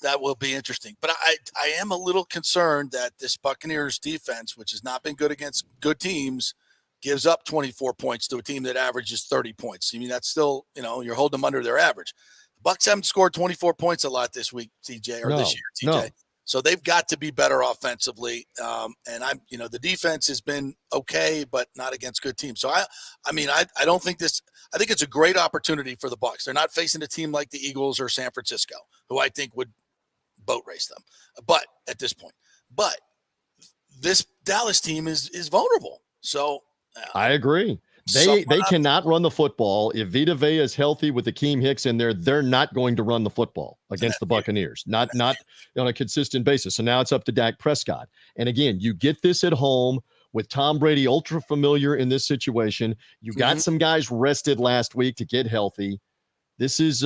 That will be interesting. But I am a little concerned that this Buccaneers defense, which has not been good against good teams, gives up 24 points to a team that averages 30 points. I mean, that's still, you're holding them under their average. The Bucs haven't scored 24 points a lot this week, TJ, or this year, TJ. No. So they've got to be better offensively. And the defense has been okay, but not against good teams. So I don't think I think it's a great opportunity for the Bucs. They're not facing a team like the Eagles or San Francisco, who I think would boat race them. But at this point, this Dallas team is vulnerable. So I agree. They cannot run the football. If Vita Vea is healthy with Akeem Hicks in there, they're not going to run the football against the Buccaneers, not on a consistent basis. So now it's up to Dak Prescott. And again, you get this at home with Tom Brady, ultra familiar in this situation. You got some guys rested last week to get healthy. This is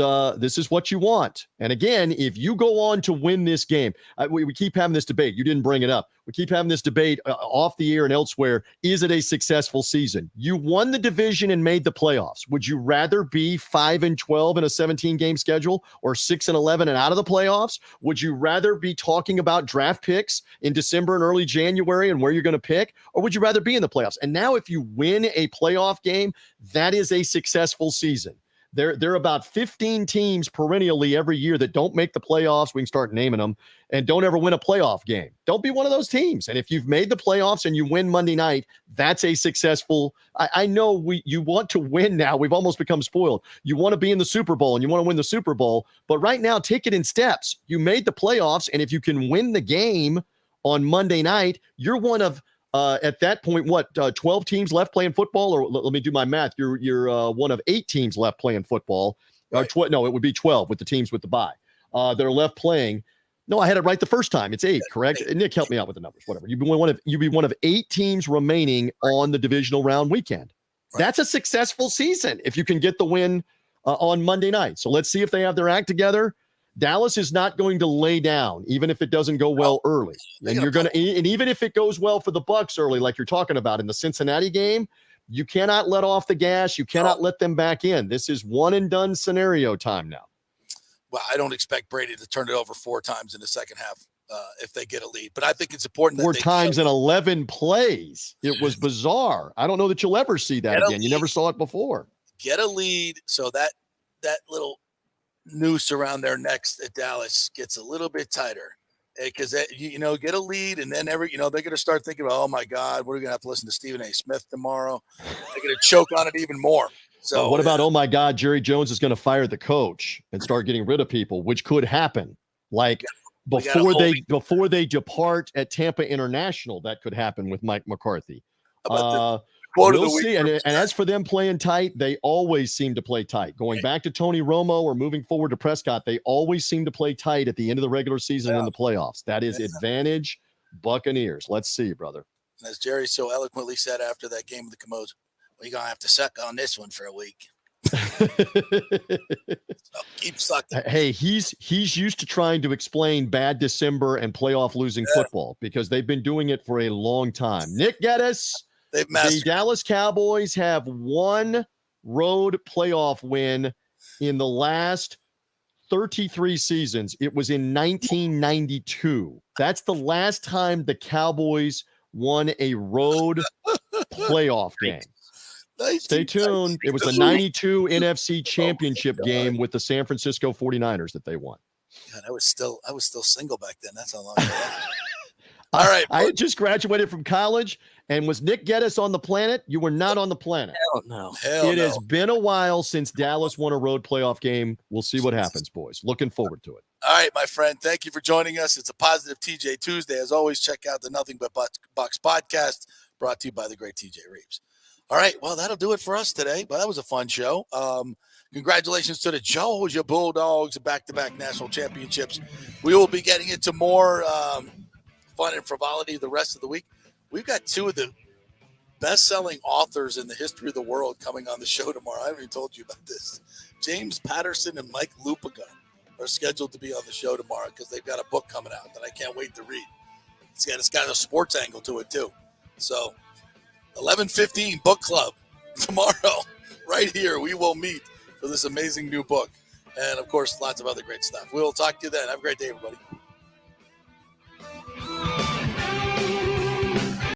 what you want. And again, if you go on to win this game, we keep having this debate. You didn't bring it up. We keep having this debate off the air and elsewhere. Is it a successful season? You won the division and made the playoffs. Would you rather be 5-12 in a 17-game schedule, or 6-11 and out of the playoffs? Would you rather be talking about draft picks in December and early January and where you're going to pick? Or would you rather be in the playoffs? And now if you win a playoff game, that is a successful season. There are about 15 teams perennially every year that don't make the playoffs. We can start naming them, and don't ever win a playoff game. Don't be one of those teams. And if you've made the playoffs and you win Monday night, that's a successful. I know you want to win now. We've almost become spoiled. You want to be in the Super Bowl and you want to win the Super Bowl. But right now, take it in steps. You made the playoffs, and if you can win the game on Monday night, you're one of at that point, 12 teams left playing football? Or let me do my math. You're one of 8 teams left playing football. Right. No, it would be 12 with the teams with the bye. They're left playing. No, I had it right the first time. It's 8, correct? Nick, help me out with the numbers. Whatever. You'd be one of 8 teams remaining on the divisional round weekend. Right. That's a successful season if you can get the win on Monday night. So let's see if they have their act together. Dallas is not going to lay down, even if it doesn't go well early. And even if it goes well for the Bucs early, like you're talking about in the Cincinnati game, you cannot let off the gas. You cannot let them back in. This is one and done scenario time now. Well, I don't expect Brady to turn it over 4 times in the second half if they get a lead, but I think it's important. 4 times in 11 plays. It was bizarre. I don't know that you'll ever see that again. You never saw it before. Get a lead so that little noose around their necks at Dallas gets a little bit tighter, because get a lead, and then they're going to start thinking about, oh my God, we're going to have to listen to Stephen A. Smith tomorrow. They're going to choke on it even more. So what about, oh my God, Jerry Jones is going to fire the coach and start getting rid of people, which could happen. Like before they depart at Tampa International, that could happen with Mike McCarthy. We'll see. And as for them playing tight, they always seem to play tight. Going back to Tony Romo or moving forward to Prescott, they always seem to play tight at the end of the regular season and in the playoffs. That is advantage Buccaneers. Let's see, brother. As Jerry so eloquently said after that game with the We're going to have to suck on this one for a week. So keep sucking. Hey, he's used to trying to explain bad December and playoff losing football because they've been doing it for a long time. Nick Geddes, the Dallas Cowboys have one road playoff win in the last 33 seasons. It was in 1992. That's the last time the Cowboys won a road playoff game. Stay tuned. It was the 92 NFC Championship game with the San Francisco 49ers that they won. God, I was still single back then. That's how long ago. All right. I had just graduated from college, and was Nick Geddes on the planet? You were not on the planet. Hell no. It has been a while since Dallas won a road playoff game. We'll see what happens, boys. Looking forward to it. All right, my friend. Thank you for joining us. It's a positive TJ Tuesday. As always, check out the Nothing But Bucs podcast brought to you by the great TJ Reeves. All right, well, that'll do it for us today. But that was a fun show. Congratulations to the Georgia Bulldogs, back-to-back national championships. We will be getting into more fun and frivolity the rest of the week. We've got two of the best-selling authors in the history of the world coming on the show tomorrow. I haven't even told you about this. James Patterson and Mike Lupica are scheduled to be on the show tomorrow because they've got a book coming out that I can't wait to read. It's got a sports angle to it, too. So 11:15 book club tomorrow, right here. We will meet for this amazing new book. And, of course, lots of other great stuff. We'll talk to you then. Have a great day, everybody.